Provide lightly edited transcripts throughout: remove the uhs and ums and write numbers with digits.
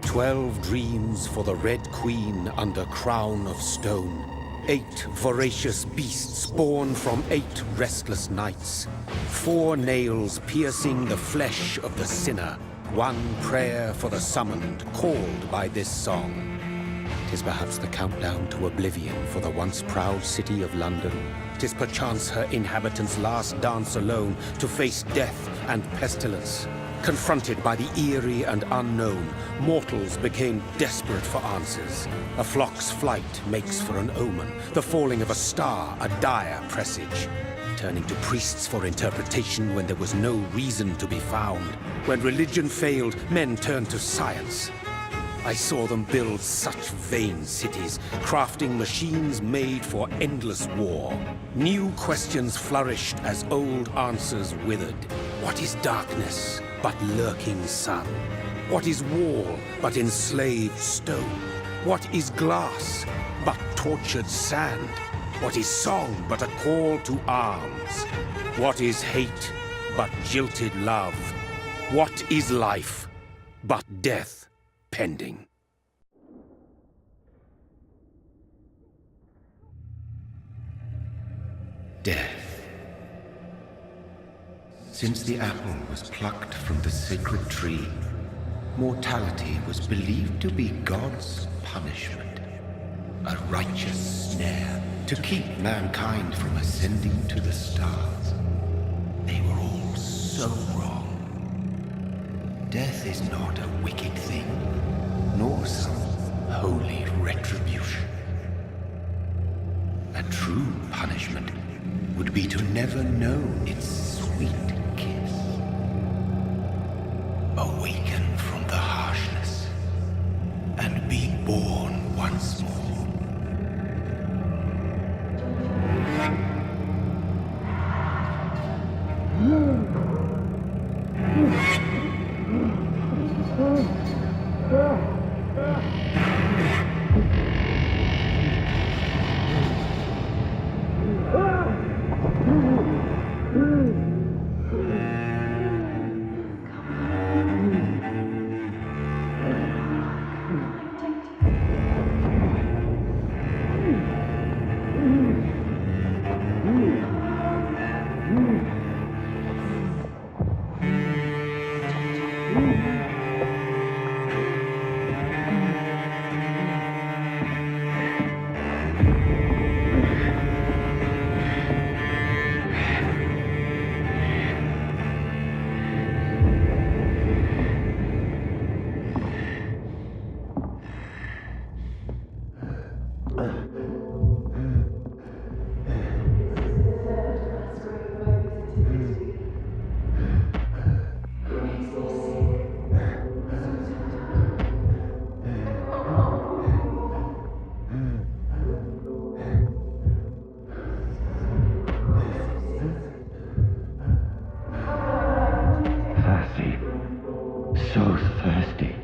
12 dreams for the Red Queen under crown of stone. 8 voracious beasts born from 8 restless nights. 4 nails piercing the flesh of the sinner. 1 prayer for the summoned, called by this song. 'Tis perhaps the countdown to oblivion for the once proud city of London. 'Tis perchance her inhabitants' last dance alone to face death and pestilence. Confronted by the eerie and unknown, mortals became desperate for answers. A flock's flight makes for an omen, the falling of a star a dire presage. Turning to priests for interpretation when there was no reason to be found. When religion failed, men turned to science. I saw them build such vain cities, crafting machines made for endless war. New questions flourished as old answers withered. What is darkness but lurking sun? What is wall but enslaved stone? What is glass but tortured sand? What is song but a call to arms? What is hate but jilted love? What is life but death pending? Death. Since the apple was plucked from the sacred tree, mortality was believed to be God's punishment, a righteous snare to keep mankind from ascending to the stars. They were all so wrong. Death is not a wicked thing, nor some holy retribution. A true punishment would be to never know its sweet kiss. Awaken from the harshness and be born once more. So thirsty.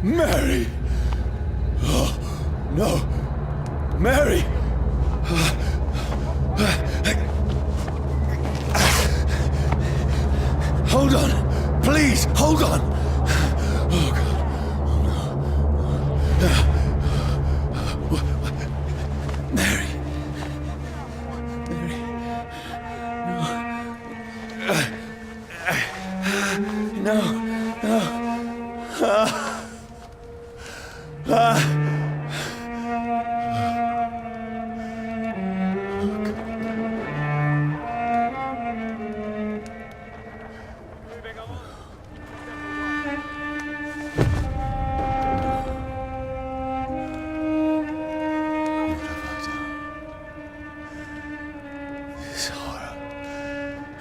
Mary! Oh, no! Mary! Hold on! Please, hold on! Oh, God. Oh, no. Mary. Mary. No. No. No.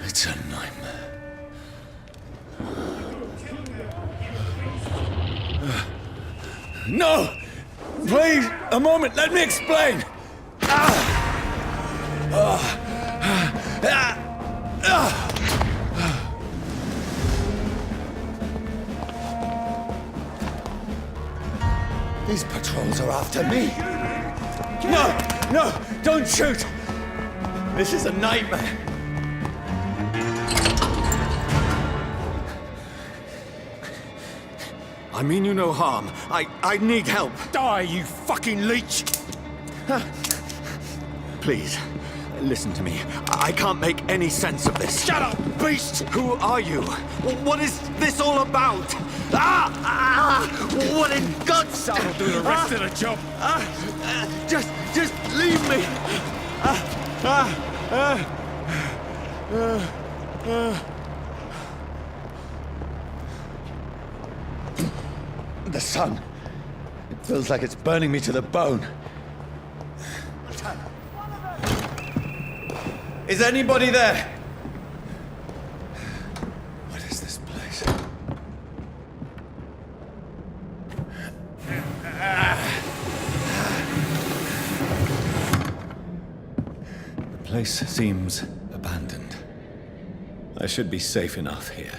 It's a nightmare. No! Please, a moment, let me explain! These patrols are after me. No, don't shoot! This is a nightmare. I mean you no harm. I need help. Die, you fucking leech! Please, listen to me. I can't make any sense of this. Shut up, beast! Who are you? What is this all about? What in God's name? That'll do the rest of the job. Just leave me. The sun. It feels like it's burning me to the bone. Is anybody there? What is this place? The place seems abandoned. I should be safe enough here.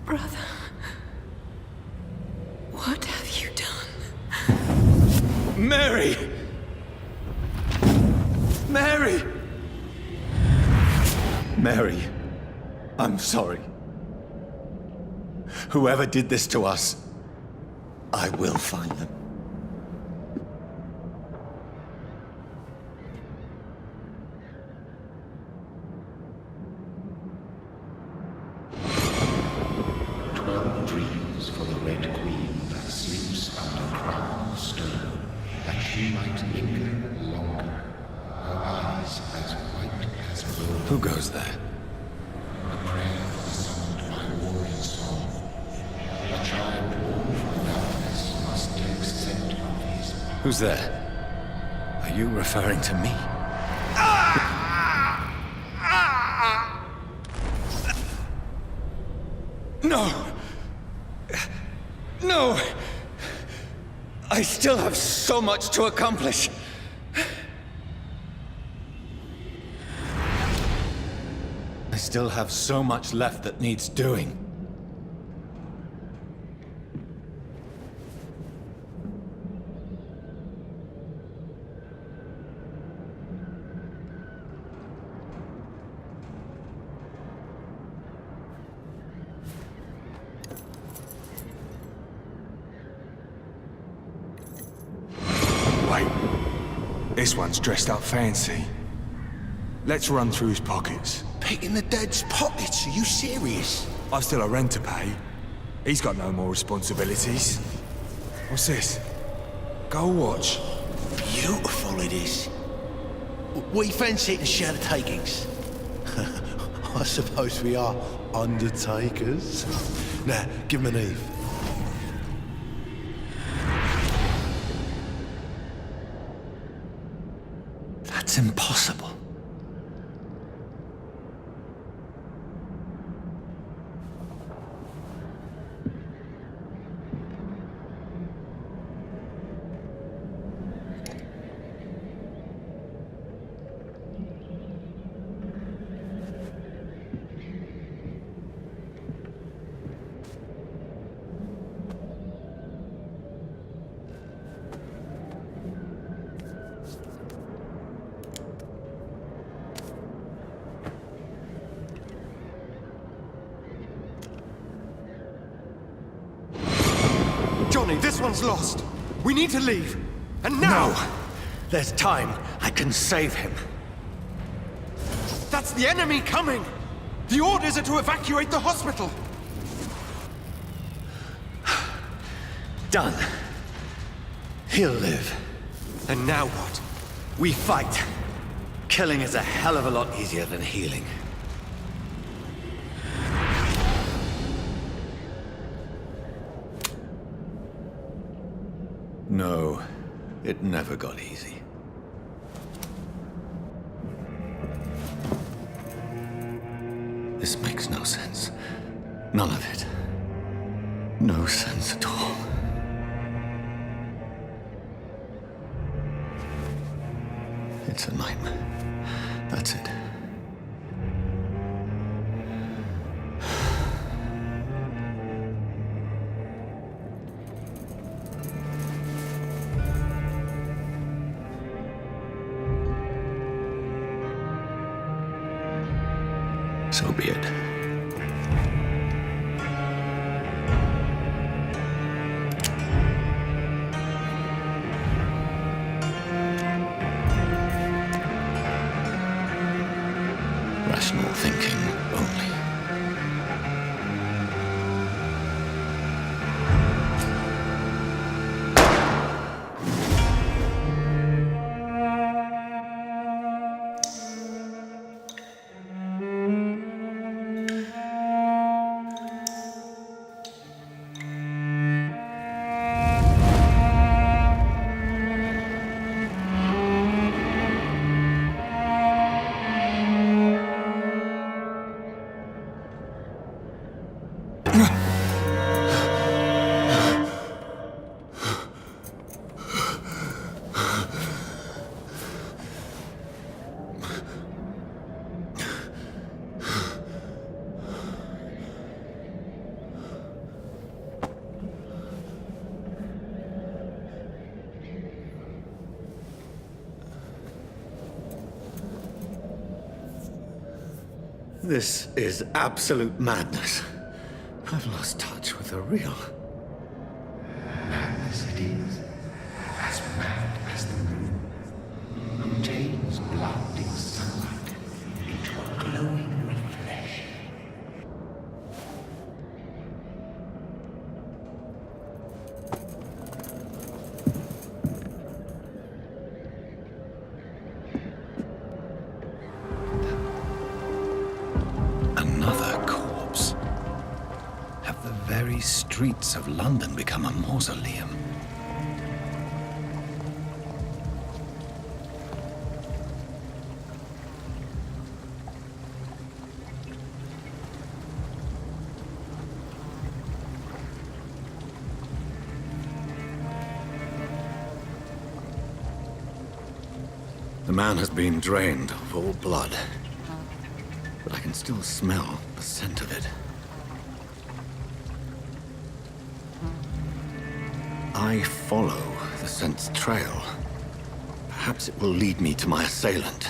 Brother, what have you done? Mary! Mary! Mary, I'm sorry. Whoever did this to us, I will find them. Dreams for the Red Queen that sleeps under crown of stone, that she might linger longer, her eyes as white as gold. Who goes there? A prayer summoned by warrior song. A child born from darkness must take scent of his path. Who's there? Are you referring to me? No! No! I still have so much to accomplish. I still have so much left that needs doing. Wait, this one's dressed up fancy. Let's run through his pockets. Picking the dead's pockets? Are you serious? I've still a rent to pay. He's got no more responsibilities. What's this? Gold watch. Beautiful it is. We fancy it and share the takings. I suppose we are undertakers. Now, give him an Eve. That's impossible. Johnny, this one's lost. We need to leave. And now! No! There's time. I can save him. That's the enemy coming! The orders are to evacuate the hospital! Done. He'll live. And now what? We fight. Killing is a hell of a lot easier than healing. No, it never got easy. This makes no sense. None of it. No sense at all. It's a nightmare. That's it. So be it. Rational thinking only. This is absolute madness. I've lost touch with the real. Madness it is, as mad as the moon, who changes blinding sunlight into a glowing reflesh. Another corpse. Have the very streets of London become a mausoleum? The man has been drained of all blood, but I can still smell the scent of it. I follow the scent's trail. Perhaps it will lead me to my assailant.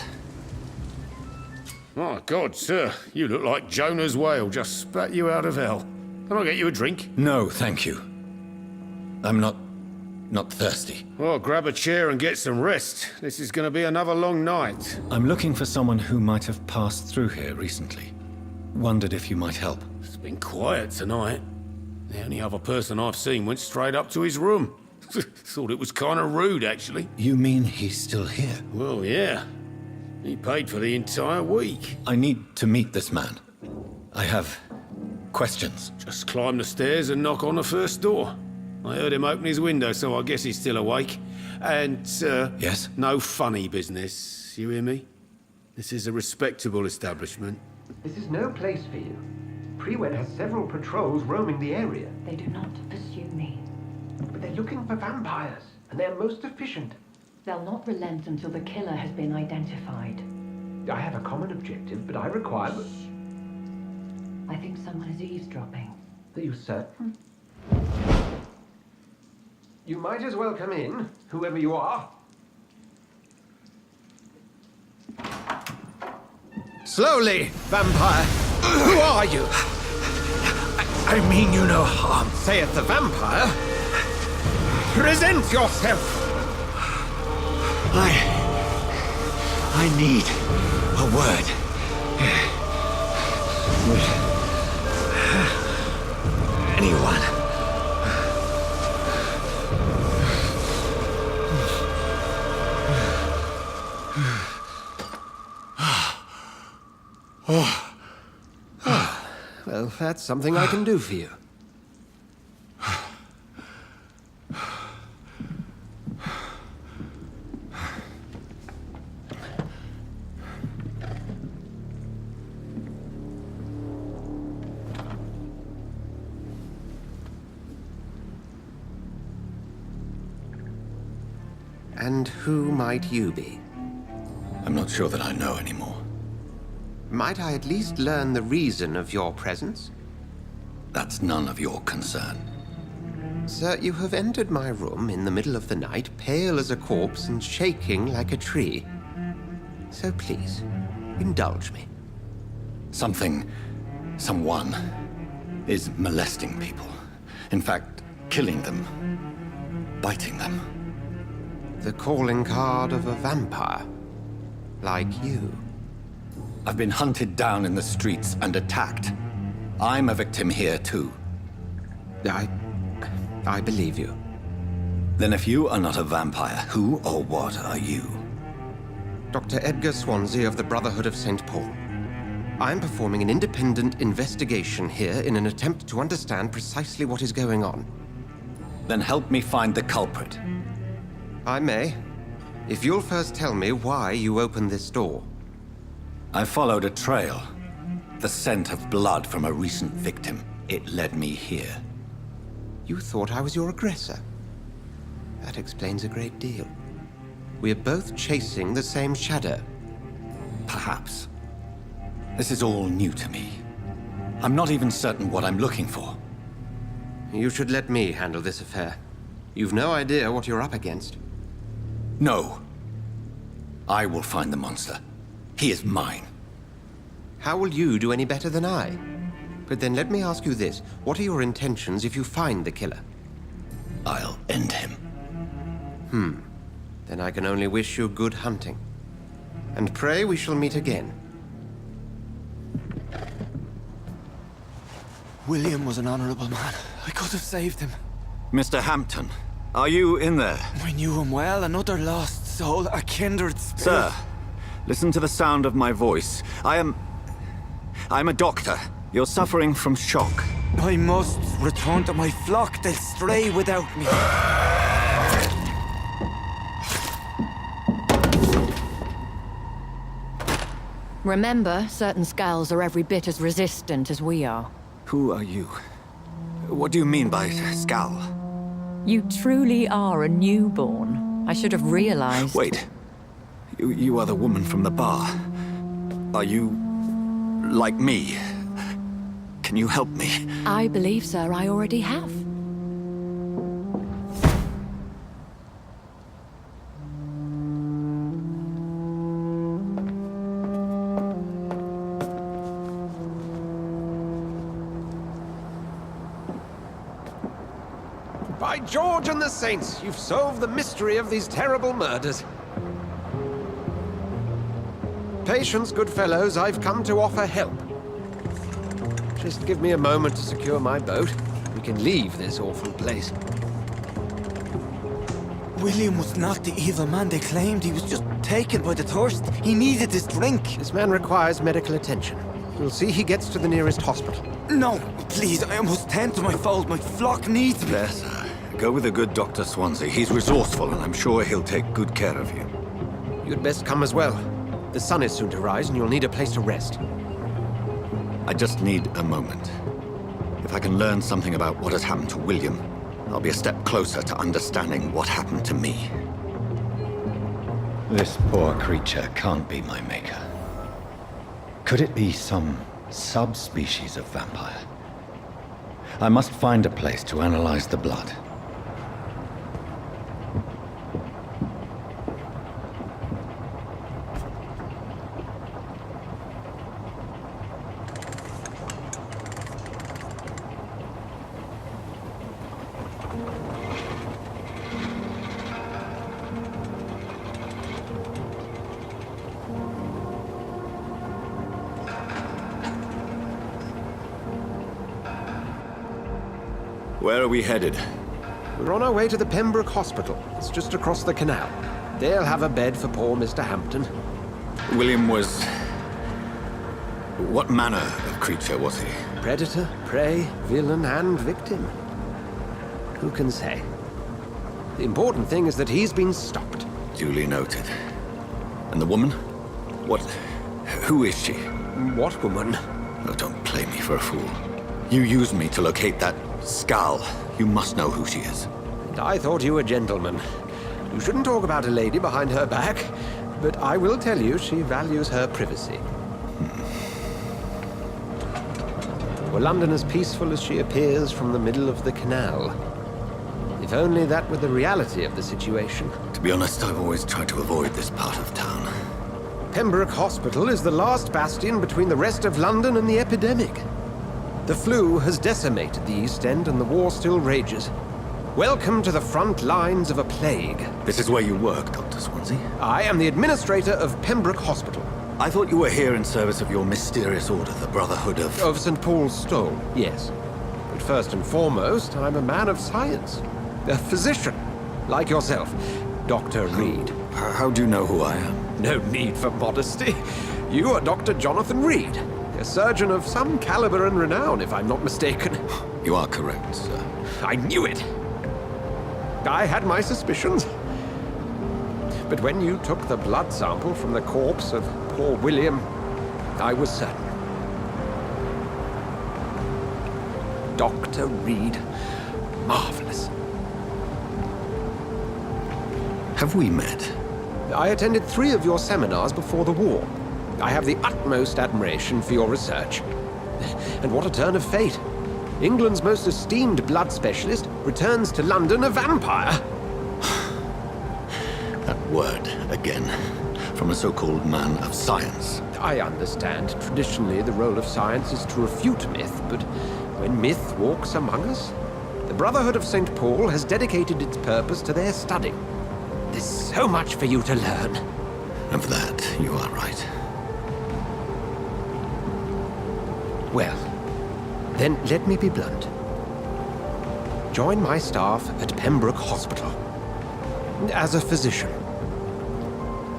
My God, sir, you look like Jonah's whale just spat you out of hell. Can I get you a drink? No, thank you. I'm not thirsty. Well, grab a chair and get some rest. This is going to be another long night. I'm looking for someone who might have passed through here recently. Wondered if you might help. It's been quiet tonight. The only other person I've seen went straight up to his room. Thought it was kind of rude, actually. You mean he's still here? Well, yeah. He paid for the entire week. I need to meet this man. I have questions. Just climb the stairs and knock on the first door. I heard him open his window, so I guess he's still awake. And, Yes? no funny business. You hear me? This is a respectable establishment. This is no place for you. Prewen has several patrols roaming the area. They do not pursue me. But they're looking for vampires, and they're most efficient. They'll not relent until the killer has been identified. I have a common objective, but I require... I think someone is eavesdropping. Are you certain? You might as well come in, whoever you are. Slowly, vampire! Who are you? I mean you no harm, saith the vampire. Present yourself! I need a word. Anyone? Well, that's something I can do for you. And who might you be? I'm not sure that I know anymore. Might I at least learn the reason of your presence? That's none of your concern. Sir, you have entered my room in the middle of the night, pale as a corpse and shaking like a tree. So please, indulge me. Someone, is molesting people. In fact, killing them. Biting them. The calling card of a vampire. Like you. I've been hunted down in the streets and attacked. I'm a victim here, too. I believe you. Then if you are not a vampire, who or what are you? Dr. Edgar Swansea of the Brotherhood of St. Paul. I'm performing an independent investigation here in an attempt to understand precisely what is going on. Then help me find the culprit. I may, if you'll first tell me why you opened this door. I followed a trail. The scent of blood from a recent victim. It led me here. You thought I was your aggressor. That explains a great deal. We're both chasing the same shadow. Perhaps. This is all new to me. I'm not even certain what I'm looking for. You should let me handle this affair. You've no idea what you're up against. No. I will find the monster. He is mine. How will you do any better than I? But then let me ask you this. What are your intentions if you find the killer? I'll end him. Then I can only wish you good hunting. And pray we shall meet again. William was an honorable man. I could have saved him. Mr. Hampton, are you in there? I knew him well, another lost soul, a kindred spirit. Sir, listen to the sound of my voice. I'm a doctor. You're suffering from shock. I must return to my flock. They'll stray without me. Remember, certain skulls are every bit as resistant as we are. Who are you? What do you mean by Skal? You truly are a newborn. I should have realized. Wait. You are the woman from the bar. Are you like me? Can you help me? I believe, sir, I already have. By George and the Saints, you've solved the mystery of these terrible murders. Patience, good fellows, I've come to offer help. Just give me a moment to secure my boat. We can leave this awful place. William was not the evil man they claimed. He was just taken by the thirst. He needed this drink. This man requires medical attention. You'll see he gets to the nearest hospital. No, please, I must tend to my fold. My flock needs me. There, sir. Go with the good Dr. Swansea. He's resourceful, and I'm sure he'll take good care of you. You'd best come as well. The sun is soon to rise, and you'll need a place to rest. I just need a moment. If I can learn something about what has happened to William, I'll be a step closer to understanding what happened to me. This poor creature can't be my maker. Could it be some subspecies of vampire? I must find a place to analyze the blood. Where are we headed? We're on our way to the Pembroke Hospital. It's just across the canal. They'll have a bed for poor Mr. Hampton. William was What manner of creature was he? Predator, prey, villain, and victim. Who can say? The important thing is that he's been stopped. Duly noted. And the woman? Who is she? What woman? Oh, don't play me for a fool. You used me to locate that skull. You must know who she is. And I thought you a gentleman. You shouldn't talk about a lady behind her back, but I will tell you she values her privacy. Were London as peaceful as she appears from the middle of the canal? If only that were the reality of the situation. To be honest, I've always tried to avoid this part of town. Pembroke Hospital is the last bastion between the rest of London and the epidemic. The flu has decimated the East End and the war still rages. Welcome to the front lines of a plague. This is where you work, Dr. Swansea? I am the administrator of Pembroke Hospital. I thought you were here in service of your mysterious order, the Brotherhood of... Of St. Paul's Stole, yes. But first and foremost, I'm a man of science. A physician, like yourself, Dr. Reed. How do you know who I am? No need for modesty. You are Dr. Jonathan Reed, a surgeon of some caliber and renown, if I'm not mistaken. You are correct, sir. I knew it. I had my suspicions. But when you took the blood sample from the corpse of poor William, I was certain. Dr. Reed. Marvelous. Have we met? I attended 3 of your seminars before the war. I have the utmost admiration for your research. And what a turn of fate. England's most esteemed blood specialist returns to London a vampire. That word, again, from a so-called man of science. I understand. Traditionally, the role of science is to refute myth, but when myth walks among us, the Brotherhood of St. Paul has dedicated its purpose to their study. There's so much for you to learn. Of that, you are right. Well, then let me be blunt. Join my staff at Pembroke Hospital. As a physician.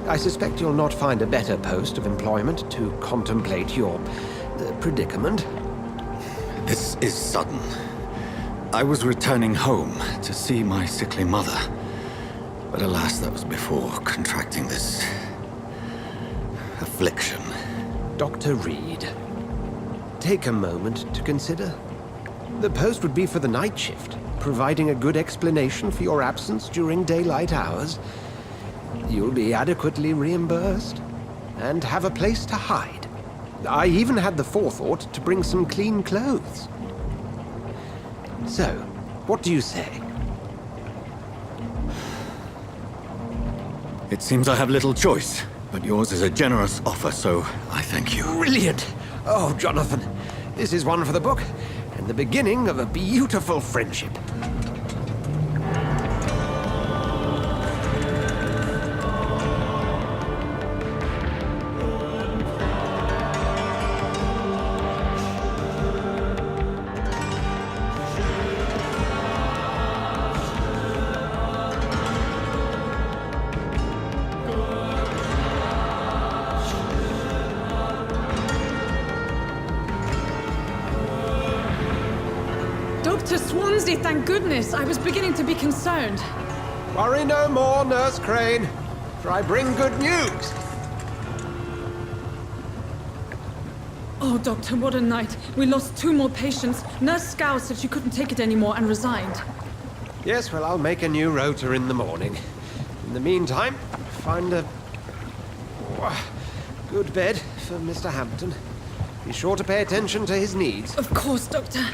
I suspect you'll not find a better post of employment to contemplate your predicament. This is sudden. I was returning home to see my sickly mother. But alas, that was before contracting this... affliction. Dr. Reed, take a moment to consider. The post would be for the night shift, providing a good explanation for your absence during daylight hours. You'll be adequately reimbursed, and have a place to hide. I even had the forethought to bring some clean clothes. So, what do you say? It seems I have little choice, but yours is a generous offer, so I thank you. Brilliant! Oh, Jonathan, this is one for the book, and the beginning of a beautiful friendship. Dr. Swansea, thank goodness. I was beginning to be concerned. Worry no more, Nurse Crane, for I bring good news. Oh, Doctor, what a night. We lost 2 more patients. Nurse Scow said she couldn't take it anymore and resigned. Yes, well, I'll make a new rota in the morning. In the meantime, find a good bed for Mr. Hampton. Be sure to pay attention to his needs. Of course, Doctor.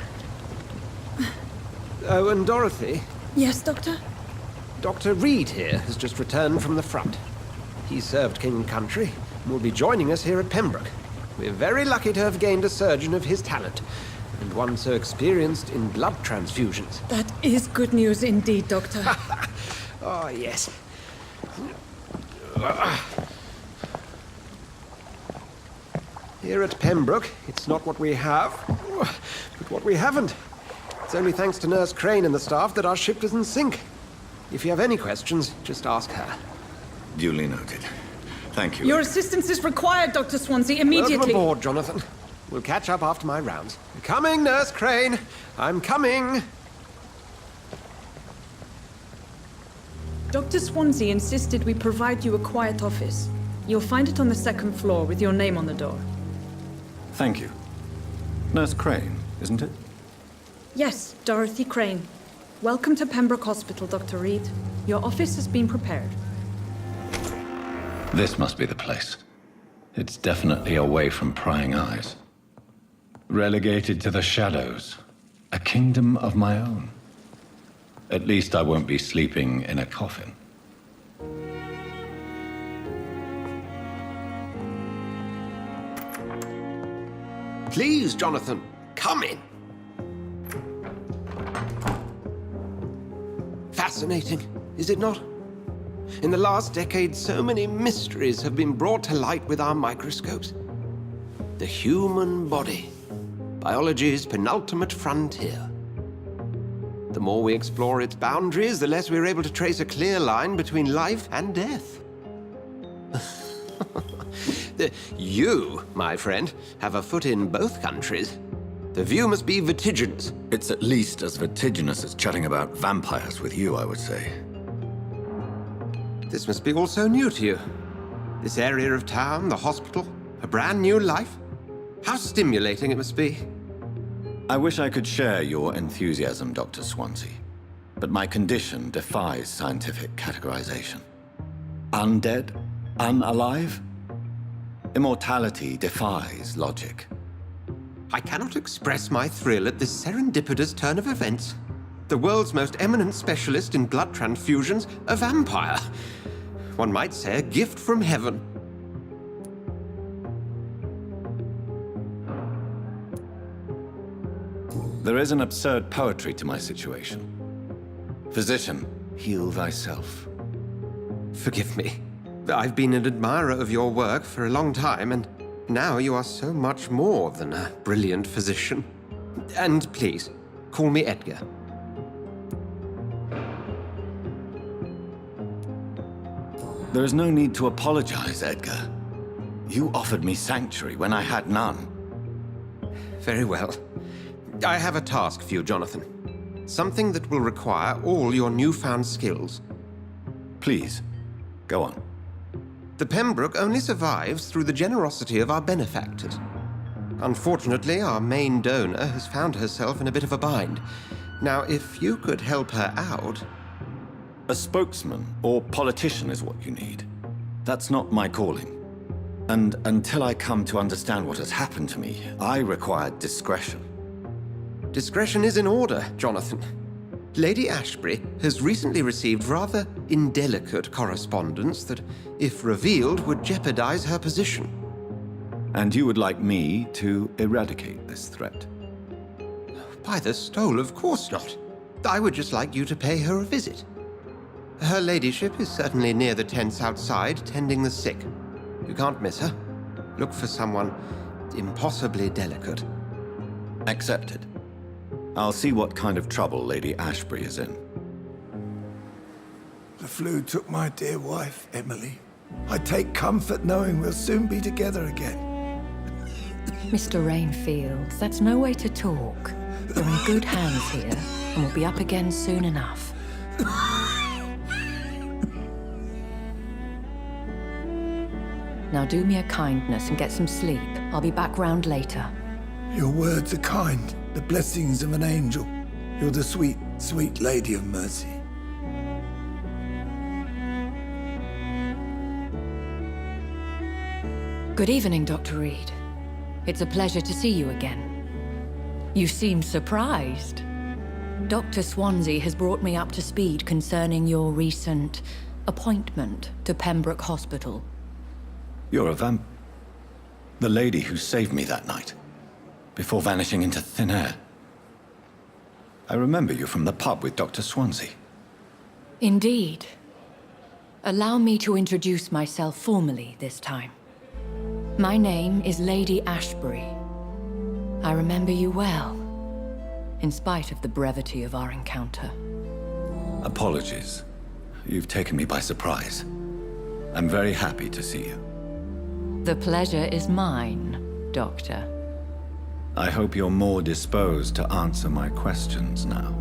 Oh, and Dorothy? Yes, Doctor? Dr. Reed here has just returned from the front. He served King and Country and will be joining us here at Pembroke. We're very lucky to have gained a surgeon of his talent, and one so experienced in blood transfusions. That is good news indeed, Doctor. Oh, yes. Here at Pembroke, it's not what we have, but what we haven't. It's only thanks to Nurse Crane and the staff that our ship doesn't sink. If you have any questions, just ask her. Duly noted. Thank you. Your assistance is required, Dr. Swansea, immediately. Welcome aboard, Jonathan. We'll catch up after my rounds. Coming, Nurse Crane. I'm coming. Dr. Swansea insisted we provide you a quiet office. You'll find it on the second floor with your name on the door. Thank you. Nurse Crane, isn't it? Yes, Dorothy Crane. Welcome to Pembroke Hospital, Dr. Reed. Your office has been prepared. This must be the place. It's definitely away from prying eyes. Relegated to the shadows. A kingdom of my own. At least I won't be sleeping in a coffin. Please, Jonathan, come in. Fascinating, is it not? In the last decade, so many mysteries have been brought to light with our microscopes. The human body, biology's penultimate frontier. The more we explore its boundaries, the less we're able to trace a clear line between life and death. You, my friend, have a foot in both countries. The view must be vertiginous. It's at least as vertiginous as chatting about vampires with you, I would say. This must be all so new to you. This area of town, the hospital, a brand new life. How stimulating it must be. I wish I could share your enthusiasm, Dr. Swansea. But my condition defies scientific categorization. Undead? Unalive? Immortality defies logic. I cannot express my thrill at this serendipitous turn of events. The world's most eminent specialist in blood transfusions, a vampire. One might say a gift from heaven. There is an absurd poetry to my situation. Physician, heal thyself. Forgive me. I've been an admirer of your work for a long time, and now you are so much more than a brilliant physician. And please, call me Edgar. There is no need to apologize, Edgar. You offered me sanctuary when I had none. Very well. I have a task for you, Jonathan. Something that will require all your newfound skills. Please, go on. The Pembroke only survives through the generosity of our benefactors. Unfortunately, our main donor has found herself in a bit of a bind. Now, if you could help her out... A spokesman or politician is what you need. That's not my calling. And until I come to understand what has happened to me, I require discretion. Discretion is in order, Jonathan. Lady Ashbury has recently received rather indelicate correspondence that, if revealed, would jeopardize her position. And you would like me to eradicate this threat? By the stole, of course not. I would just like you to pay her a visit. Her ladyship is certainly near the tents outside, tending the sick. You can't miss her. Look for someone impossibly delicate. Accepted. I'll see what kind of trouble Lady Ashbury is in. The flu took my dear wife, Emily. I take comfort knowing we'll soon be together again. Mr. Rainfield, that's no way to talk. You're in good hands here, and we'll be up again soon enough. Now do me a kindness and get some sleep. I'll be back round later. Your words are kind, the blessings of an angel. You're the sweet, sweet Lady of Mercy. Good evening, Dr. Reed. It's a pleasure to see you again. You seem surprised. Dr. Swansea has brought me up to speed concerning your recent appointment to Pembroke Hospital. You're a the lady who saved me that night, before vanishing into thin air. I remember you from the pub with Dr. Swansea. Indeed. Allow me to introduce myself formally this time. My name is Lady Ashbury. I remember you well, in spite of the brevity of our encounter. Apologies. You've taken me by surprise. I'm very happy to see you. The pleasure is mine, Doctor. I hope you're more disposed to answer my questions now.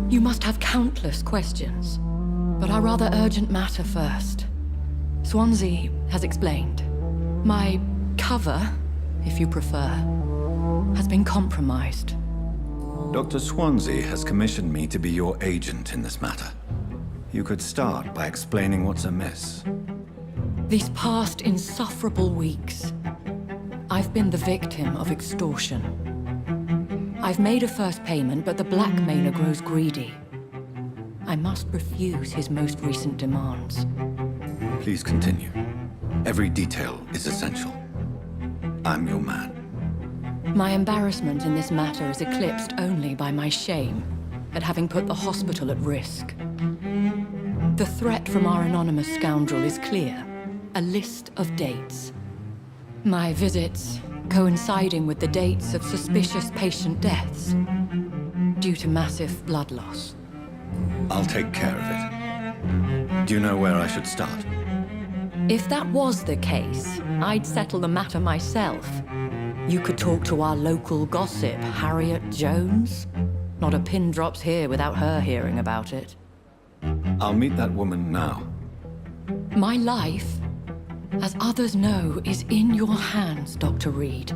You must have countless questions, but our rather urgent matter first. Swansea has explained. My cover, if you prefer, has been compromised. Dr. Swansea has commissioned me to be your agent in this matter. You could start by explaining what's amiss. These past insufferable weeks, I've been the victim of extortion. I've made a first payment, but the blackmailer grows greedy. I must refuse his most recent demands. Please continue. Every detail is essential. I'm your man. My embarrassment in this matter is eclipsed only by my shame at having put the hospital at risk. The threat from our anonymous scoundrel is clear. A list of dates. My visits coinciding with the dates of suspicious patient deaths due to massive blood loss. I'll take care of it. Do you know where I should start? If that was the case, I'd settle the matter myself. You could talk to our local gossip, Harriet Jones. Not a pin drops here without her hearing about it. I'll meet that woman now. My life, as others know, is in your hands, Dr. Reed.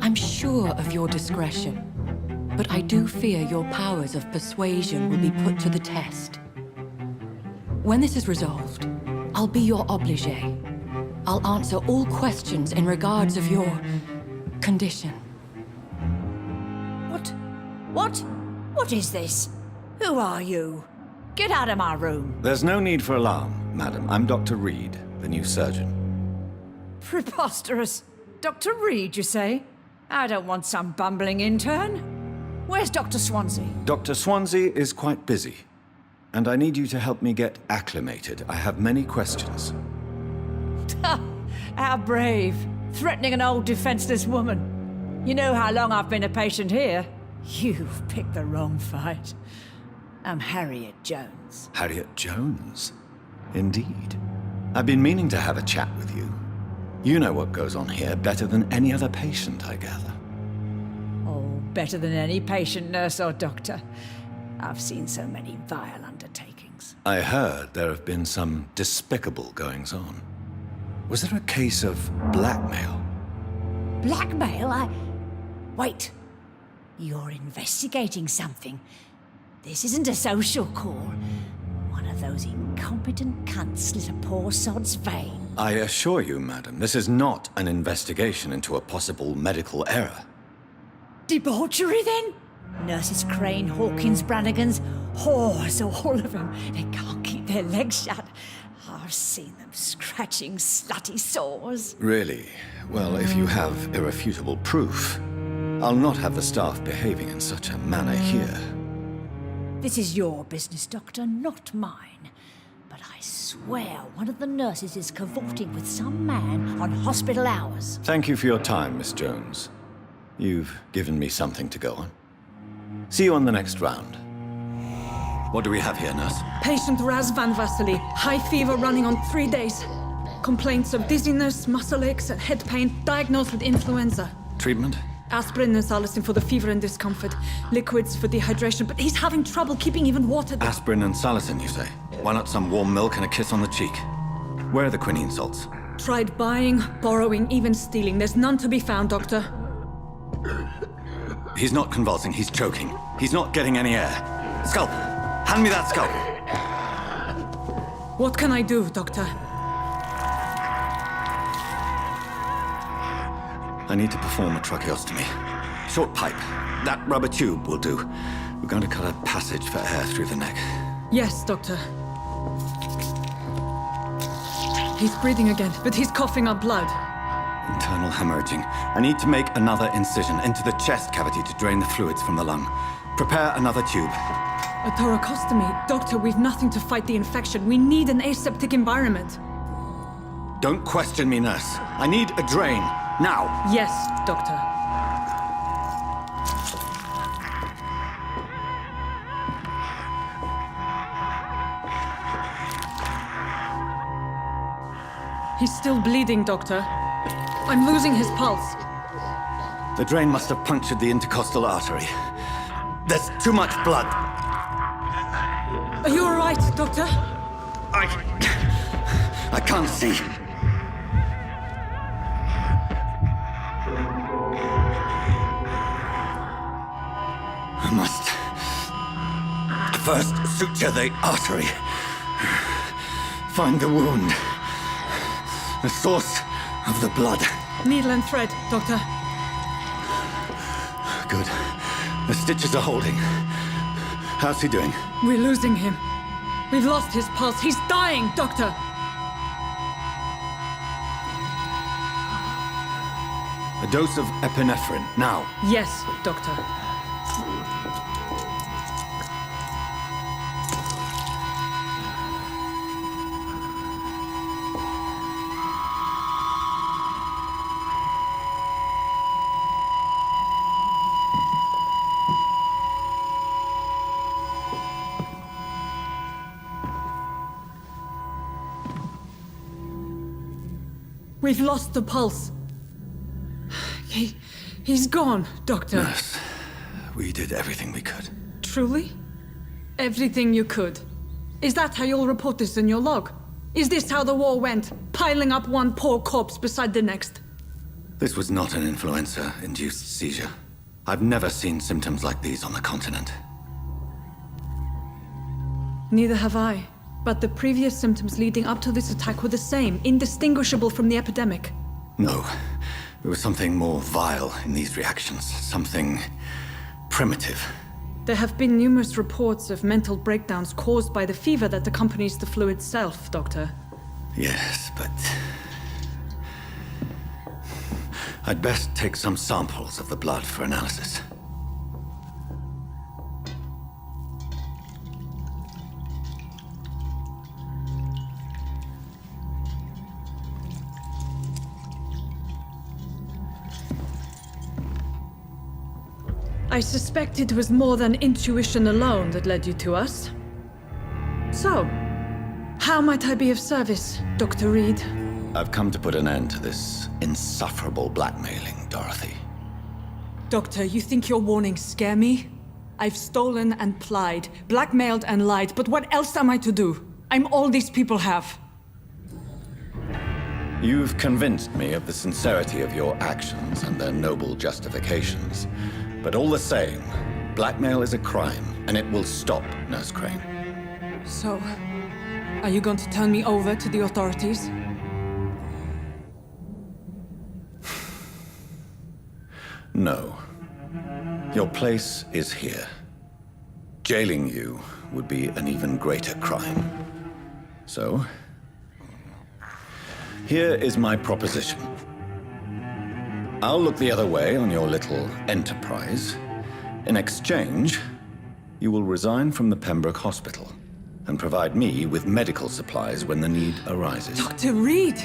I'm sure of your discretion, but I do fear your powers of persuasion will be put to the test. When this is resolved, I'll be your obligé. I'll answer all questions in regards of your condition. What is this? Who are you? Get out of my room. There's no need for alarm, madam. I'm Dr. Reed, the new surgeon. Preposterous. Dr. Reed, you say? I don't want some bumbling intern. Where's Dr. Swansea? Dr. Swansea is quite busy, and I need you to help me get acclimated. I have many questions. How brave. Threatening an old defenseless woman. You know how long I've been a patient here? You've picked the wrong fight. I'm Harriet Jones. Harriet Jones? Indeed. I've been meaning to have a chat with you. You know what goes on here better than any other patient, I gather. Oh, better than any patient, nurse, or doctor. I've seen so many vile undertakings. I heard there have been some despicable goings-on. Was there a case of blackmail? Blackmail? Wait. You're investigating something. This isn't a social call. One of those incompetent cunts slit a poor sod's vein. I assure you, madam, this is not an investigation into a possible medical error. Debauchery, then? Nurses Crane, Hawkins, Brannigans, whores, all of them. They can't keep their legs shut. I've seen them scratching slutty sores. Really? Well, if you have irrefutable proof, I'll not have the staff behaving in such a manner here. This is your business, Doctor, not mine. But I swear one of the nurses is cavorting with some man on hospital hours. Thank you for your time, Miss Jones. You've given me something to go on. See you on the next round. What do we have here, nurse? Patient Raz Van Vassily. High fever running on 3 days. Complaints of dizziness, muscle aches, and head pain. Diagnosed with influenza. Treatment? Aspirin and salicin for the fever and discomfort. Liquids for dehydration, but he's having trouble keeping even water. Aspirin and salicin, you say? Why not some warm milk and a kiss on the cheek? Where are the quinine salts? Tried buying, borrowing, even stealing. There's none to be found, Doctor. He's not convulsing, he's choking. He's not getting any air. Scalpel! Hand me that scalpel! What can I do, Doctor? I need to perform a tracheostomy. Short pipe. That rubber tube will do. We're going to cut a passage for air through the neck. Yes, Doctor. He's breathing again, but he's coughing up blood. Internal hemorrhaging. I need to make another incision into the chest cavity to drain the fluids from the lung. Prepare another tube. A thoracostomy? Doctor, we've nothing to fight the infection. We need an aseptic environment. Don't question me, nurse. I need a drain. Now! Yes, Doctor. He's still bleeding, Doctor. I'm losing his pulse. The drain must have punctured the intercostal artery. There's too much blood. Are you all right, Doctor? I can't see. I must first suture the artery. Find the wound. The source of the blood. Needle and thread, Doctor. Good. The stitches are holding. How's he doing? We're losing him. We've lost his pulse. He's dying, Doctor! A dose of epinephrine, now. Yes, Doctor. We've lost the pulse. He's gone, Doctor. Nurse, we did everything we could. Truly? Everything you could? Is that how you'll report this in your log? Is this how the war went? Piling up one poor corpse beside the next? This was not an influenza-induced seizure. I've never seen symptoms like these on the continent. Neither have I. But the previous symptoms leading up to this attack were the same, indistinguishable from the epidemic. No. There was something more vile in these reactions. Something primitive. There have been numerous reports of mental breakdowns caused by the fever that accompanies the flu itself, Doctor. Yes, but... I'd best take some samples of the blood for analysis. I suspect it was more than intuition alone that led you to us. So, how might I be of service, Dr. Reed? I've come to put an end to this insufferable blackmailing, Dorothy. Doctor, you think your warnings scare me? I've stolen and plied, blackmailed and lied, but what else am I to do? I'm all these people have. You've convinced me of the sincerity of your actions and their noble justifications. But all the same, blackmail is a crime, and it will stop, Nurse Crane. So, are you going to turn me over to the authorities? No. Your place is here. Jailing you would be an even greater crime. So, here is my proposition. I'll look the other way on your little enterprise. In exchange, you will resign from the Pembroke Hospital and provide me with medical supplies when the need arises. Dr. Reed!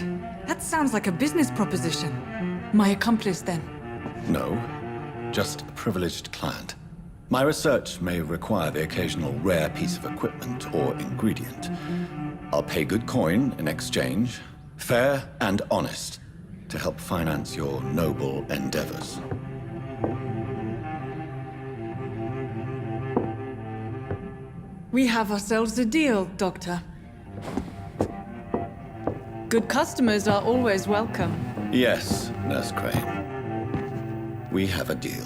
That sounds like a business proposition. My accomplice, then? No, just a privileged client. My research may require the occasional rare piece of equipment or ingredient. I'll pay good coin in exchange, fair and honest, to help finance your noble endeavors. We have ourselves a deal, Doctor. Good customers are always welcome. Yes, Nurse Crane. We have a deal.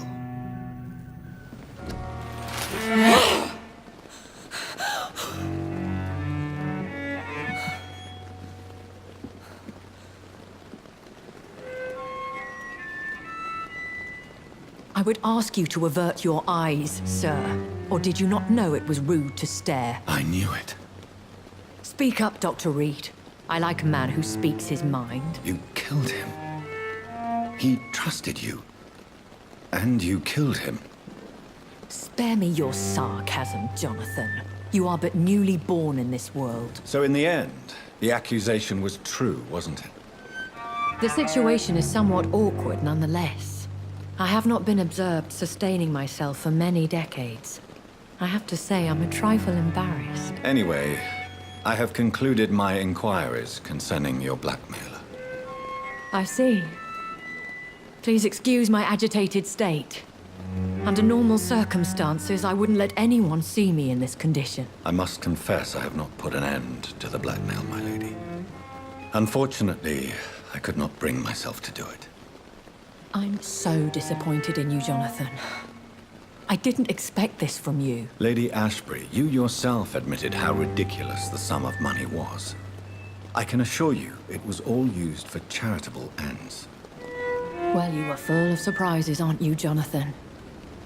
I would ask you to avert your eyes, sir. Or did you not know it was rude to stare? I knew it. Speak up, Dr. Reed. I like a man who speaks his mind. You killed him. He trusted you. And you killed him. Spare me your sarcasm, Jonathan. You are but newly born in this world. So in the end, the accusation was true, wasn't it? The situation is somewhat awkward nonetheless. I have not been observed sustaining myself for many decades. I have to say I'm a trifle embarrassed. Anyway, I have concluded my inquiries concerning your blackmailer. I see. Please excuse my agitated state. Under normal circumstances, I wouldn't let anyone see me in this condition. I must confess I have not put an end to the blackmail, my lady. Unfortunately, I could not bring myself to do it. I'm so disappointed in you, Jonathan. I didn't expect this from you. Lady Ashbury, you yourself admitted how ridiculous the sum of money was. I can assure you it was all used for charitable ends. Well, you are full of surprises, aren't you, Jonathan?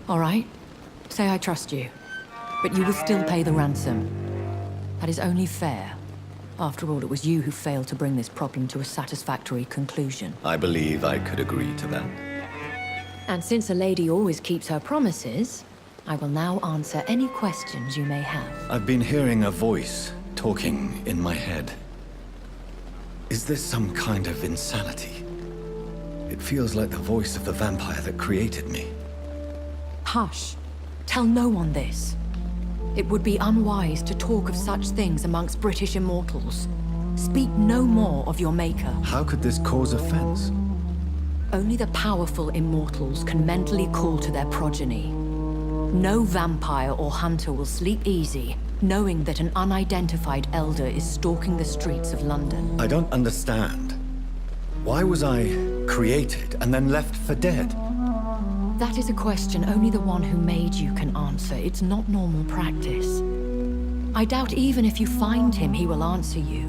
All right, say I trust you, but you will still pay the ransom. That is only fair. After all, it was you who failed to bring this problem to a satisfactory conclusion. I believe I could agree to that. And since a lady always keeps her promises, I will now answer any questions you may have. I've been hearing a voice talking in my head. Is this some kind of insanity? It feels like the voice of the vampire that created me. Hush. Tell no one this. It would be unwise to talk of such things amongst British immortals. Speak no more of your maker. How could this cause offense? Only the powerful immortals can mentally call to their progeny. No vampire or hunter will sleep easy, knowing that an unidentified elder is stalking the streets of London. I don't understand. Why was I created and then left for dead? That is a question only the one who made you can answer. It's not normal practice. I doubt even if you find him, he will answer you,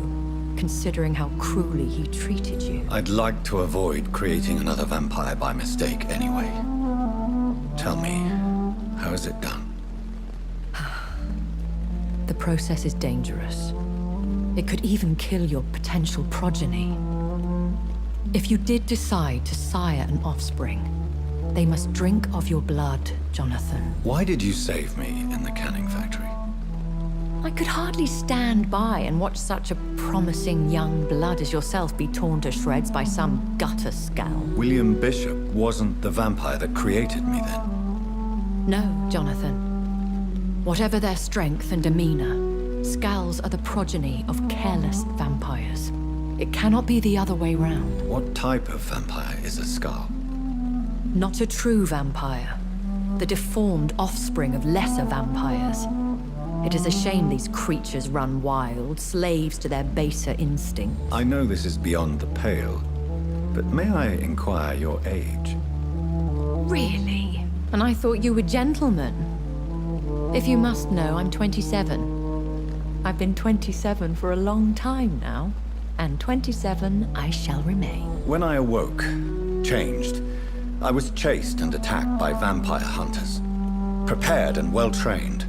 considering how cruelly he treated you. I'd like to avoid creating another vampire by mistake anyway. Tell me, how is it done? The process is dangerous. It could even kill your potential progeny. If you did decide to sire an offspring, they must drink of your blood, Jonathan. Why did you save me in the canning factory? I could hardly stand by and watch such a promising young blood as yourself be torn to shreds by some gutter scowl. William Bishop wasn't the vampire that created me then? No, Jonathan. Whatever their strength and demeanor, Scowls are the progeny of careless vampires. It cannot be the other way round. What type of vampire is a Scowl? Not a true vampire. The deformed offspring of lesser vampires. It is a shame these creatures run wild, slaves to their baser instincts. I know this is beyond the pale, but may I inquire your age? Really? And I thought you were gentlemen. If you must know, I'm 27. I've been 27 for a long time now, and 27 I shall remain. When I awoke, changed, I was chased and attacked by vampire hunters. Prepared and well-trained.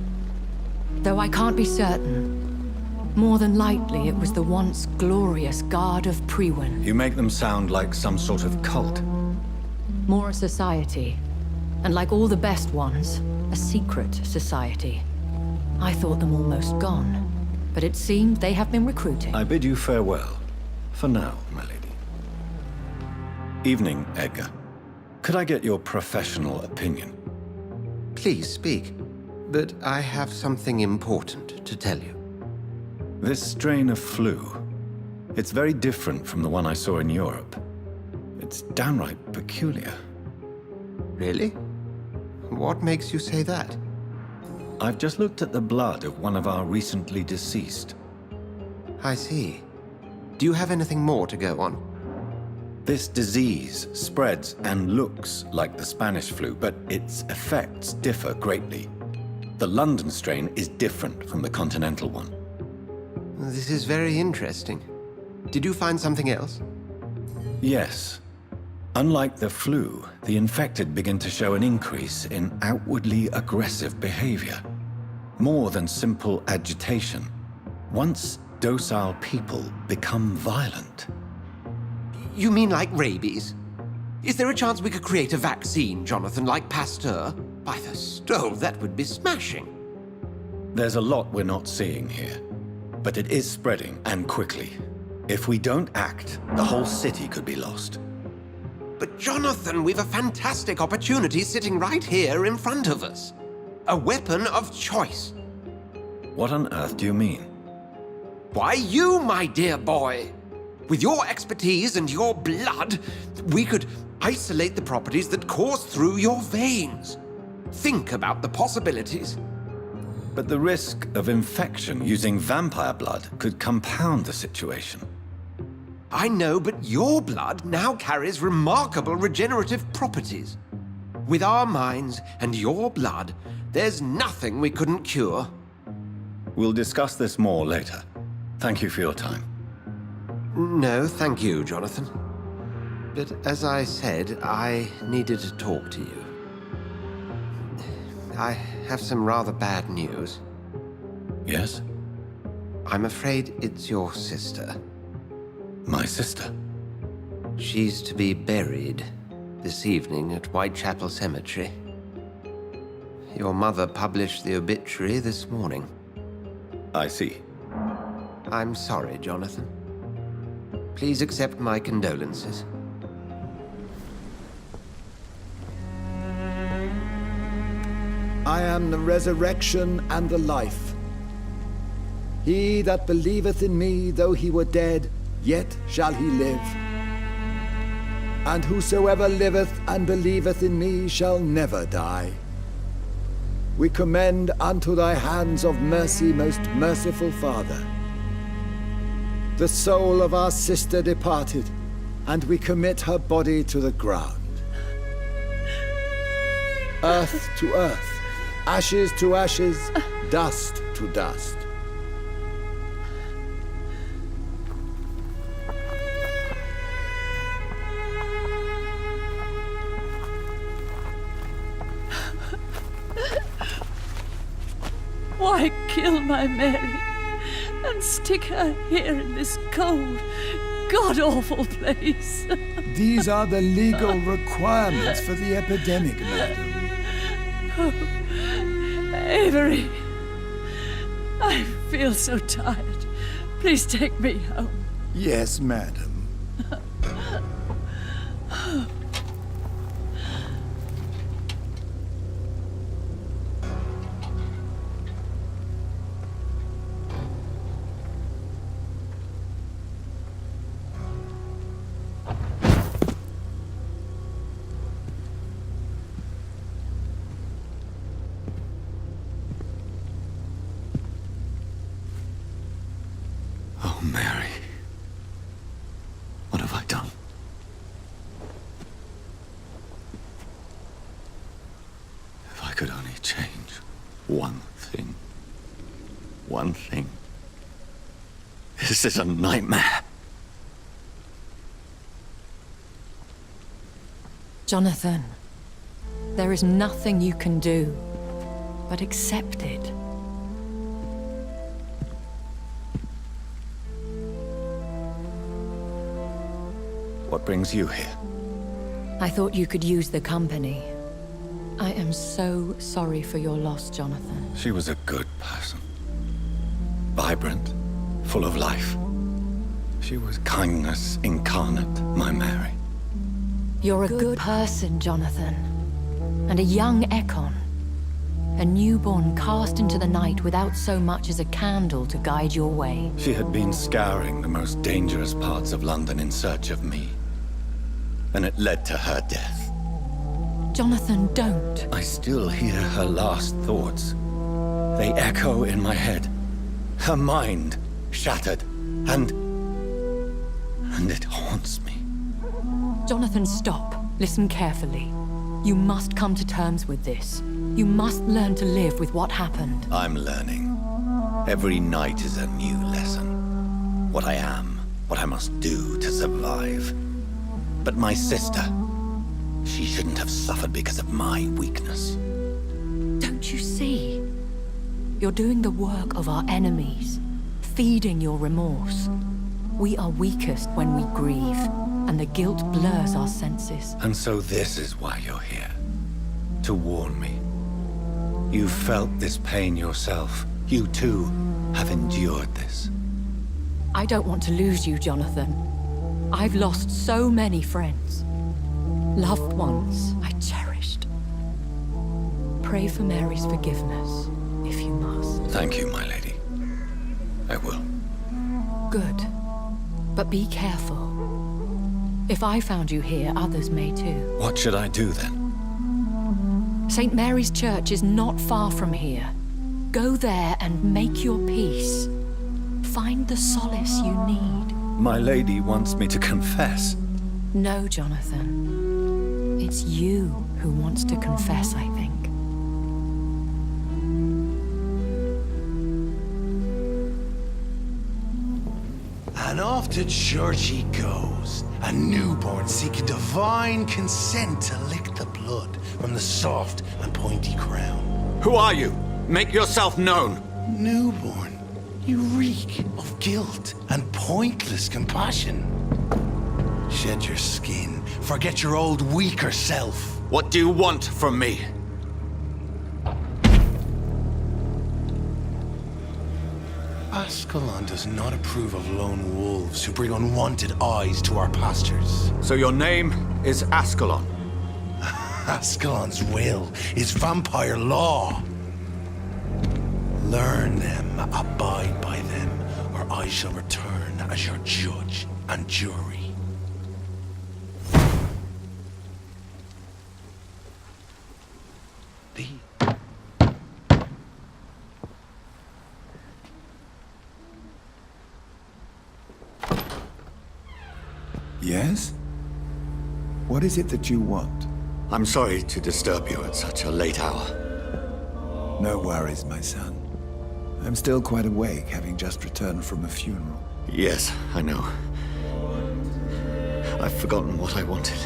Though I can't be certain, more than likely it was the once glorious Guard of Priwen. You make them sound like some sort of cult. More a society, and like all the best ones, a secret society. I thought them almost gone, but it seemed they have been recruiting. I bid you farewell, for now, my lady. Evening, Edgar. Could I get your professional opinion? Please speak, but I have something important to tell you. This strain of flu, it's very different from the one I saw in Europe. It's downright peculiar. Really? What makes you say that? I've just looked at the blood of one of our recently deceased. I see. Do you have anything more to go on? This disease spreads and looks like the Spanish flu, but its effects differ greatly. The London strain is different from the continental one. This is very interesting. Did you find something else? Yes. Unlike the flu, the infected begin to show an increase in outwardly aggressive behavior. More than simple agitation. Once docile people become violent. You mean like rabies? Is there a chance we could create a vaccine, Jonathan, like Pasteur? By the stove, that would be smashing. There's a lot we're not seeing here, but it is spreading, and quickly. If we don't act, the whole city could be lost. But Jonathan, we've a fantastic opportunity sitting right here in front of us. A weapon of choice. What on earth do you mean? Why, you, my dear boy. With your expertise and your blood, we could isolate the properties that course through your veins. Think about the possibilities. But the risk of infection using vampire blood could compound the situation. I know, but your blood now carries remarkable regenerative properties. With our minds and your blood, there's nothing we couldn't cure. We'll discuss this more later. Thank you for your time. No, thank you, Jonathan. But as I said, I needed to talk to you. I have some rather bad news. Yes? I'm afraid it's your sister. My sister? She's to be buried this evening at Whitechapel Cemetery. Your mother published the obituary this morning. I see. I'm sorry, Jonathan. Please accept my condolences. I am the resurrection and the life. He that believeth in me, though he were dead, yet shall he live. And whosoever liveth and believeth in me shall never die. We commend unto thy hands of mercy, most merciful Father, the soul of our sister departed, and we commit her body to the ground. Earth to earth, ashes to ashes, dust to dust. Why kill my Mary and stick her here in this cold, god-awful place? These are the legal requirements for the epidemic, madam. Oh, Avery, I feel so tired. Please take me home. Yes, madam. Oh, Mary. What have I done? If I could only change one thing. One thing. This is a nightmare. Jonathan, there is nothing you can do but accept it. What brings you here? I thought you could use the company. I am so sorry for your loss, Jonathan. She was a good person. Vibrant, full of life. She was kindness incarnate, my Mary. You're a good person, Jonathan. And a young Ekon. A newborn cast into the night without so much as a candle to guide your way. She had been scouring the most dangerous parts of London in search of me. And it led to her death. Jonathan, don't. I still hear her last thoughts. They echo in my head. Her mind shattered, and it haunts me. Jonathan, stop. Listen carefully. You must come to terms with this. You must learn to live with what happened. I'm learning. Every night is a new lesson. What I am, what I must do to survive. But my sister, she shouldn't have suffered because of my weakness. Don't you see? You're doing the work of our enemies, feeding your remorse. We are weakest when we grieve, and the guilt blurs our senses. And so this is why you're here. To warn me. You've felt this pain yourself. You too have endured this. I don't want to lose you, Jonathan. I've lost so many friends. Loved ones I cherished. Pray for Mary's forgiveness, if you must. Thank you, my lady. I will. Good. But be careful. If I found you here, others may too. What should I do then? St. Mary's Church is not far from here. Go there and make your peace. Find the solace you need. My lady wants me to confess. No, Jonathan. It's you who wants to confess, I think. And off to church he goes, a newborn seeking divine consent to lick the blood from the soft and pointy crown. Who are you? Make yourself known. Newborn, you reek of guilt and pointless compassion. Shed your skin, forget your old weaker self. What do you want from me? Ascalon does not approve of lone wolves who bring unwanted eyes to our pastures. So your name is Ascalon? Ascalon's will is vampire law. Learn them, abide by them, or I shall return as your judge and jury. Yes? What is it that you want? I'm sorry to disturb you at such a late hour. No worries, my son. I'm still quite awake, having just returned from a funeral. Yes, I know. I've forgotten what I wanted.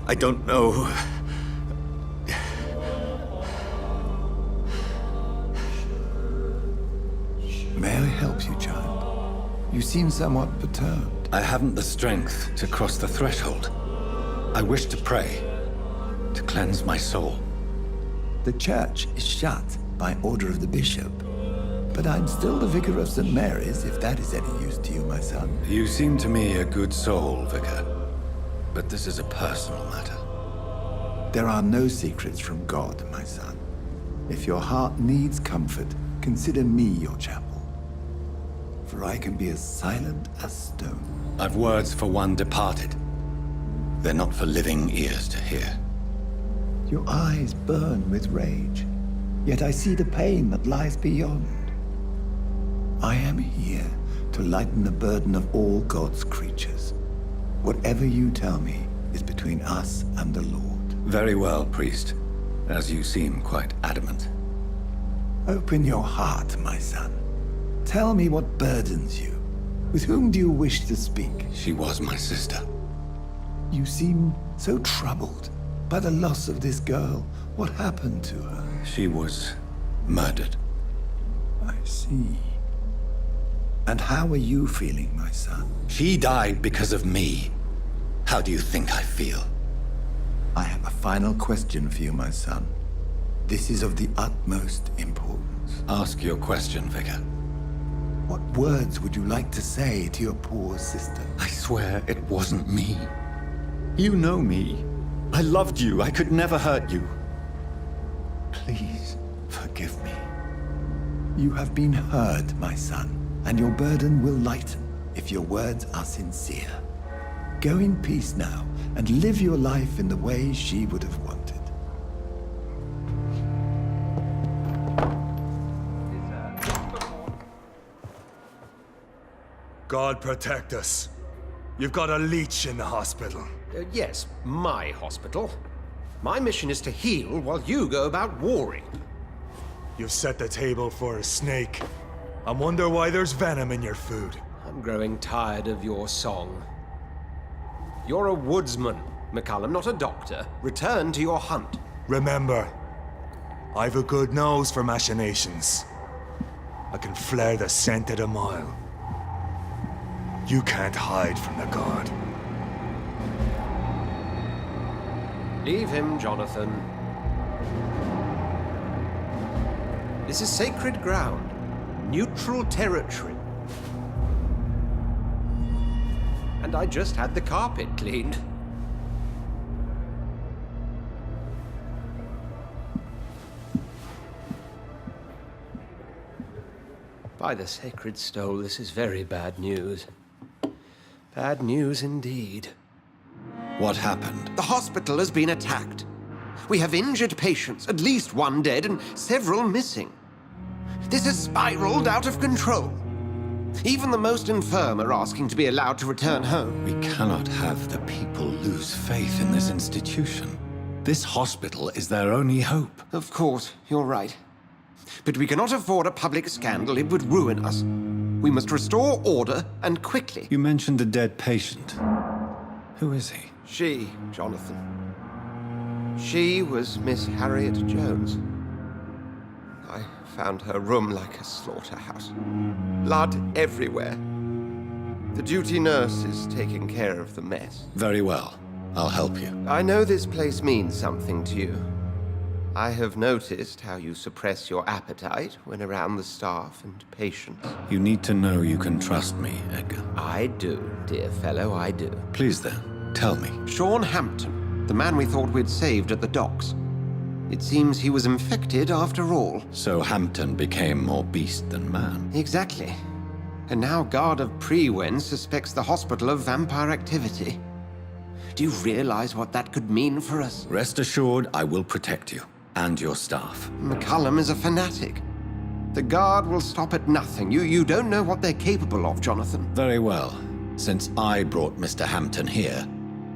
I don't know. May I help you, child? You seem somewhat perturbed. I haven't the strength to cross the threshold. I wish to pray, to cleanse my soul. The church is shut by order of the bishop. But I'm still the vicar of St. Mary's, if that is any use to you, my son. You seem to me a good soul, Vicar. But this is a personal matter. There are no secrets from God, my son. If your heart needs comfort, consider me your chapel. For I can be as silent as stone. I've words for one departed. They're not for living ears to hear. Your eyes burn with rage, yet I see the pain that lies beyond. I am here to lighten the burden of all God's creatures. Whatever you tell me is between us and the Lord. Very well, priest, as you seem quite adamant. Open your heart, my son. Tell me what burdens you. With whom do you wish to speak? She was my sister. You seem so troubled by the loss of this girl. What happened to her? She was murdered. I see. And how are you feeling, my son? She died because of me. How do you think I feel? I have a final question for you, my son. This is of the utmost importance. Ask your question, Vicar. What words would you like to say to your poor sister? I swear it wasn't me. You know me. I loved you. I could never hurt you. Please, forgive me. You have been heard, my son, and your burden will lighten if your words are sincere. Go in peace now, and live your life in the way she would have wanted. God protect us. You've got a leech in the hospital. Yes, my hospital. My mission is to heal while you go about warring. You've set the table for a snake. I wonder why there's venom in your food. I'm growing tired of your song. You're a woodsman, McCallum, not a doctor. Return to your hunt. Remember, I've a good nose for machinations. I can flare the scent at a mile. You can't hide from the god. Leave him, Jonathan. This is sacred ground. Neutral territory. And I just had the carpet cleaned. By the sacred stole, this is very bad news. Bad news indeed. What happened? The hospital has been attacked. We have injured patients, at least one dead and several missing. This has spiraled out of control. Even the most infirm are asking to be allowed to return home. We cannot have the people lose faith in this institution. This hospital is their only hope. Of course, you're right. But we cannot afford a public scandal. It would ruin us. We must restore order, and quickly. You mentioned a dead patient. Who is he? She, Jonathan. She was Miss Harriet Jones. I found her room like a slaughterhouse. Blood everywhere. The duty nurse is taking care of the mess. Very well. I'll help you. I know this place means something to you. I have noticed how you suppress your appetite when around the staff and patients. You need to know you can trust me, Edgar. I do, dear fellow, I do. Please then, tell me. Sean Hampton, the man we thought we'd saved at the docks. It seems he was infected after all. So Hampton became more beast than man. Exactly. And now Guard of Prewen suspects the hospital of vampire activity. Do you realize what that could mean for us? Rest assured, I will protect you. And your staff. McCullum is a fanatic. The Guard will stop at nothing. You don't know what they're capable of, Jonathan. Very well. Since I brought Mr. Hampton here,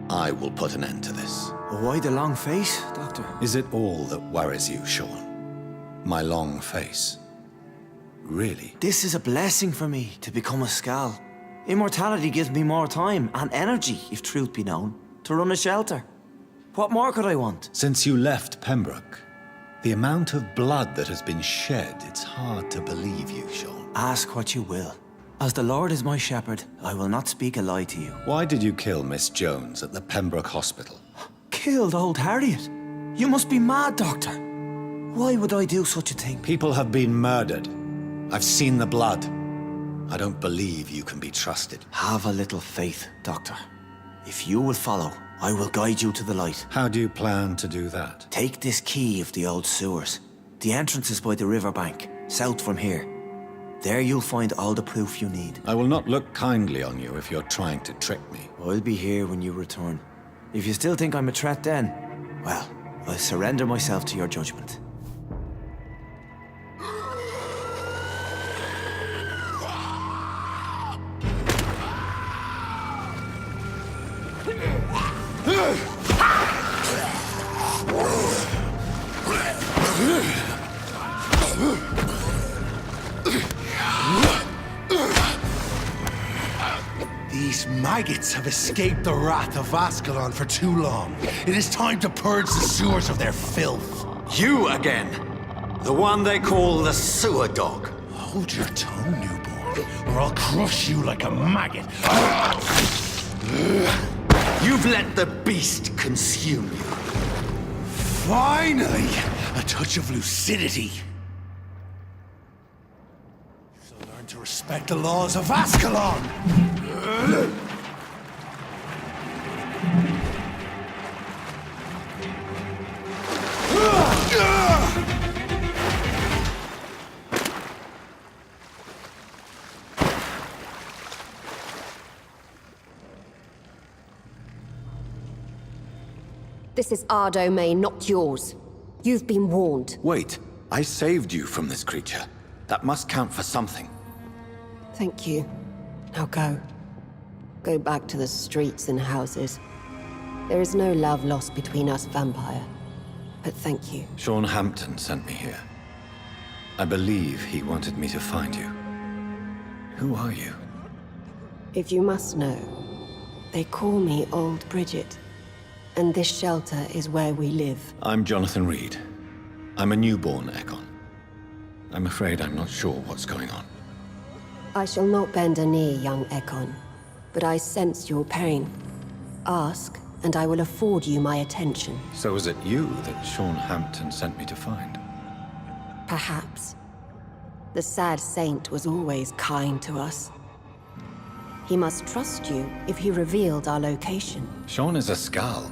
I will put an end to this. Why the long face, Doctor? Is it all that worries you, Sean? My long face? Really? This is a blessing for me, to become a Skal. Immortality gives me more time and energy, if truth be known, to run a shelter. What more could I want? Since you left Pembroke, the amount of blood that has been shed, it's hard to believe you, Sean. Ask what you will. As the Lord is my shepherd, I will not speak a lie to you. Why did you kill Miss Jones at the Pembroke Hospital? Killed old Harriet? You must be mad, Doctor. Why would I do such a thing? People have been murdered. I've seen the blood. I don't believe you can be trusted. Have a little faith, Doctor. If you will follow, I will guide you to the light. How do you plan to do that? Take this key of the old sewers. The entrance is by the riverbank, south from here. There you'll find all the proof you need. I will not look kindly on you if you're trying to trick me. I'll be here when you return. If you still think I'm a threat then, well, I'll surrender myself to your judgment. These maggots have escaped the wrath of Ascalon for too long. It is time to purge the sewers of their filth. You again! The one they call the sewer dog. Hold your tongue, newborn, or I'll crush you like a maggot. You've let the beast consume you. Finally! A touch of lucidity. So learn to respect the laws of Ascalon! This is our domain, not yours. You've been warned. Wait, I saved you from this creature. That must count for something. Thank you. Now go. Go back to the streets and houses. There is no love lost between us, Vampire. But thank you. Sean Hampton sent me here. I believe he wanted me to find you. Who are you? If you must know, they call me Old Bridget. And this shelter is where we live. I'm Jonathan Reed. I'm a newborn Ekon. I'm afraid I'm not sure what's going on. I shall not bend a knee, young Ekon. But I sense your pain. Ask, and I will afford you my attention. So is it you that Sean Hampton sent me to find? Perhaps. The sad saint was always kind to us. He must trust you if he revealed our location. Sean is a Skal.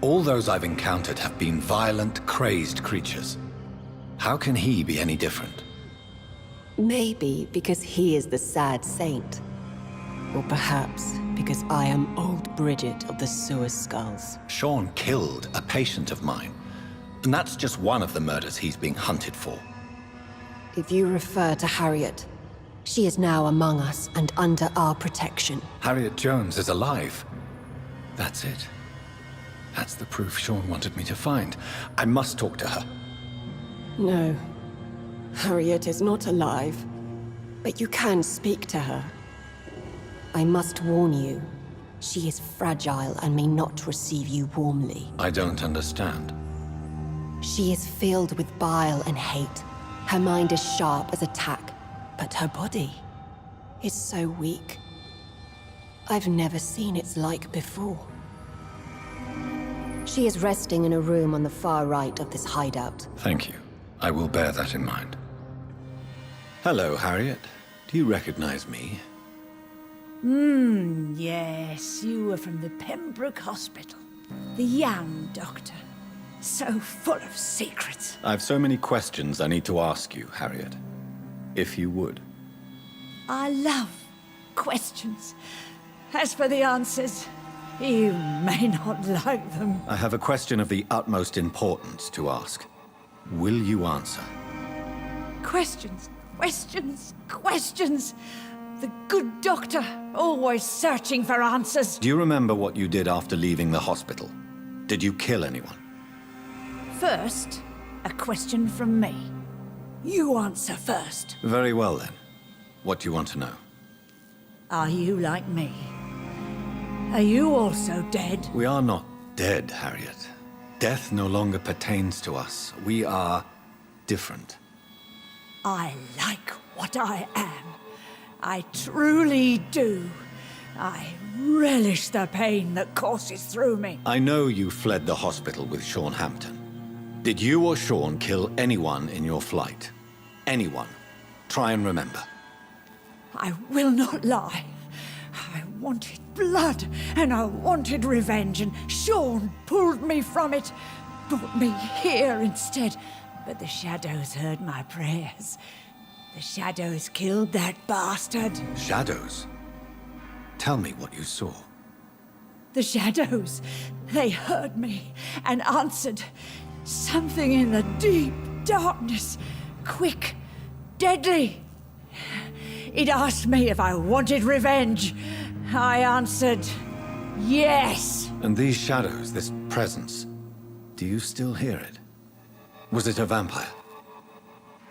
All those I've encountered have been violent, crazed creatures. How can he be any different? Maybe because he is the sad saint. Or perhaps because I am old Bridget of the Sewer Skulls. Sean killed a patient of mine. And that's just one of the murders he's being hunted for. If you refer to Harriet, she is now among us and under our protection. Harriet Jones is alive. That's it. That's the proof Sean wanted me to find. I must talk to her. No. Harriet is not alive. But you can speak to her. I must warn you, she is fragile and may not receive you warmly. I don't understand. She is filled with bile and hate. Her mind is sharp as a tack, but her body is so weak. I've never seen its like before. She is resting in a room on the far right of this hideout. Thank you. I will bear that in mind. Hello, Harriet. Do you recognize me? Yes, you were from the Pembroke Hospital. The young doctor. So full of secrets. I've so many questions I need to ask you, Harriet. If you would. I love questions. As for the answers, you may not like them. I have a question of the utmost importance to ask. Will you answer? Questions, questions, questions. The good doctor, always searching for answers. Do you remember what you did after leaving the hospital? Did you kill anyone? First, a question from me. You answer first. Very well, then. What do you want to know? Are you like me? Are you also dead? We are not dead, Harriet. Death no longer pertains to us. We are different. I like what I am. I truly do. I relish the pain that courses through me. I know you fled the hospital with Sean Hampton. Did you or Sean kill anyone in your flight? Anyone? Try and remember. I will not lie. I wanted blood, and I wanted revenge, and Sean pulled me from it, brought me here instead. But the shadows heard my prayers. The shadows killed that bastard. Shadows? Tell me what you saw. The shadows, they heard me and answered. Something in the deep darkness, quick, deadly. It asked me if I wanted revenge. I answered, yes. And these shadows, this presence, do you still hear it? Was it a vampire?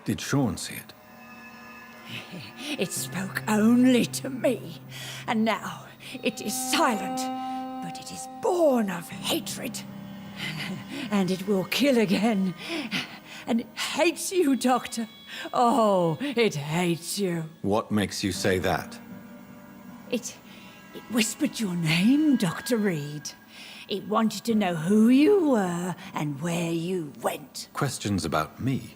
Did Sean see it? It spoke only to me, and now it is silent, but it is born of hatred. And it will kill again. And it hates you, Doctor. Oh, it hates you. What makes you say that? It whispered your name, Dr. Reed. It wanted to know who you were and where you went. Questions about me?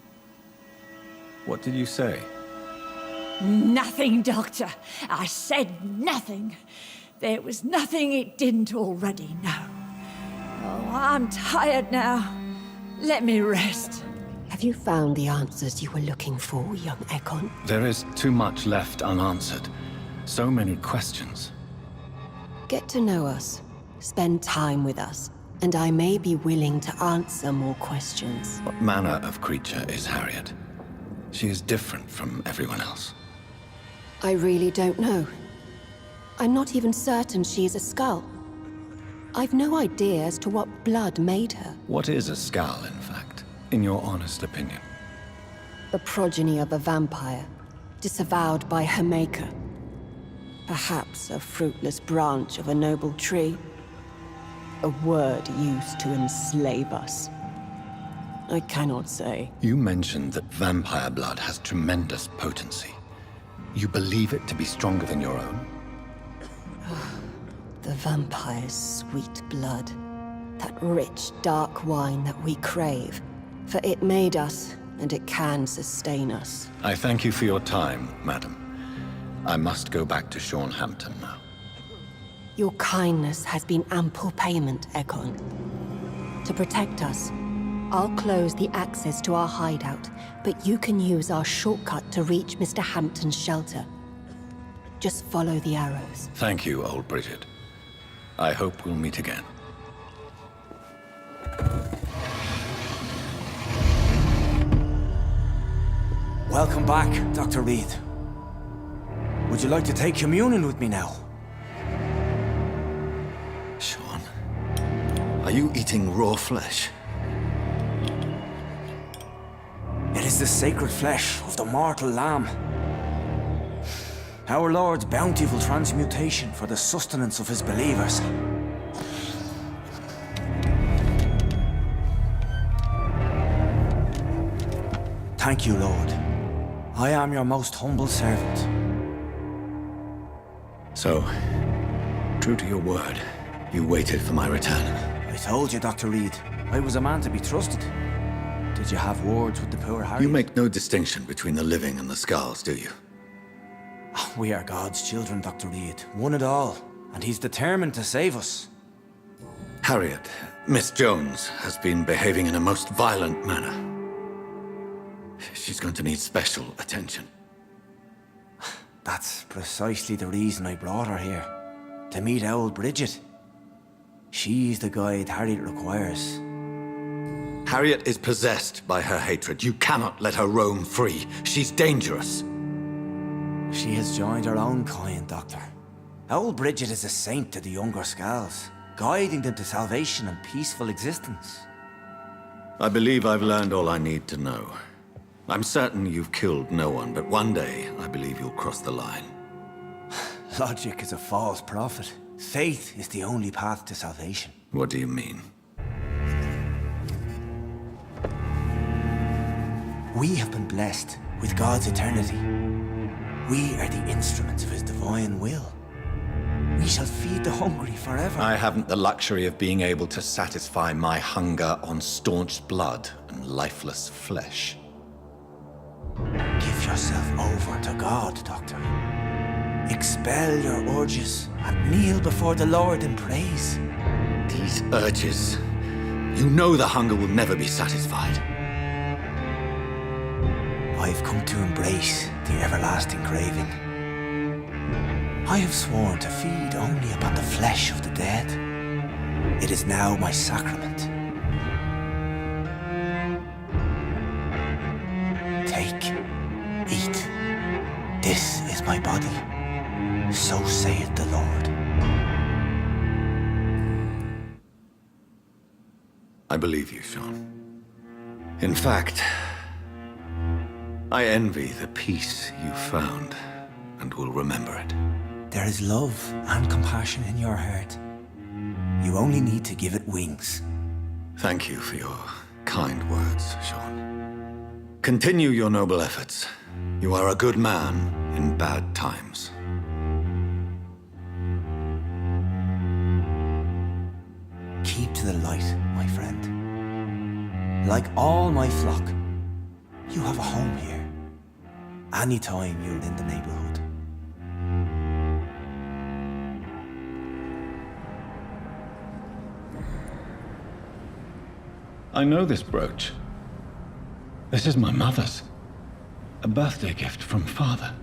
What did you say? Nothing, Doctor. I said nothing. There was nothing it didn't already know. Oh, I'm tired now. Let me rest. Have you found the answers you were looking for, young Ekon? There is too much left unanswered. So many questions. Get to know us. Spend time with us. And I may be willing to answer more questions. What manner of creature is Harriet? She is different from everyone else. I really don't know. I'm not even certain she is a skull. I've no idea as to what blood made her. What is a skull, in fact, in your honest opinion? The progeny of a vampire, disavowed by her maker. Perhaps a fruitless branch of a noble tree. A word used to enslave us. I cannot say. You mentioned that vampire blood has tremendous potency. You believe it to be stronger than your own? The vampire's sweet blood. That rich, dark wine that we crave. For it made us, and it can sustain us. I thank you for your time, madam. I must go back to Sean Hampton now. Your kindness has been ample payment, Ekon. To protect us, I'll close the access to our hideout, but you can use our shortcut to reach Mr. Hampton's shelter. Just follow the arrows. Thank you, old Bridget. I hope we'll meet again. Welcome back, Dr. Reed. Would you like to take communion with me now? Sean, are you eating raw flesh? It is the sacred flesh of the mortal lamb. Our Lord's bountiful transmutation for the sustenance of his believers. Thank you, Lord. I am your most humble servant. So, true to your word, you waited for my return. I told you, Dr. Reed, I was a man to be trusted. Did you have words with the poor Harry? You make no distinction between the living and the skulls, do you? We are God's children, Dr. Reed. One and all. And he's determined to save us. Harriet, Miss Jones, has been behaving in a most violent manner. She's going to need special attention. That's precisely the reason I brought her here. To meet old Bridget. She's the guide Harriet requires. Harriet is possessed by her hatred. You cannot let her roam free. She's dangerous. She has joined her own kind, Doctor. Old Bridget is a saint to the younger Skulls, guiding them to salvation and peaceful existence. I believe I've learned all I need to know. I'm certain you've killed no one, but one day I believe you'll cross the line. Logic is a false prophet. Faith is the only path to salvation. What do you mean? We have been blessed with God's eternity. We are the instruments of his divine will. We shall feed the hungry forever. I haven't the luxury of being able to satisfy my hunger on staunch blood and lifeless flesh. Give yourself over to God, Doctor. Expel your urges and kneel before the Lord in praise. These urges. You know the hunger will never be satisfied. I've come to embrace the everlasting craving. I have sworn to feed only upon the flesh of the dead. It is now my sacrament. Take, eat. This is my body. So saith the Lord. I believe you, Sean. In fact, I envy the peace you found, and will remember it. There is love and compassion in your heart. You only need to give it wings. Thank you for your kind words, Sean. Continue your noble efforts. You are a good man in bad times. Keep to the light, my friend. Like all my flock, you have a home here. Anytime you're in the neighborhood. I know this brooch. This is my mother's. A birthday gift from father.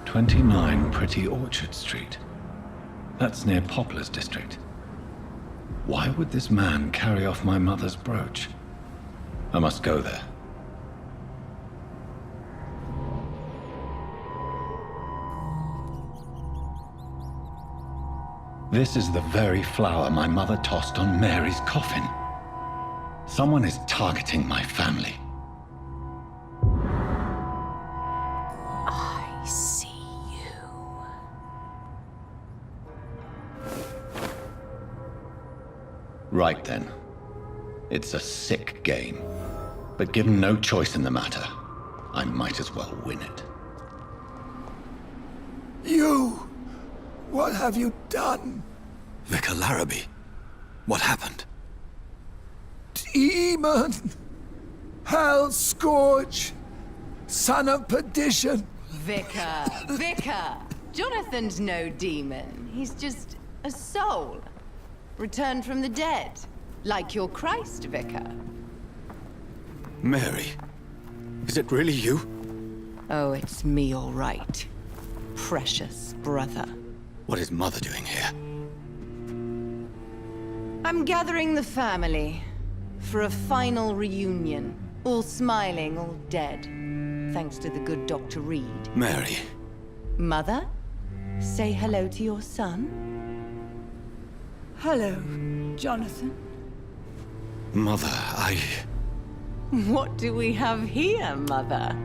"29 Pretty Orchard Street. That's near Poplars District. Why would this man carry off my mother's brooch? I must go there. This is the very flower my mother tossed on Mary's coffin. Someone is targeting my family. I see you. Right then. It's a sick game. But given no choice in the matter, I might as well win it. You! What have you done? Vicar Larrabee, what happened? Demon! Hell scourge! Son of perdition! Vicar! Jonathan's no demon. He's just a soul. Returned from the dead, like your Christ, Vicar. Mary, is it really you? Oh, it's me, all right. Precious brother. What is Mother doing here? I'm gathering the family for a final reunion. All smiling, all dead. Thanks to the good Dr. Reed. Mary. Mother, say hello to your son. Hello, Jonathan. Mother, What do we have here, Mother?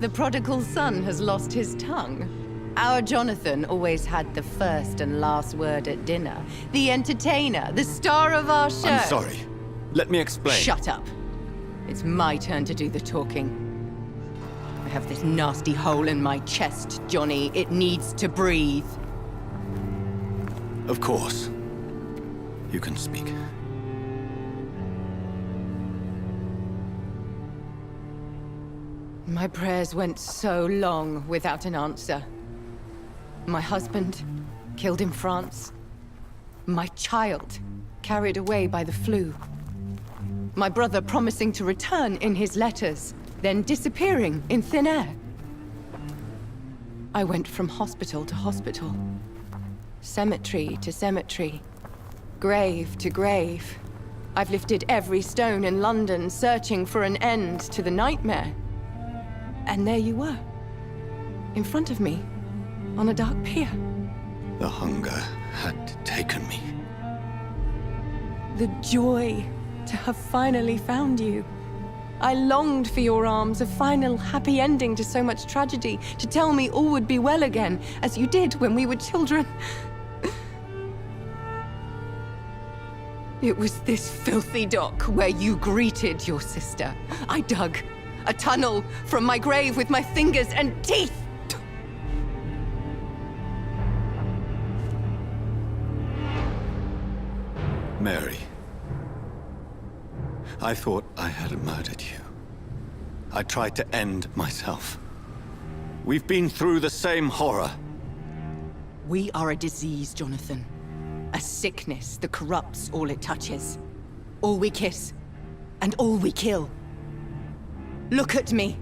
The prodigal son has lost his tongue. Our Jonathan always had the first and last word at dinner. The entertainer, the star of our show. I'm sorry. Let me explain. Shut up. It's my turn to do the talking. I have this nasty hole in my chest, Johnny. It needs to breathe. Of course. You can speak. My prayers went so long without an answer. My husband, killed in France. My child, carried away by the flu. My brother promising to return in his letters, then disappearing in thin air. I went from hospital to hospital. Cemetery to cemetery. Grave to grave. I've lifted every stone in London, searching for an end to the nightmare. And there you were, in front of me, on a dark pier. The hunger had taken me. The joy to have finally found you. I longed for your arms, a final happy ending to so much tragedy, to tell me all would be well again, as you did when we were children. It was this filthy dock where you greeted your sister. I dug a tunnel from my grave with my fingers and teeth. Mary. I thought I had murdered you. I tried to end myself. We've been through the same horror. We are a disease, Jonathan. A sickness that corrupts all it touches. All we kiss, and all we kill. Look at me.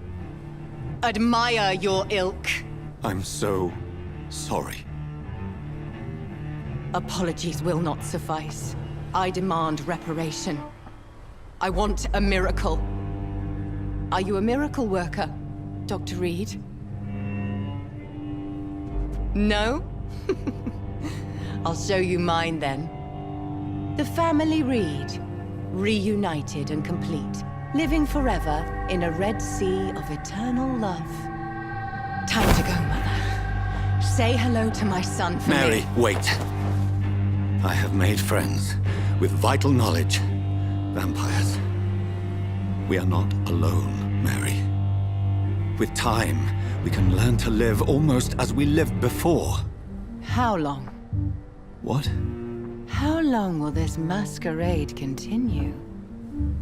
Admire your ilk. I'm so sorry. Apologies will not suffice. I demand reparation. I want a miracle. Are you a miracle worker, Dr. Reed? No? I'll show you mine then. The family Reed, reunited and complete, living forever in a red sea of eternal love. Time to go, Mother. Say hello to my son for me. Mary, wait. I have made friends with vital knowledge. Vampires. We are not alone, Mary. With time, we can learn to live almost as we lived before. How long? What? How long will this masquerade continue?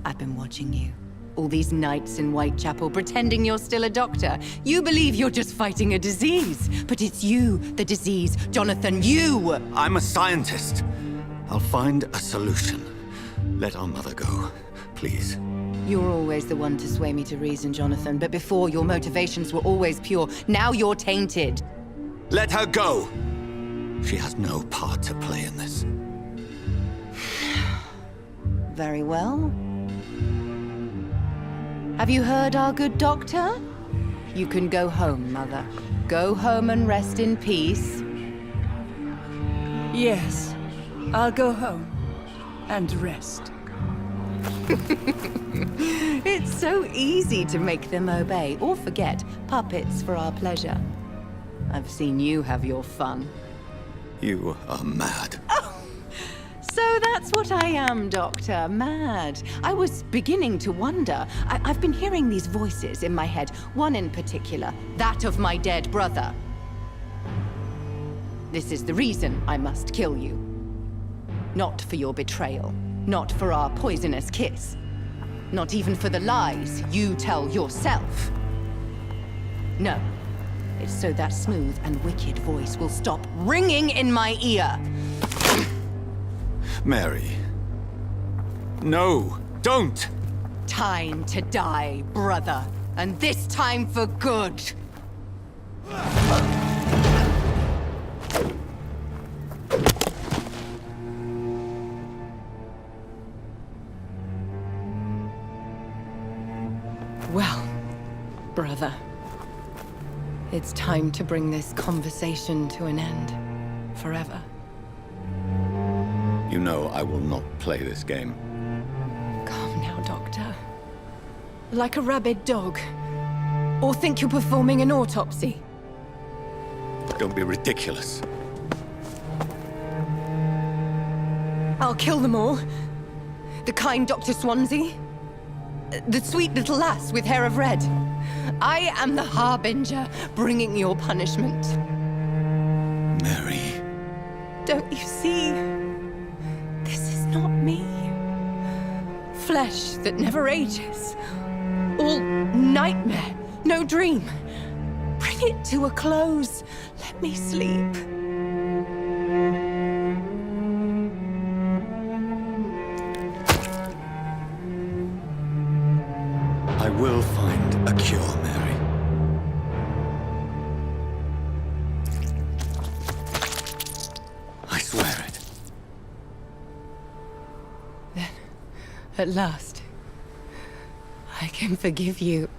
I've been watching you. All these nights in Whitechapel, pretending you're still a doctor. You believe you're just fighting a disease. But it's you, the disease. Jonathan, you! I'm a scientist. I'll find a solution. Let our mother go, please. You're always the one to sway me to reason, Jonathan. But before, your motivations were always pure. Now you're tainted. Let her go! She has no part to play in this. Very well. Have you heard our good doctor? You can go home, Mother. Go home and rest in peace. Yes, I'll go home and rest. It's so easy to make them obey or forget. Puppets for our pleasure. I've seen you have your fun. You are mad. Oh, so that's what I am, Doctor. Mad. I was beginning to wonder. I've been hearing these voices in my head. One in particular, that of my dead brother. This is the reason I must kill you. Not for your betrayal. Not for our poisonous kiss. Not even for the lies you tell yourself. No. It's so that smooth and wicked voice will stop ringing in my ear. Mary. No, don't! Time to die, brother. And this time for good. Well, brother. It's time to bring this conversation to an end. Forever. You know I will not play this game. Calm now, Doctor. Like a rabid dog. Or think you're performing an autopsy. Don't be ridiculous. I'll kill them all. The kind Dr. Swansea. The sweet little lass with hair of red. I am the Harbinger, bringing your punishment. Mary. Don't you see? This is not me. Flesh that never ages. All nightmare, no dream. Bring it to a close. Let me sleep. I will find a cure, Mary. I swear it. Then, at last, I can forgive you.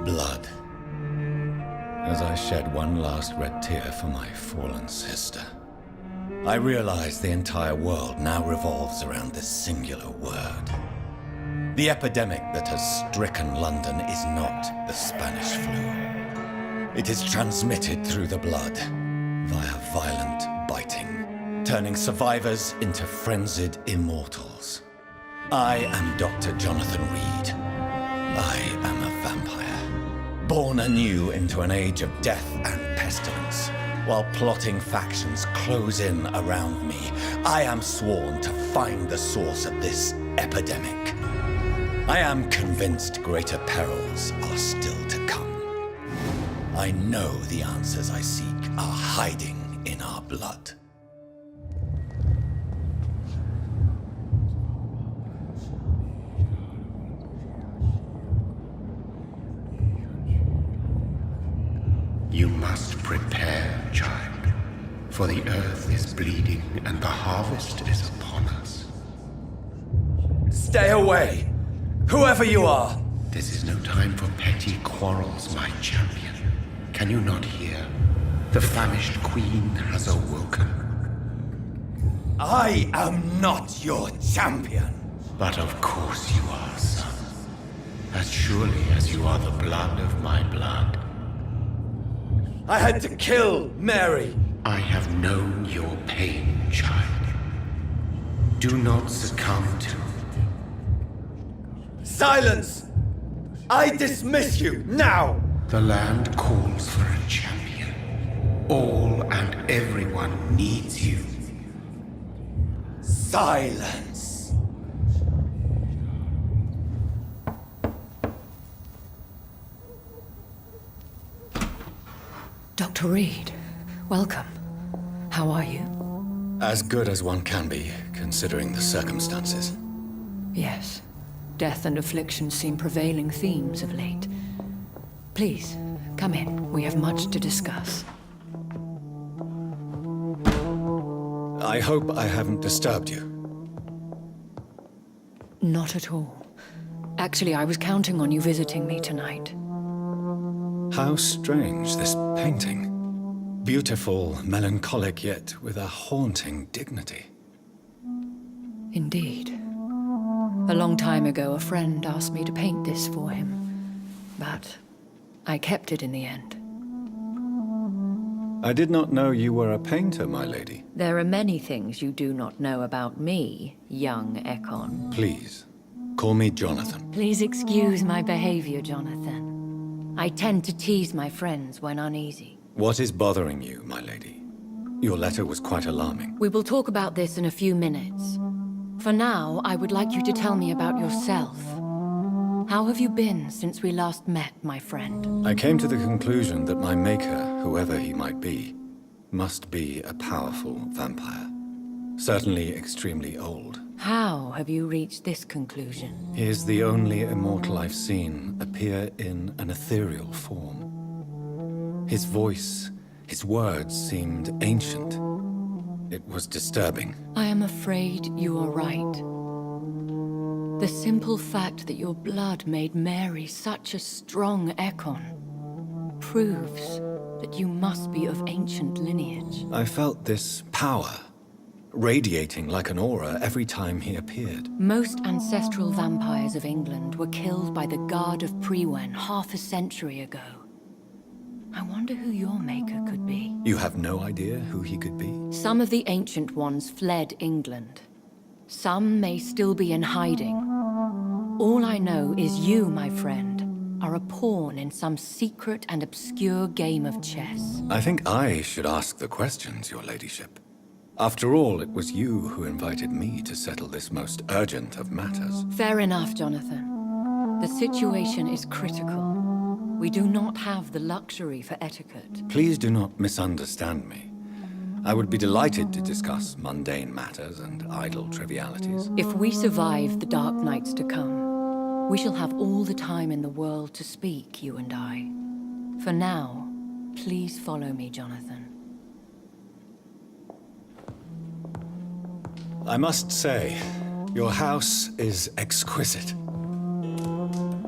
Blood. As I shed one last red tear for my fallen sister, I realize the entire world now revolves around this singular word. The epidemic that has stricken London is not the Spanish flu. It is transmitted through the blood, via violent biting, turning survivors into frenzied immortals. I am Dr. Jonathan Reed. I am a vampire, born anew into an age of death and pestilence. While plotting factions close in around me, I am sworn to find the source of this epidemic. I am convinced greater perils are still to come. I know the answers I seek are hiding in our blood. You must prepare, child, for the earth is bleeding and the harvest is upon us. Stay away! Whoever you are! This is no time for petty quarrels, my champion. Can you not hear? The famished queen has awoken. I am not your champion! But of course you are, son. As surely as you are the blood of my blood. I had to kill Mary! I have known your pain, child. Do not succumb to... Silence! I dismiss you, now! The land calls for a champion. All and everyone needs you. Silence! Dr. Reed, welcome. How are you? As good as one can be, considering the circumstances. Yes. Death and affliction seem prevailing themes of late. Please, come in. We have much to discuss. I hope I haven't disturbed you. Not at all. Actually, I was counting on you visiting me tonight. How strange, this painting. Beautiful, melancholic, yet with a haunting dignity. Indeed. A long time ago, a friend asked me to paint this for him, but I kept it in the end. I did not know you were a painter, my lady. There are many things you do not know about me, young Ekon. Please, call me Jonathan. Please excuse my behavior, Jonathan. I tend to tease my friends when uneasy. What is bothering you, my lady? Your letter was quite alarming. We will talk about this in a few minutes. For now, I would like you to tell me about yourself. How have you been since we last met, my friend? I came to the conclusion that my maker, whoever he might be, must be a powerful vampire. Certainly extremely old. How have you reached this conclusion? He is the only immortal I've seen appear in an ethereal form. His voice, his words seemed ancient. It was disturbing. I am afraid you are right. The simple fact that your blood made Mary such a strong Ekon proves that you must be of ancient lineage. I felt this power, radiating like an aura every time he appeared. Most ancestral vampires of England were killed by the Guard of Prewen half a century ago. I wonder who your maker could be. You have no idea who he could be? Some of the ancient ones fled England. Some may still be in hiding. All I know is you, my friend, are a pawn in some secret and obscure game of chess. I think I should ask the questions, your ladyship. After all, it was you who invited me to settle this most urgent of matters. Fair enough, Jonathan. The situation is critical. We do not have the luxury for etiquette. Please do not misunderstand me. I would be delighted to discuss mundane matters and idle trivialities. If we survive the dark nights to come, we shall have all the time in the world to speak, you and I. For now, please follow me, Jonathan. I must say, your house is exquisite.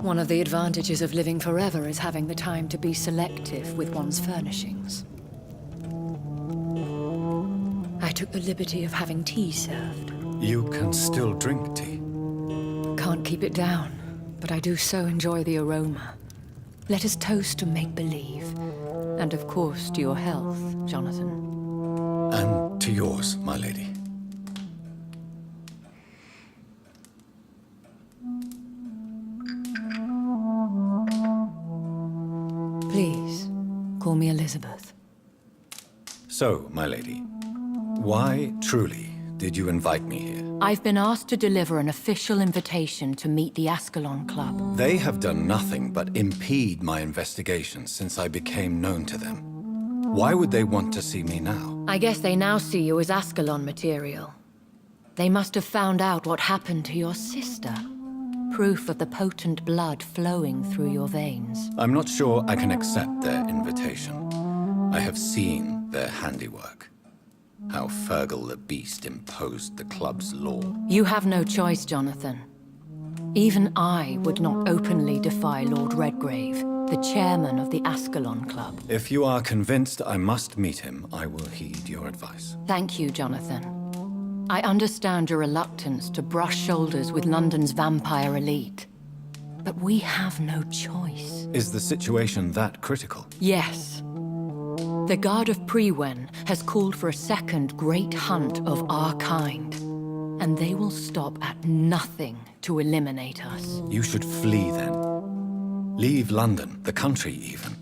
One of the advantages of living forever is having the time to be selective with one's furnishings. I took the liberty of having tea served. You can still drink tea. Can't keep it down, but I do so enjoy the aroma. Let us toast to make-believe. And of course, to your health, Jonathan. And to yours, my lady. Please, call me Elizabeth. So, my lady, why, truly, did you invite me here? I've been asked to deliver an official invitation to meet the Ascalon Club. They have done nothing but impede my investigation since I became known to them. Why would they want to see me now? I guess they now see you as Ascalon material. They must have found out what happened to your sister. Proof of the potent blood flowing through your veins. I'm not sure I can accept their invitation. I have seen their handiwork. How Fergal the Beast imposed the club's law. You have no choice, Jonathan. Even I would not openly defy Lord Redgrave, the chairman of the Ascalon Club. If you are convinced I must meet him, I will heed your advice. Thank you, Jonathan. I understand your reluctance to brush shoulders with London's vampire elite. But we have no choice. Is the situation that critical? Yes. The Guard of Prewen has called for a second great hunt of our kind. And they will stop at nothing to eliminate us. You should flee then. Leave London, the country even.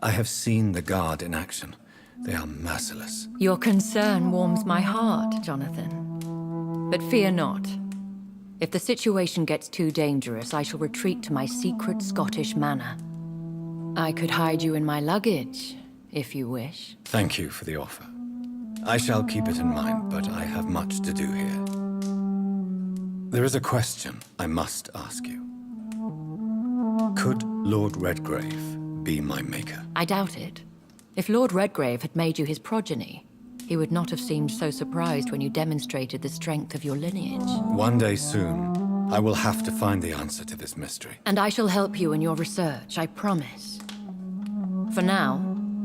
I have seen the Guard in action. They are merciless. Your concern warms my heart, Jonathan. But fear not. If the situation gets too dangerous, I shall retreat to my secret Scottish manor. I could hide you in my luggage, if you wish. Thank you for the offer. I shall keep it in mind, but I have much to do here. There is a question I must ask you. Could Lord Redgrave be my maker? I doubt it. If Lord Redgrave had made you his progeny, he would not have seemed so surprised when you demonstrated the strength of your lineage. One day soon, I will have to find the answer to this mystery. And I shall help you in your research, I promise. For now,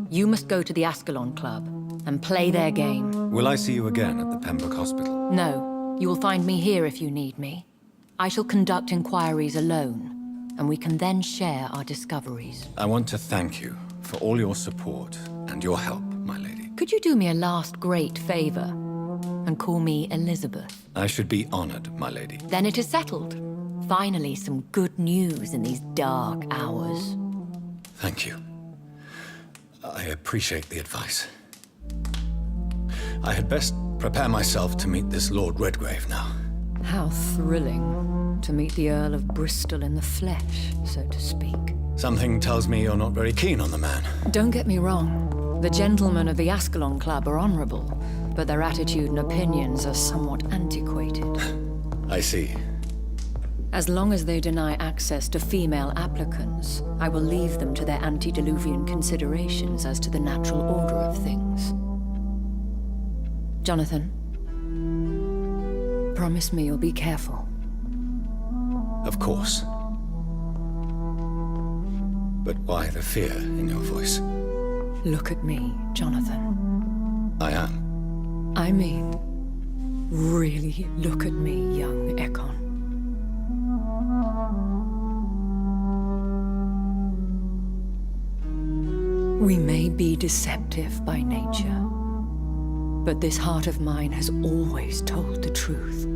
you must go to the Ascalon Club and play their game. Will I see you again at the Pembroke Hospital? No. You will find me here if you need me. I shall conduct inquiries alone, and we can then share our discoveries. I want to thank you for all your support and your help, my lady. Could you do me a last great favor and call me Elizabeth? I should be honored, my lady. Then it is settled. Finally, some good news in these dark hours. Thank you. I appreciate the advice. I had best prepare myself to meet this Lord Redgrave now. How thrilling to meet the Earl of Bristol in the flesh, so to speak. Something tells me you're not very keen on the man. Don't get me wrong. The gentlemen of the Ascalon Club are honorable, but their attitude and opinions are somewhat antiquated. I see. As long as they deny access to female applicants, I will leave them to their antediluvian considerations as to the natural order of things. Jonathan, promise me you'll be careful. Of course. But why the fear in your voice? Look at me, Jonathan. I am. I mean, really look at me, young Ekon. We may be deceptive by nature, but this heart of mine has always told the truth.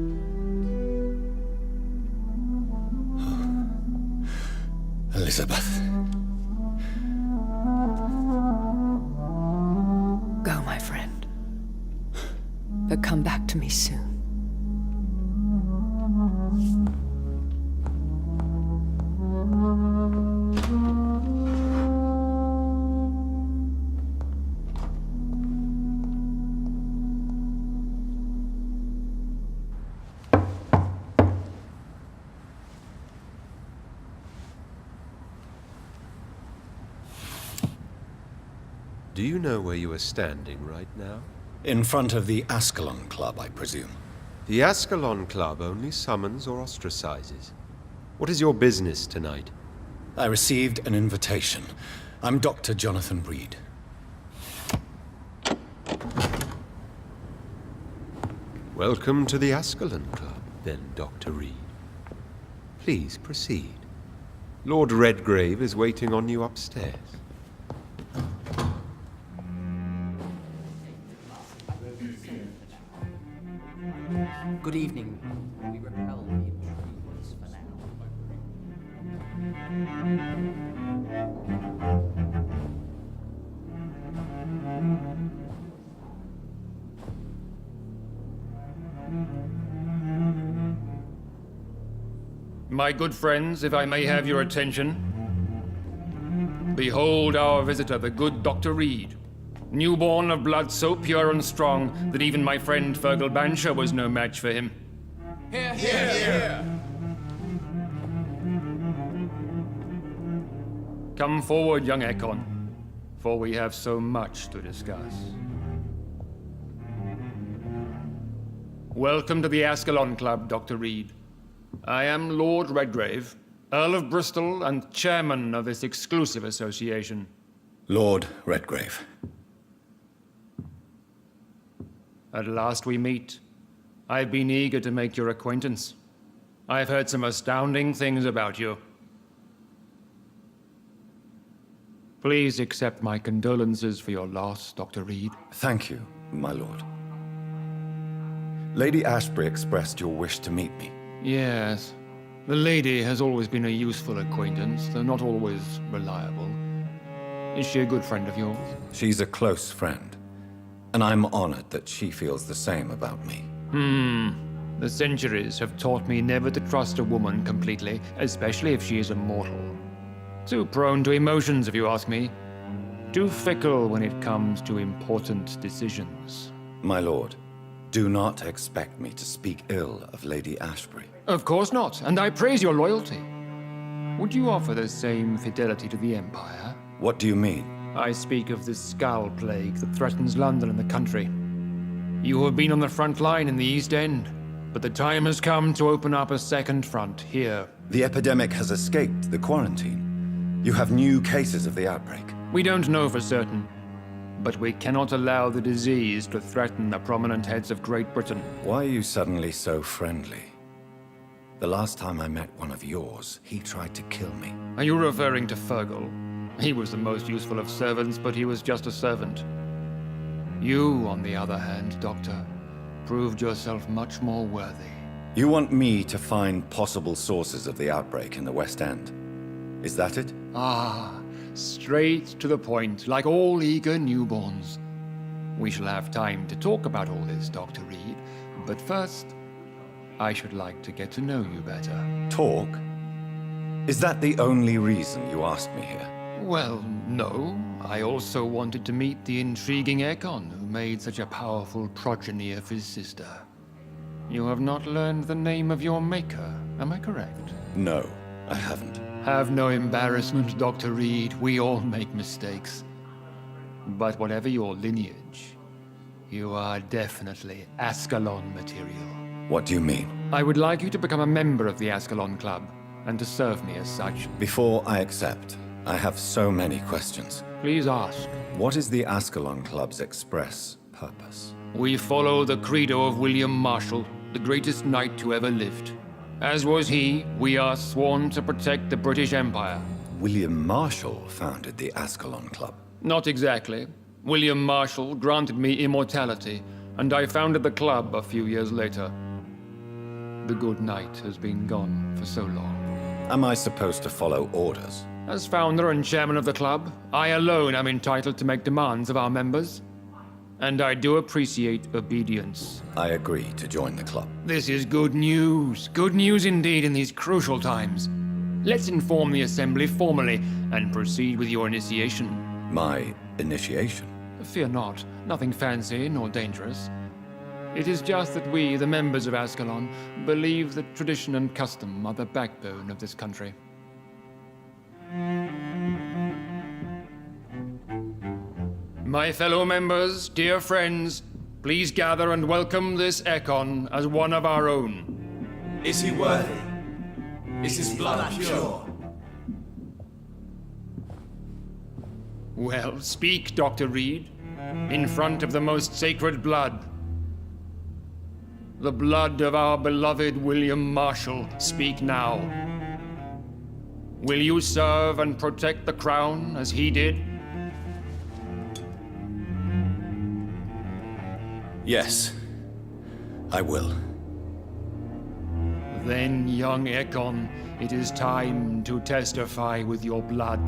Elizabeth. Go, my friend. But come back to me soon. Do you know where you are standing right now? In front of the Ascalon Club, I presume. The Ascalon Club only summons or ostracizes. What is your business tonight? I received an invitation. I'm Dr. Jonathan Reed. Welcome to the Ascalon Club, then, Dr. Reed. Please proceed. Lord Redgrave is waiting on you upstairs. Good evening. We repel the intruders for now. My good friends, if I may have your attention. Behold our visitor, the good Dr. Reed. Newborn of blood so pure and strong that even my friend Fergal Bansher was no match for him. Hear, hear, hear! Come forward, young Ekon, for we have so much to discuss. Welcome to the Ascalon Club, Dr. Reed. I am Lord Redgrave, Earl of Bristol and chairman of this exclusive association. Lord Redgrave. At last we meet. I've been eager to make your acquaintance. I've heard some astounding things about you. Please accept my condolences for your loss, Dr. Reed. Thank you, my lord. Lady Ashbury expressed your wish to meet me. Yes. The lady has always been a useful acquaintance, though not always reliable. Is she a good friend of yours? She's a close friend, and I'm honored that she feels the same about me. The centuries have taught me never to trust a woman completely, especially if she is a mortal. Too prone to emotions, if you ask me. Too fickle when it comes to important decisions. My lord, do not expect me to speak ill of Lady Ashbury. Of course not, and I praise your loyalty. Would you offer the same fidelity to the Empire? What do you mean? I speak of the Skull Plague that threatens London and the country. You have been on the front line in the East End. But the time has come to open up a second front here. The epidemic has escaped the quarantine. You have new cases of the outbreak. We don't know for certain, but we cannot allow the disease to threaten the prominent heads of Great Britain. Why are you suddenly so friendly? The last time I met one of yours, he tried to kill me. Are you referring to Fergal? He was the most useful of servants, but he was just a servant. You, on the other hand, Doctor, proved yourself much more worthy. You want me to find possible sources of the outbreak in the West End? Is that it? Ah, straight to the point, like all eager newborns. We shall have time to talk about all this, Dr. Reed, but first, I should like to get to know you better. Talk? Is that the only reason you asked me here? Well, no. I also wanted to meet the intriguing Ekon, who made such a powerful progeny of his sister. You have not learned the name of your maker, am I correct? No, I haven't. Have no embarrassment, Dr. Reed. We all make mistakes. But whatever your lineage, you are definitely Ascalon material. What do you mean? I would like you to become a member of the Ascalon Club, and to serve me as such. Before I accept, I have so many questions. Please ask. What is the Ascalon Club's express purpose? We follow the credo of William Marshall, the greatest knight who ever lived. As was he, we are sworn to protect the British Empire. William Marshall founded the Ascalon Club. Not exactly. William Marshall granted me immortality, and I founded the club a few years later. The good knight has been gone for so long. Am I supposed to follow orders? As founder and chairman of the club, I alone am entitled to make demands of our members. And I do appreciate obedience. I agree to join the club. This is good news. Good news indeed in these crucial times. Let's inform the Assembly formally and proceed with your initiation. My initiation? Fear not. Nothing fancy nor dangerous. It is just that we, the members of Ascalon, believe that tradition and custom are the backbone of this country. My fellow members, dear friends, please gather and welcome this Ekon as one of our own. Is he worthy? Is his blood pure? Well, speak, Dr. Reed, in front of the most sacred blood. The blood of our beloved William Marshall. Speak now. Will you serve and protect the crown as he did? Yes, I will. Then, young Ekon, it is time to testify with your blood.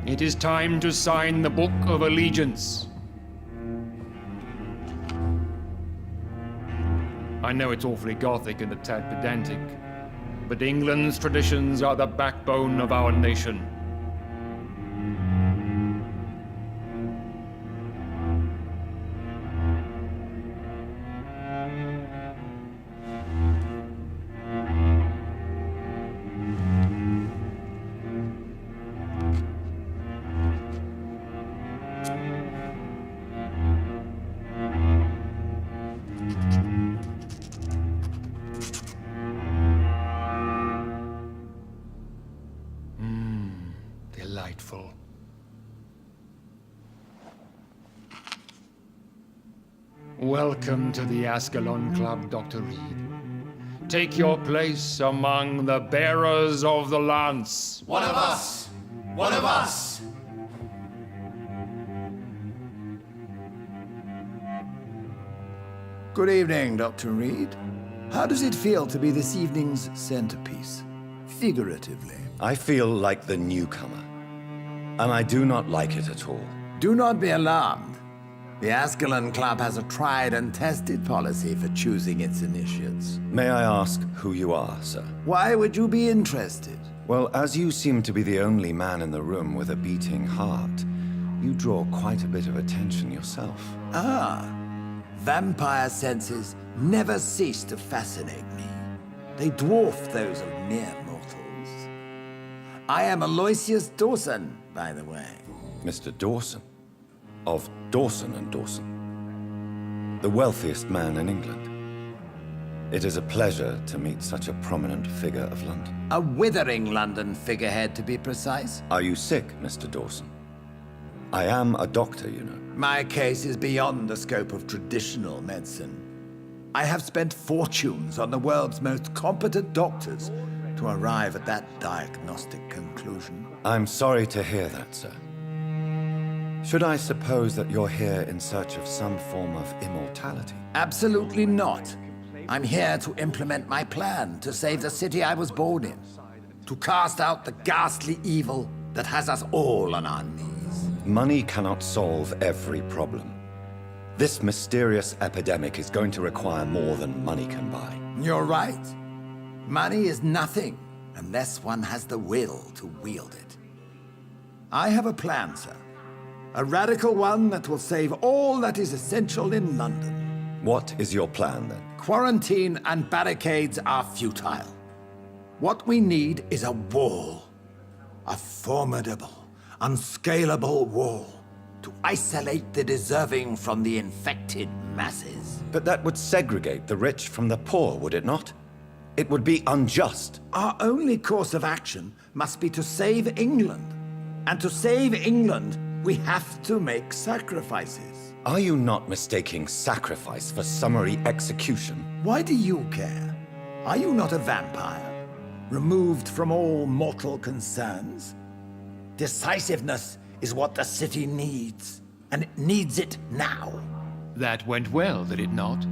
It is time to sign the Book of Allegiance. I know it's awfully gothic and a tad pedantic, but England's traditions are the backbone of our nation. Delightful. Welcome to the Ascalon Club, Dr. Reed. Take your place among the bearers of the lance. One of us! One of us! Good evening, Dr. Reed. How does it feel to be this evening's centerpiece? Figuratively. I feel like the newcomer, and I do not like it at all. Do not be alarmed. The Ascalon Club has a tried and tested policy for choosing its initiates. May I ask who you are, sir? Why would you be interested? Well, as you seem to be the only man in the room with a beating heart, you draw quite a bit of attention yourself. Ah, vampire senses never cease to fascinate me. They dwarf those of mere mortals. I am Aloysius Dawson, by the way. Mr. Dawson? Of Dawson and Dawson? the wealthiest man in England. It is a pleasure to meet such a prominent figure of London. A withering London figurehead, to be precise. Are you sick, Mr. Dawson? I am a doctor, you know. My case is beyond the scope of traditional medicine. I have spent fortunes on the world's most competent doctors to arrive at that diagnostic conclusion. I'm sorry to hear that, sir. Should I suppose that you're here in search of some form of immortality? Absolutely not. I'm here to implement my plan to save the city I was born in. To cast out the ghastly evil that has us all on our knees. Money cannot solve every problem. This mysterious epidemic is going to require more than money can buy. You're right. Money is nothing unless one has the will to wield it. I have a plan, sir. A radical one that will save all that is essential in London. What is your plan, then? Quarantine and barricades are futile. What we need is a wall. A formidable, unscalable wall to isolate the deserving from the infected masses. But that would segregate the rich from the poor, would it not? It would be unjust. Our only course of action must be to save England. And to save England, we have to make sacrifices. Are you not mistaking sacrifice for summary execution? Why do you care? Are you not a vampire? Removed from all mortal concerns? Decisiveness is what the city needs, and it needs it now. That went well, did it not?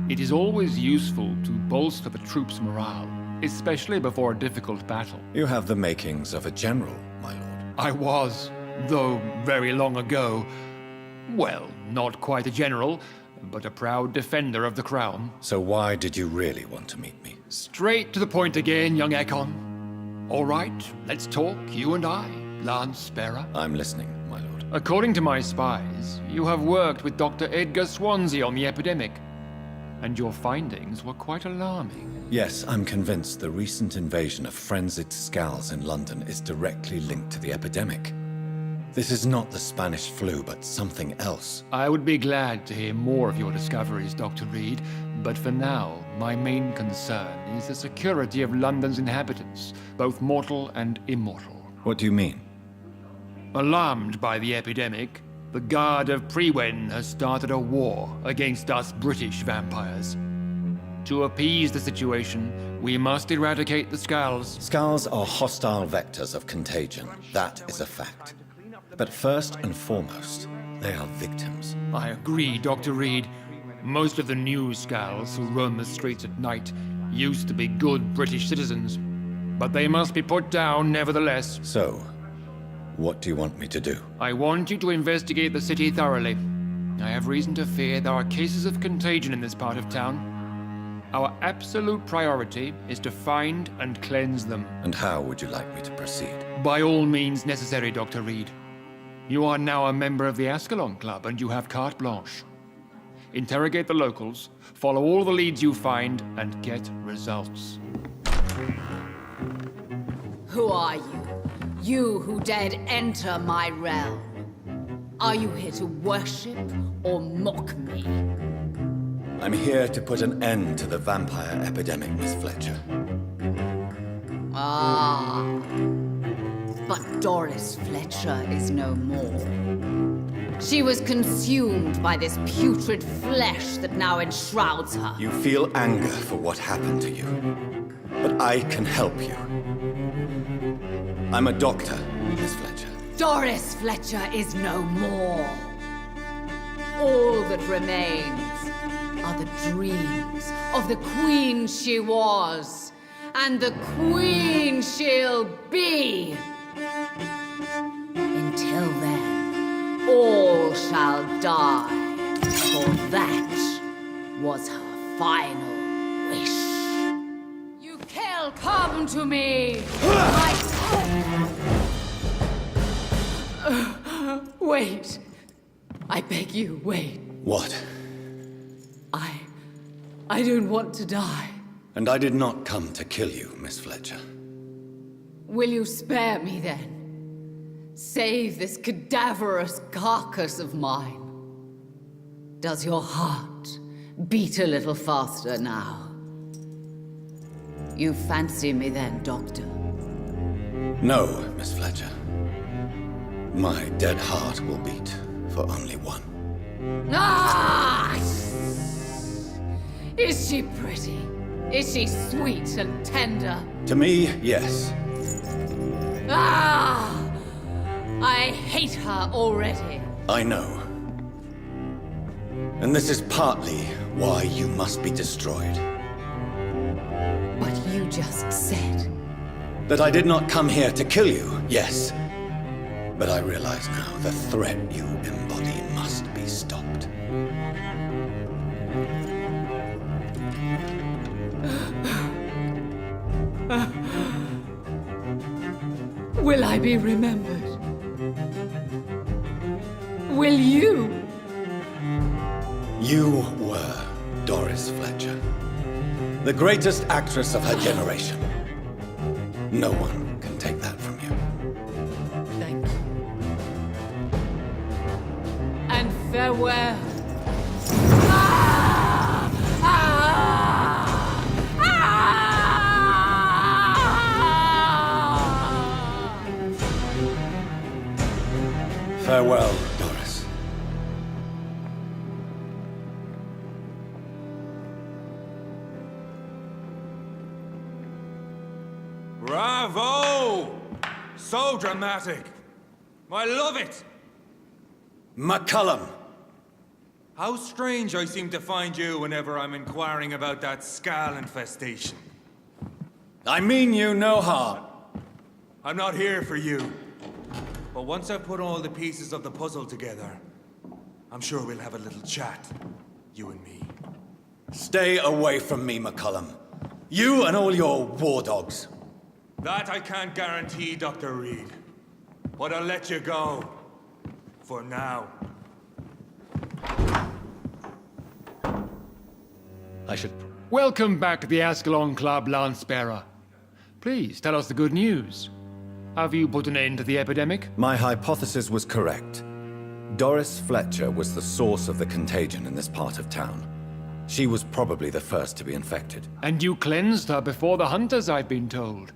It is always useful to bolster the troops' morale, especially before a difficult battle. You have the makings of a general, my lord. I was, though very long ago. Well, not quite a general, but a proud defender of the crown. So why did you really want to meet me? Straight to the point again, young Ekon. All right, let's talk, you and I, Lance Sparrow. I'm listening, my lord. According to my spies, you have worked with Dr. Edgar Swansea on the epidemic, and your findings were quite alarming. Yes, I'm convinced the recent invasion of frenzied skulls in London is directly linked to the epidemic. This is not the Spanish flu, but something else. I would be glad to hear more of your discoveries, Dr. Reed, but for now, my main concern is the security of London's inhabitants, both mortal and immortal. What do you mean? Alarmed by the epidemic, the Guard of Prewen has started a war against us British vampires. To appease the situation, we must eradicate the skulls. Skulls are hostile vectors of contagion. That is a fact. But first and foremost, they are victims. I agree, Dr. Reed. Most of the new skulls who roam the streets at night used to be good British citizens, but they must be put down nevertheless. So, what do you want me to do? I want you to investigate the city thoroughly. I have reason to fear there are cases of contagion in this part of town. Our absolute priority is to find and cleanse them. And how would you like me to proceed? By all means necessary, Dr. Reed. You are now a member of the Ascalon Club, and you have carte blanche. Interrogate the locals, follow all the leads you find, and get results. Who are you? You who dared enter my realm. Are you here to worship or mock me? I'm here to put an end to the vampire epidemic, Miss Fletcher. Ah. But Doris Fletcher is no more. She was consumed by this putrid flesh that now enshrouds her. You feel anger for what happened to you, but I can help you. I'm a doctor, Miss Fletcher. Doris Fletcher is no more. All that remains are the dreams of the queen she was, and the queen she'll be. Until then, all shall die, for that was her final wish. You kill, come to me! Wait. I beg you, wait. What? I don't want to die. And I did not come to kill you, Miss Fletcher. Will you spare me then? Save this cadaverous carcass of mine. Does your heart beat a little faster now? You fancy me then, Doctor? No, Miss Fletcher. My dead heart will beat for only one. Ah! Is she pretty? Is she sweet and tender? To me, yes. Ah! I hate her already. I know. And this is partly why you must be destroyed. But you just said... That I did not come here to kill you, yes. But I realize now the threat you embody must be stopped. Will I be remembered? Will you? You were Doris Fletcher, the greatest actress of her generation. No one can take that from you. Thank you. And farewell. Ah! Ah! Ah! Farewell, Doris. Bravo! So dramatic. I love it. McCullum! How strange I seem to find you whenever I'm inquiring about that Skal infestation. I mean you no harm. I'm not here for you. But once I've put all the pieces of the puzzle together, I'm sure we'll have a little chat, you and me. Stay away from me, McCullum. You and all your war dogs. That I can't guarantee, Dr. Reed. But I'll let you go. For now. I should... Welcome back to the Ascalon Club, Lancebearer. Please, tell us the good news. Have you put an end to the epidemic? My hypothesis was correct. Doris Fletcher was the source of the contagion in this part of town. She was probably the first to be infected. And you cleansed her before the hunters, I've been told.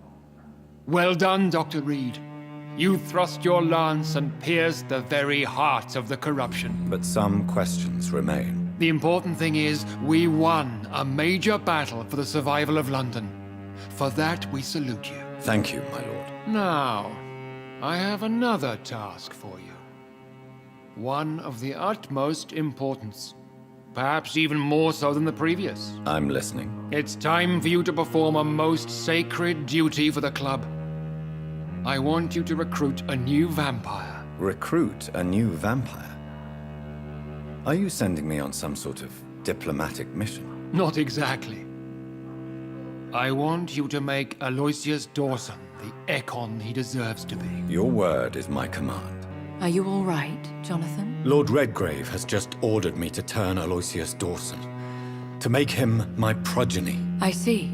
Well done, Dr. Reed. You thrust your lance and pierced the very heart of the corruption. But some questions remain. The important thing is, we won a major battle for the survival of London. For that, we salute you. Thank you, my lord. Now, I have another task for you. One of the utmost importance. Perhaps even more so than the previous. I'm listening. It's time for you to perform a most sacred duty for the club. I want you to recruit a new vampire. Recruit a new vampire? Are you sending me on some sort of diplomatic mission? Not exactly. I want you to make Aloysius Dawson the Ekon he deserves to be. Your word is my command. Are you all right, Jonathan? Lord Redgrave has just ordered me to turn Aloysius Dawson, to make him my progeny. I see.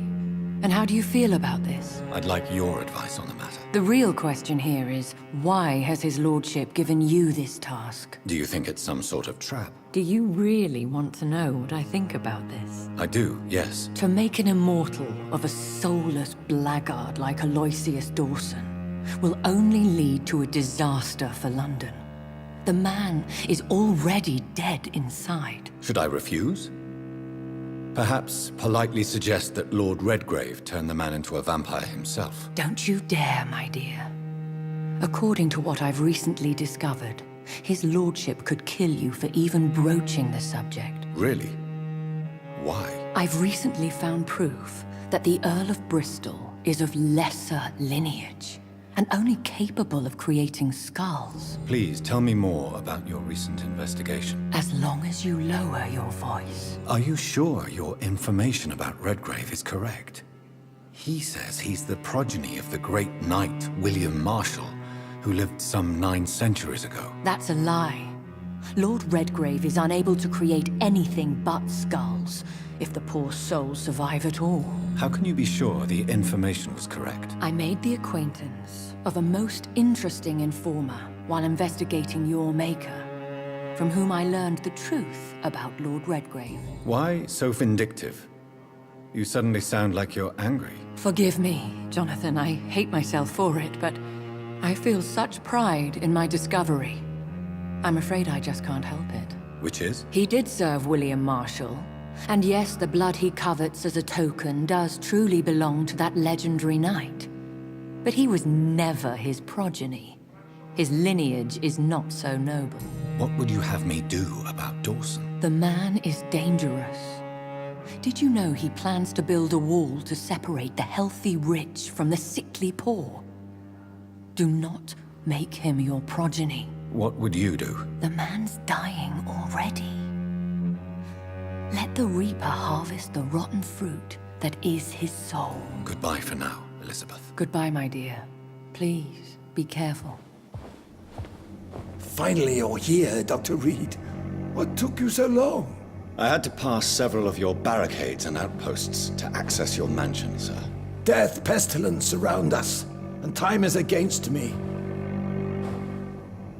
And how do you feel about this? I'd like your advice on the matter. The real question here is, why has his lordship given you this task? Do you think it's some sort of trap? Do you really want to know what I think about this? I do, yes. To make an immortal of a soulless blackguard like Aloysius Dawson will only lead to a disaster for London. The man is already dead inside. Should I refuse? Perhaps politely suggest that Lord Redgrave turn the man into a vampire himself. Don't you dare, my dear. According to what I've recently discovered, his lordship could kill you for even broaching the subject. Really? Why? I've recently found proof that the Earl of Bristol is of lesser lineage and only capable of creating skulls. Please tell me more about your recent investigation. As long as you lower your voice. Are you sure your information about Redgrave is correct? He says he's the progeny of the great knight William Marshall, who lived some 9 centuries ago. That's a lie. Lord Redgrave is unable to create anything but skulls, if the poor soul survive at all. How can you be sure the information was correct? I made the acquaintance of a most interesting informer while investigating your maker. from whom I learned the truth about Lord Redgrave. Why so vindictive? You suddenly sound like you're angry. Forgive me, Jonathan. I hate myself for it, but I feel such pride in my discovery. I'm afraid I just can't help it. Which is? He did serve William Marshall. And yes, the blood he covets as a token does truly belong to that legendary knight. But he was never his progeny. His lineage is not so noble. What would you have me do about Dawson? The man is dangerous. Did you know he plans to build a wall to separate the healthy rich from the sickly poor? Do not make him your progeny. What would you do? The man's dying already. Let the Reaper harvest the rotten fruit that is his soul. Goodbye for now, Elizabeth. Goodbye, my dear. Please, be careful. Finally you're here, Dr. Reed. What took you so long? I had to pass several of your barricades and outposts to access your mansion, sir. Death, pestilence surround us, and time is against me.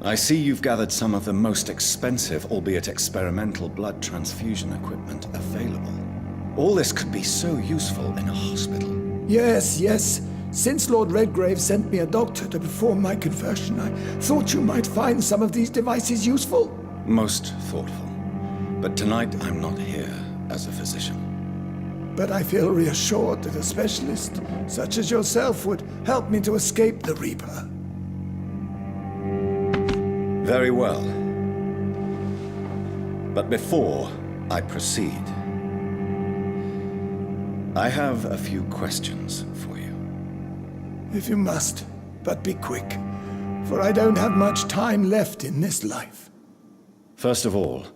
I see you've gathered some of the most expensive, albeit experimental, blood transfusion equipment available. All this could be so useful in a hospital. Yes. Since Lord Redgrave sent me a doctor to perform my conversion, I thought you might find some of these devices useful. Most thoughtful. But tonight I'm not here as a physician. But I feel reassured that a specialist such as yourself would help me to escape the Reaper. Very well. But before I proceed, I have a few questions for you. If you must, but be quick, for I don't have much time left in this life. First of all,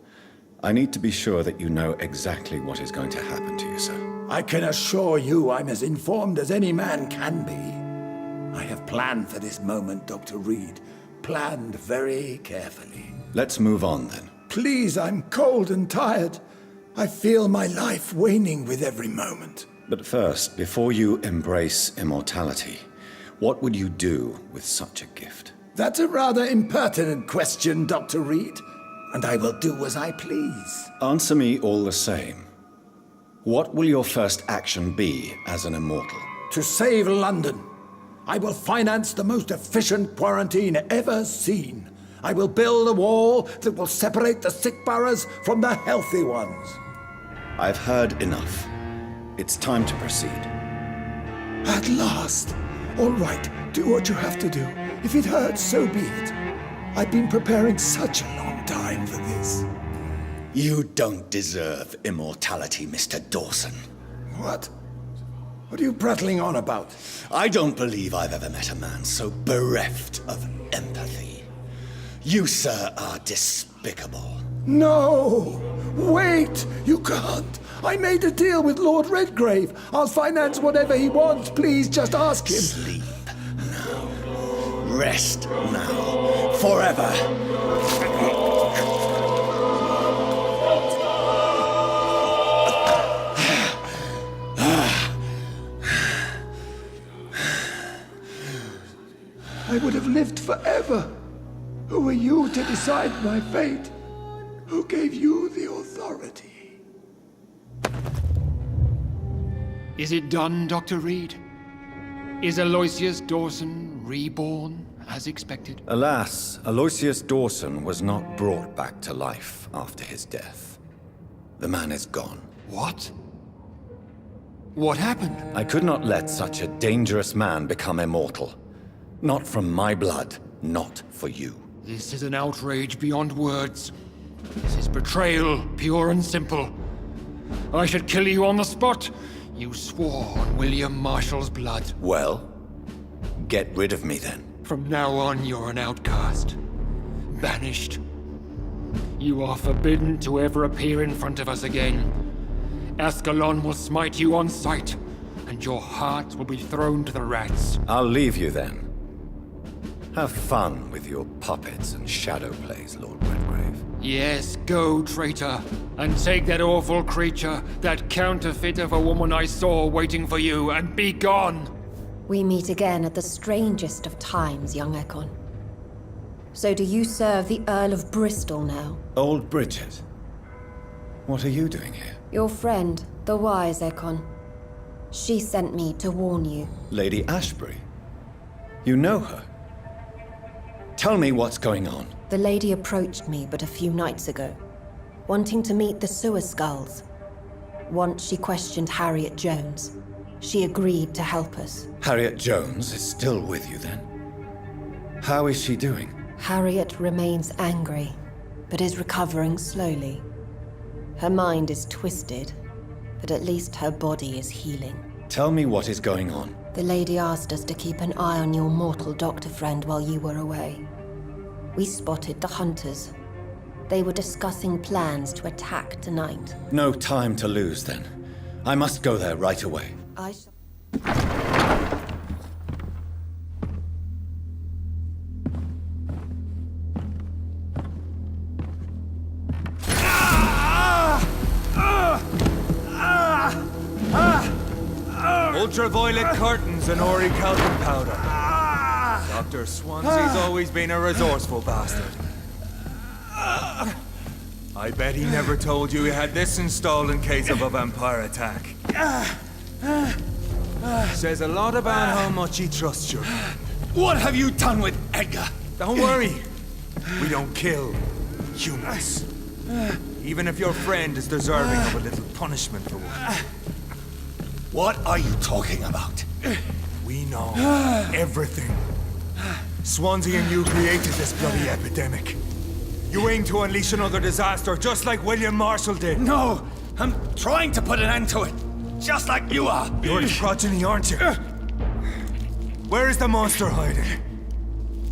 I need to be sure that you know exactly what is going to happen to you, sir. I can assure you I'm as informed as any man can be. I have planned for this moment, Dr. Reed. Planned very carefully. Let's move on, then. Please, I'm cold and tired. I feel my life waning with every moment. But first, before you embrace immortality, what would you do with such a gift? That's a rather impertinent question, Dr. Reed. And I will do as I please. Answer me all the same. What will your first action be as an immortal? To save London. I will finance the most efficient quarantine ever seen. I will build a wall that will separate the sick boroughs from the healthy ones. I've heard enough. It's time to proceed. At last. All right, do what you have to do. If it hurts, so be it. I've been preparing such a long time for this. You don't deserve immortality, Mr. Dawson. What? What are you prattling on about? I don't believe I've ever met a man so bereft of empathy. You, sir, are despicable. No! Wait! You can't! I made a deal with Lord Redgrave. I'll finance whatever he wants. Please, just ask him. Sleep now. Rest now. Forever. I would have lived forever. Who are you to decide my fate? Who gave you the authority? Is it done, Dr. Reed? Is Aloysius Dawson reborn, as expected? Alas, Aloysius Dawson was not brought back to life after his death. The man is gone. What? What happened? I could not let such a dangerous man become immortal. Not from my blood, not for you. This is an outrage beyond words. This is betrayal, pure and simple. I should kill you on the spot. You swore on William Marshall's blood. Well, get rid of me then. From now on, you're an outcast. Banished. You are forbidden to ever appear in front of us again. Ascalon will smite you on sight, and your heart will be thrown to the rats. I'll leave you then. Have fun with your puppets and shadow plays, Lord Redgrave. Yes, go, traitor, and take that awful creature, that counterfeit of a woman I saw waiting for you, and be gone! We meet again at the strangest of times, young Ekon. So do you serve the Earl of Bristol now? Old Bridget. What are you doing here? Your friend, the wise Ekon. She sent me to warn you. Lady Ashbury? You know her? Tell me what's going on. The lady approached me but a few nights ago, wanting to meet the Sewer Skulls. Once she questioned Harriet Jones. She agreed to help us. Harriet Jones is still with you then? How is she doing? Harriet remains angry, but is recovering slowly. Her mind is twisted, but at least her body is healing. Tell me what is going on. The lady asked us to keep an eye on your mortal doctor friend while you were away. We spotted the hunters. They were discussing plans to attack tonight. No time to lose then. I must go there right away. I shall... Ultraviolet curtains and orichalcum powder. Dr. Swansea's always been a resourceful bastard. I bet he never told you he had this installed in case of a vampire attack. Says a lot about how much he trusts you. What have you done with Edgar? Don't worry. We don't kill humans. Even if your friend is deserving of a little punishment for one. What are you talking about? We know everything. Swansea and you created this bloody epidemic. You aim to unleash another disaster, just like William Marshall did. No! I'm trying to put an end to it, just like you are. You're the progeny, aren't you? Where is the monster hiding?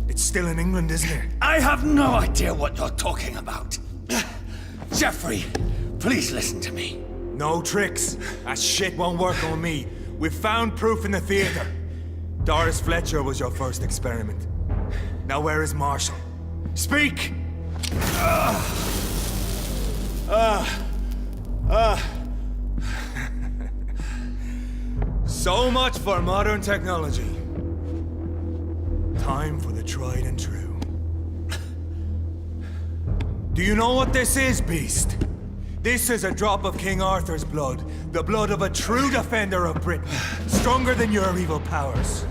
It's still in England, isn't it? I have no idea what you're talking about. Jeffrey, please listen to me. No tricks. That shit won't work on me. We've found proof in the theater. Doris Fletcher was your first experiment. Now where is Marshall? Speak! So much for modern technology. Time for the tried and true. Do you know what this is, Beast? This is a drop of King Arthur's blood. The blood of a true defender of Britain. Stronger than your evil powers.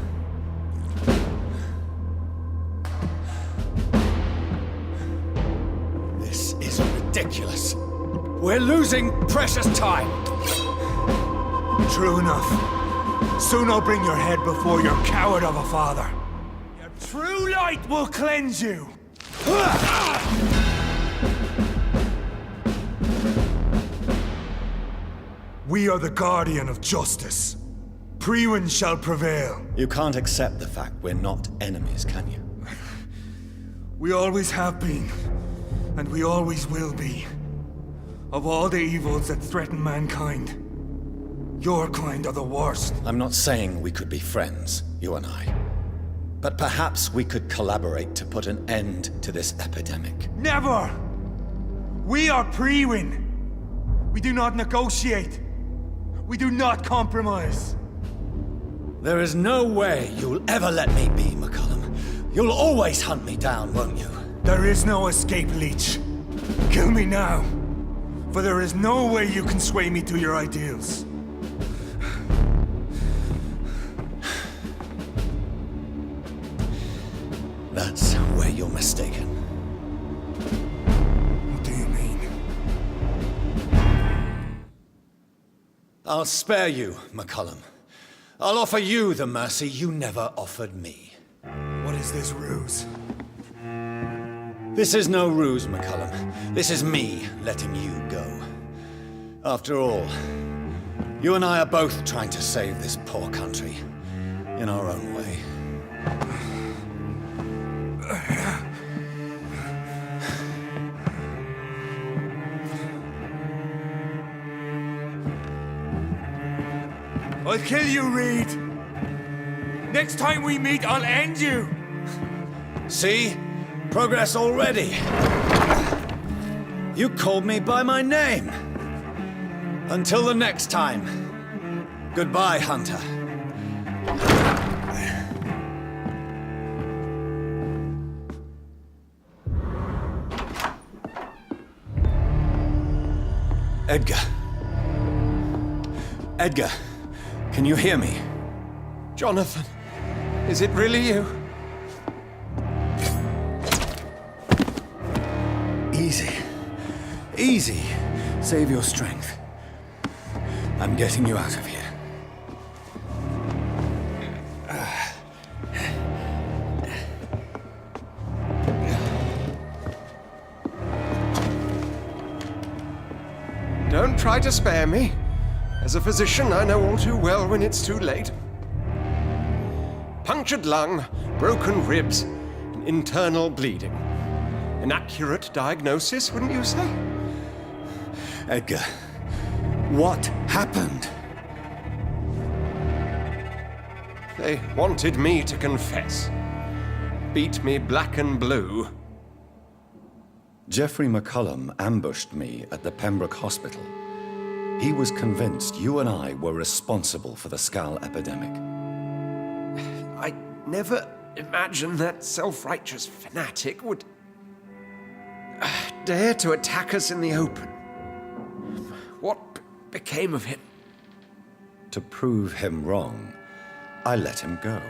This is ridiculous. We're losing precious time. True enough. Soon I'll bring your head before your coward of a father. Your true light will cleanse you. We are the guardian of justice. Priwen shall prevail. You can't accept the fact we're not enemies, can you? We always have been, and we always will be. Of all the evils that threaten mankind, your kind are the worst. I'm not saying we could be friends, you and I. But perhaps we could collaborate to put an end to this epidemic. Never! We are Priwen. We do not negotiate. We do not compromise. There is no way you'll ever let me be, McCullum. You'll always hunt me down, won't you? There is no escape, Leech. Kill me now. For there is no way you can sway me to your ideals. That's where you're mistaken. What do you mean? I'll spare you, McCullum. I'll offer you the mercy you never offered me. What is this ruse? This is no ruse, McCullum. This is me letting you go. After all, you and I are both trying to save this poor country in our own way. I'll kill you, Reed. Next time we meet, I'll end you. See? Progress already. You called me by my name. Until the next time. Goodbye, Hunter. What do you mean? Edgar. Edgar, can you hear me? Jonathan, is it really you? Easy. Easy. Save your strength. I'm getting you out of here. Don't try to spare me. As a physician, I know all too well when it's too late. Punctured lung, broken ribs, and internal bleeding. An accurate diagnosis, wouldn't you say? Edgar, what happened? They wanted me to confess. Beat me black and blue. Jeffrey McCullum ambushed me at the Pembroke Hospital. He was convinced you and I were responsible for the Skal epidemic. I never imagined that self-righteous fanatic would dare to attack us in the open. What became of him? To prove him wrong, I let him go.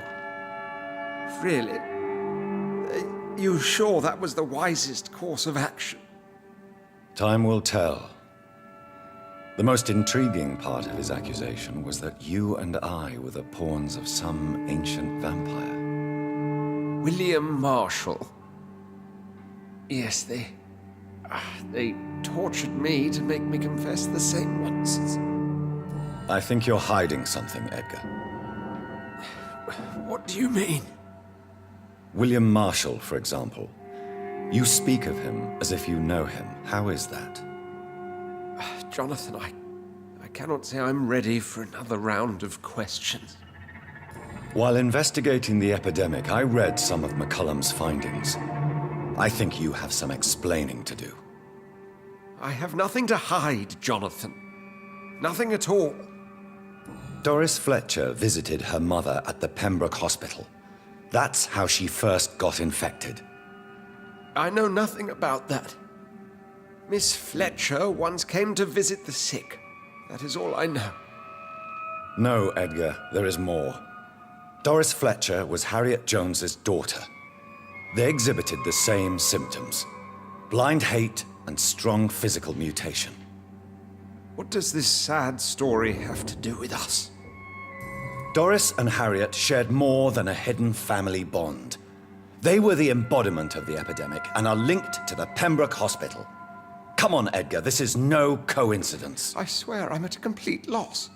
Really? Are you sure that was the wisest course of action? Time will tell. The most intriguing part of his accusation was that you and I were the pawns of some ancient vampire. William Marshall. Yes, they tortured me to make me confess the same nonsense. I think you're hiding something, Edgar. What do you mean? William Marshall, for example. You speak of him as if you know him. How is that? Jonathan, I cannot say I'm ready for another round of questions. While investigating the epidemic, I read some of McCullum's findings. I think you have some explaining to do. I have nothing to hide, Jonathan. Nothing at all. Doris Fletcher visited her mother at the Pembroke Hospital. That's how she first got infected. I know nothing about that. Miss Fletcher once came to visit the sick. That is all I know. No, Edgar, there is more. Doris Fletcher was Harriet Jones's daughter. They exhibited the same symptoms: blind hate and strong physical mutation. What does this sad story have to do with us? Doris and Harriet shared more than a hidden family bond. They were the embodiment of the epidemic and are linked to the Pembroke Hospital. Come on, Edgar, this is no coincidence. I swear I'm at a complete loss.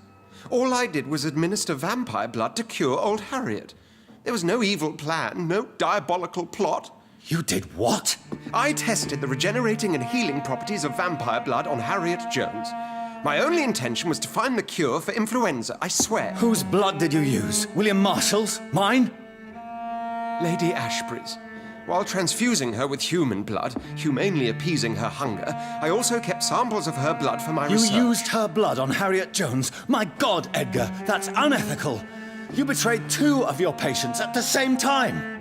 All I did was administer vampire blood to cure old Harriet. There was no evil plan, no diabolical plot. You did what? I tested the regenerating and healing properties of vampire blood on Harriet Jones. My only intention was to find the cure for influenza, I swear. Whose blood did you use? William Marshall's? Mine? Lady Ashbury's. While transfusing her with human blood, humanely appeasing her hunger, I also kept samples of her blood for my research. You used her blood on Harriet Jones? My God, Edgar, that's unethical. You betrayed 2 of your patients at the same time.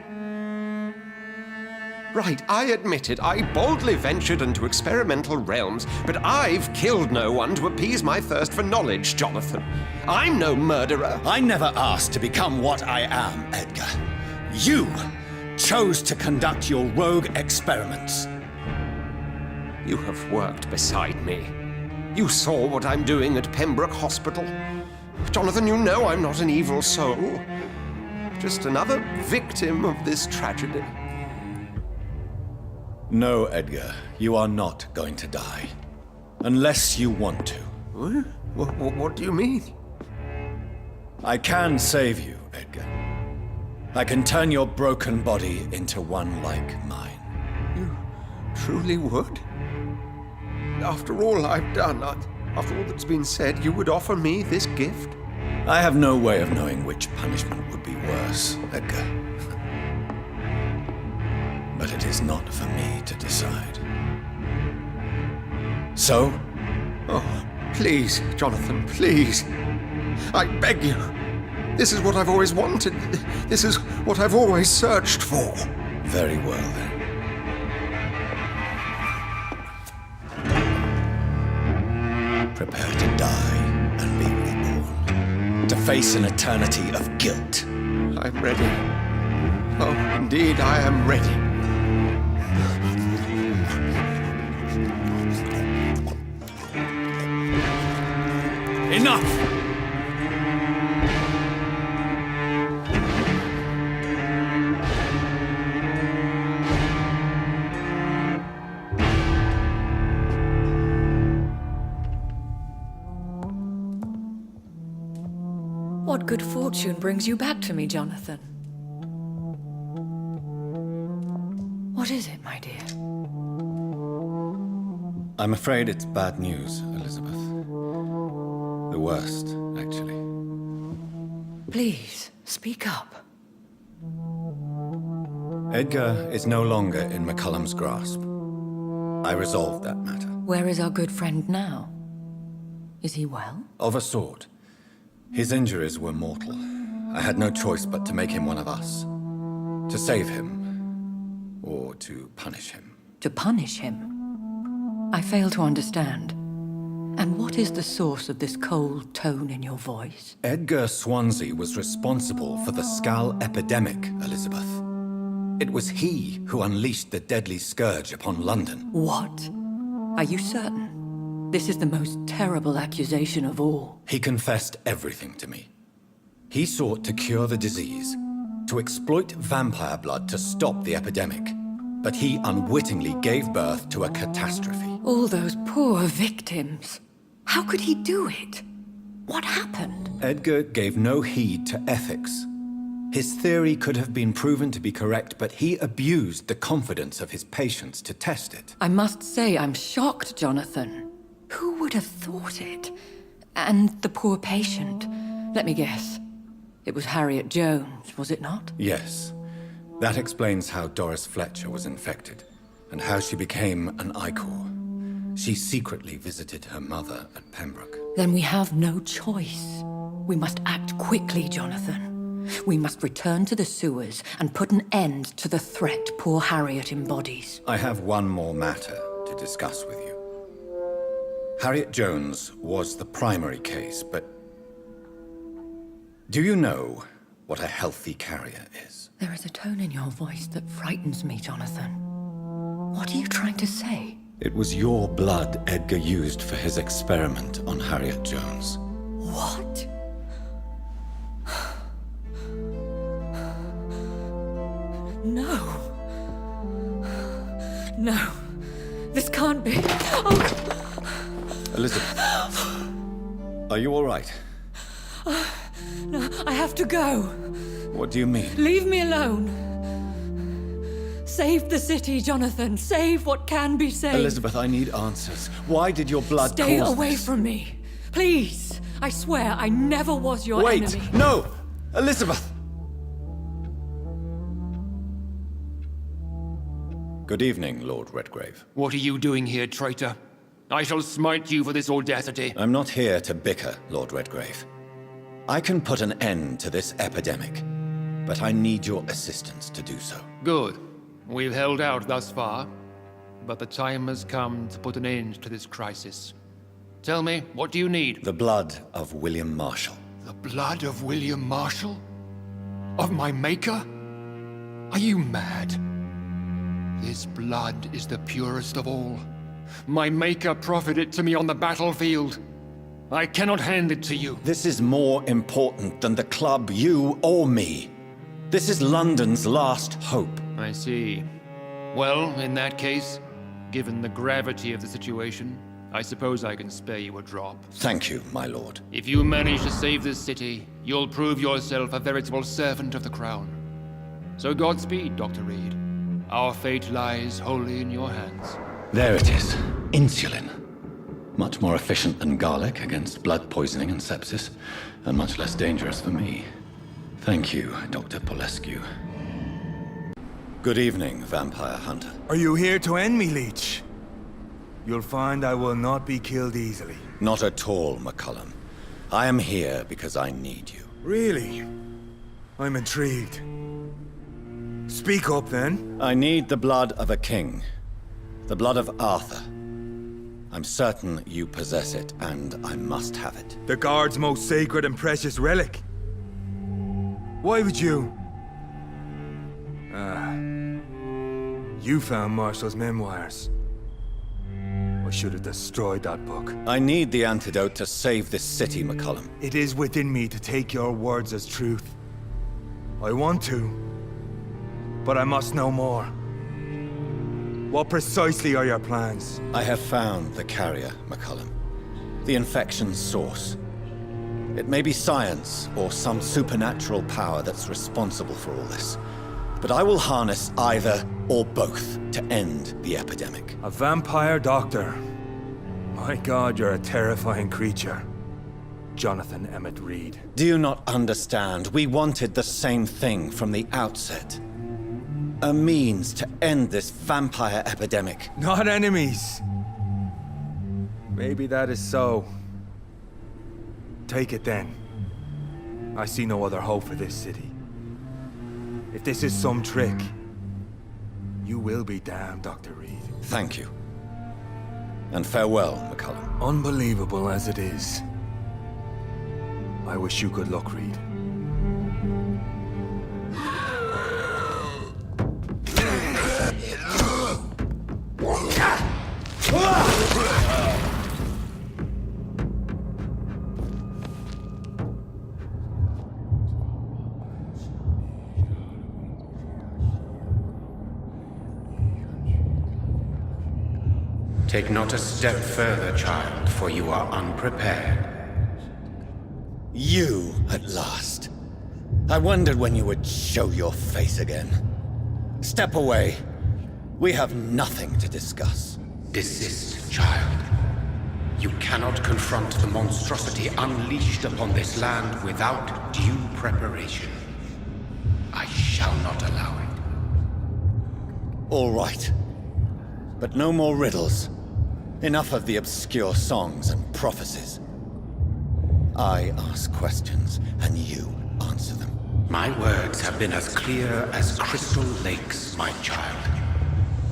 Right, I admit it. I boldly ventured into experimental realms, but I've killed no one to appease my thirst for knowledge, Jonathan. I'm no murderer. I never asked to become what I am, Edgar. You chose to conduct your rogue experiments. You have worked beside me. You saw what I'm doing at Pembroke Hospital. Jonathan, you know I'm not an evil soul. Just another victim of this tragedy. No, Edgar, you are not going to die. Unless you want to. What do you mean? I can save you, Edgar. I can turn your broken body into one like mine. You truly would? After all I've done, after all that's been said, you would offer me this gift? I have no way of knowing which punishment would be worse, Edgar. But it is not for me to decide. So? Oh, please, Jonathan, please. I beg you. This is what I've always wanted. This is what I've always searched for. Very well, then. Prepare to die and be reborn. To face an eternity of guilt. I'm ready. Oh, indeed, I am ready. Enough! What good fortune brings you back to me, Jonathan? What is it, my dear? I'm afraid it's bad news, Elizabeth. The worst, actually. Please, speak up. Edgar is no longer in McCullum's grasp. I resolved that matter. Where is our good friend now? Is he well? Of a sort. His injuries were mortal. I had no choice but to make him one of us. To save him, or to punish him. To punish him? I fail to understand. And what is the source of this cold tone in your voice? Edgar Swansea was responsible for the Skull epidemic, Elizabeth. It was he who unleashed the deadly scourge upon London. What? Are you certain? This is the most terrible accusation of all. He confessed everything to me. He sought to cure the disease, to exploit vampire blood to stop the epidemic. But he unwittingly gave birth to a catastrophe. All those poor victims. How could he do it? What happened? Edgar gave no heed to ethics. His theory could have been proven to be correct, but he abused the confidence of his patients to test it. I must say I'm shocked, Jonathan. Who would have thought it? And the poor patient. Let me guess. It was Harriet Jones, was it not? Yes. That explains how Doris Fletcher was infected, and how she became an Ichor. She secretly visited her mother at Pembroke. Then we have no choice. We must act quickly, Jonathan. We must return to the sewers and put an end to the threat poor Harriet embodies. I have one more matter to discuss with you. Harriet Jones was the primary case, but... do you know what a healthy carrier is? There is a tone in your voice that frightens me, Jonathan. What are you trying to say? It was your blood Edgar used for his experiment on Harriet Jones. What? No. No. This can't be. Oh. Elizabeth. Are you all right? No, I have to go. What do you mean? Leave me alone. Save the city, Jonathan. Save what can be saved. Elizabeth, I need answers. Why did your blood Stay cause away this? from me. Please. I swear I never was your enemy. Wait! No! Elizabeth! Good evening, Lord Redgrave. What are you doing here, traitor? I shall smite you for this audacity. I'm not here to bicker, Lord Redgrave. I can put an end to this epidemic, but I need your assistance to do so. Good. We've held out thus far, but the time has come to put an end to this crisis. Tell me, what do you need? The blood of William Marshall. The blood of William Marshall? Of my maker? Are you mad? This blood is the purest of all. My maker proffered it to me on the battlefield. I cannot hand it to you. This is more important than the club, you, or me. This is London's last hope. I see. Well, in that case, given the gravity of the situation, I suppose I can spare you a drop. Thank you, my lord. If you manage to save this city, you'll prove yourself a veritable servant of the crown. So Godspeed, Dr. Reed. Our fate lies wholly in your hands. There it is. Insulin. Much more efficient than garlic against blood poisoning and sepsis, and much less dangerous for me. Thank you, Dr. Polescu. Good evening, vampire hunter. Are you here to end me, Leech? You'll find I will not be killed easily. Not at all, McCullum. I am here because I need you. Really? I'm intrigued. Speak up, then. I need the blood of a king. The blood of Arthur. I'm certain you possess it, and I must have it. The Guard's most sacred and precious relic. Why would you? You found Marshall's memoirs. I should have destroyed that book. I need the antidote to save this city, McCullum. It is within me to take your words as truth. I want to, but I must know more. What precisely are your plans? I have found the carrier, McCullum. The infection's source. It may be science or some supernatural power that's responsible for all this. But I will harness either or both to end the epidemic. A vampire doctor. My God, you're a terrifying creature. Jonathan Emmett Reed. Do you not understand? We wanted the same thing from the outset. A means to end this vampire epidemic. Not enemies. Maybe that is so. Take it then. I see no other hope for this city. If this is some trick, you will be damned, Dr. Reed. Thank you. And farewell, McCullum. Unbelievable as it is, I wish you good luck, Reed. Take not a step further, child, for you are unprepared. You, at last. I wondered when you would show your face again. Step away. We have nothing to discuss. Desist, child. You cannot confront the monstrosity unleashed upon this land without due preparation. I shall not allow it. All right. But no more riddles. Enough of the obscure songs and prophecies. I ask questions, and you answer them. My words have been as clear as crystal lakes, my child.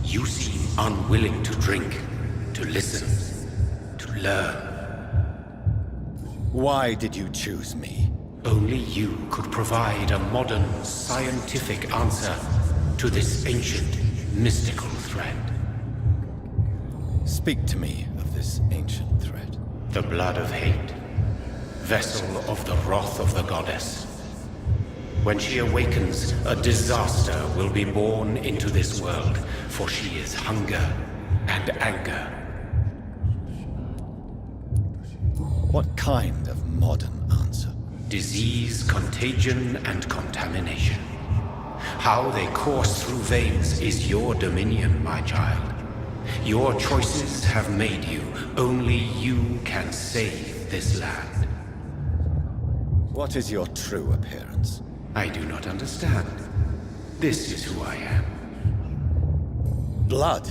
You seem unwilling to drink, to listen, to learn. Why did you choose me? Only you could provide a modern, scientific answer to this ancient, mystical thread. Speak to me of this ancient thread. The blood of hate, vessel of the wrath of the goddess. When she awakens, a disaster will be born into this world, for she is hunger and anger. What kind of modern answer? Disease, contagion, and contamination. How they course through veins is your dominion, my child. Your choices have made you. Only you can save this land. What is your true appearance? I do not understand. This is who I am. Blood?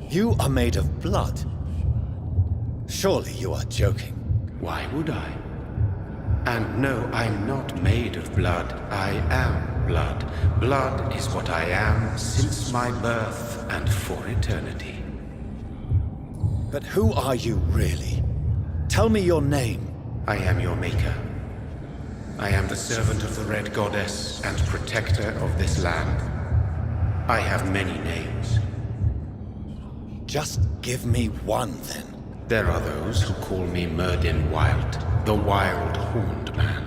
You are made of blood. Surely you are joking. Why would I? And no, I'm not made of blood. I am blood. Blood is what I am since my birth and for eternity. But who are you really? Tell me your name. I am your maker. I am the servant of the Red Goddess and protector of this land. I have many names. Just give me one, then. There are those who call me Merdin Wild, the Wild Horned Man.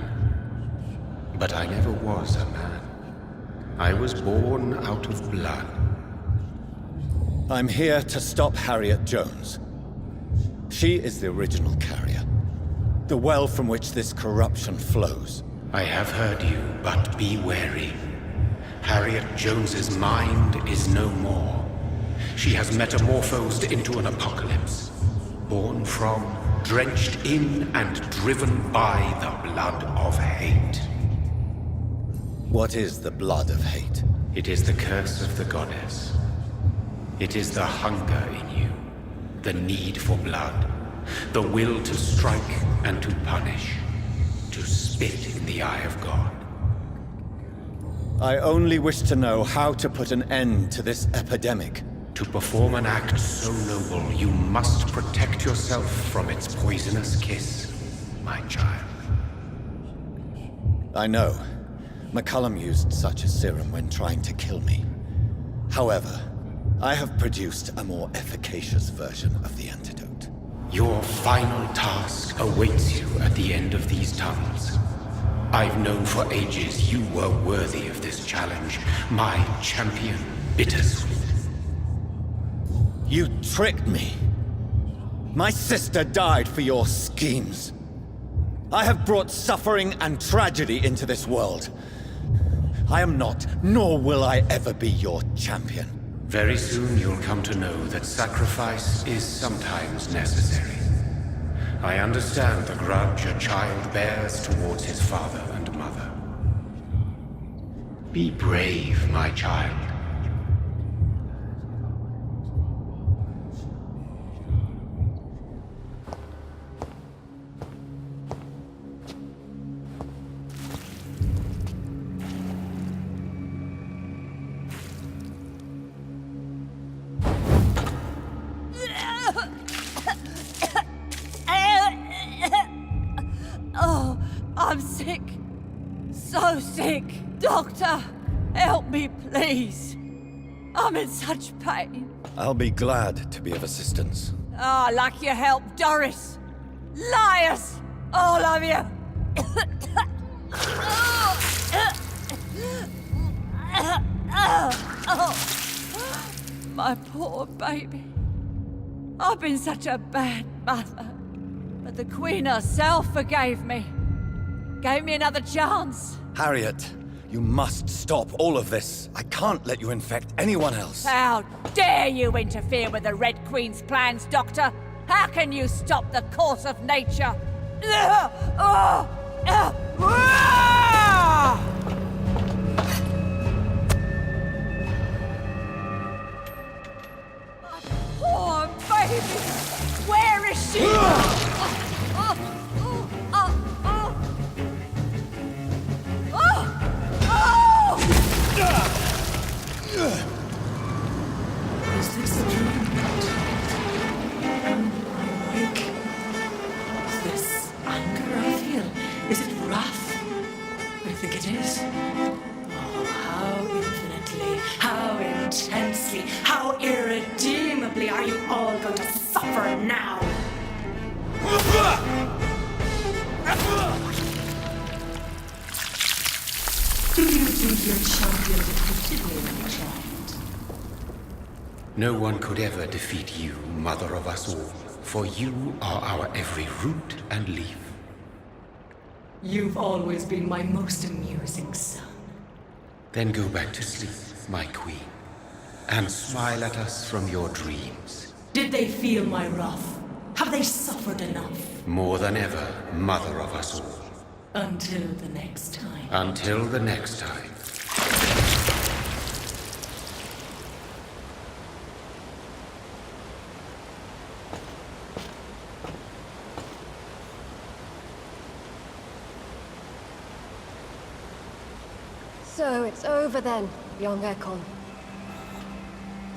But I never was a man. I was born out of blood. I'm here to stop Harriet Jones. She is the original carrier. The well from which this corruption flows. I have heard you, but be wary. Harriet Jones's mind is no more. She has metamorphosed into an apocalypse. Born from, drenched in, and driven by the blood of hate. What is the blood of hate? It is the curse of the goddess. It is the hunger in you, the need for blood, the will to strike and to punish, to spit in the eye of God. I only wish to know how to put an end to this epidemic. To perform an act so noble, you must protect yourself from its poisonous kiss, my child. I know. McCullum used such a serum when trying to kill me. However, I have produced a more efficacious version of the antidote. Your final task awaits you at the end of these tunnels. I've known for ages you were worthy of this challenge, my champion, Bittersweet. You tricked me. My sister died for your schemes. I have brought suffering and tragedy into this world. I am not, nor will I ever be your champion. Very soon you'll come to know that sacrifice is sometimes necessary. I understand the grudge a child bears towards his father and mother. Be brave, my child. Oh, I'm sick. So sick. Doctor, help me, please. I'm in such pain. I'll be glad to be of assistance. Ah, like your help, Doris. Liars! All of you! My poor baby. I've been such a bad mother. But the Queen herself forgave me. Gave me another chance. Harriet, you must stop all of this. I can't let you infect anyone else. How dare you interfere with the Red Queen's plans, Doctor? How can you stop the course of nature? Poor baby! Where is she? Is this a dream? Awake? Is this anger I feel? Is it wrath? I think it is. Oh, how infinitely, how intensely, how irredeemably are you all going to suffer now? Do you think your champion defeated me when he tried? No one could ever defeat you, mother of us all, for you are our every root and leaf. You've always been my most amusing son. Then go back to sleep, my queen, and smile at us from your dreams. Did they feel my wrath? Have they suffered enough? More than ever, mother of us all. Until the next time. Until the next time. So it's over then, young Ekon.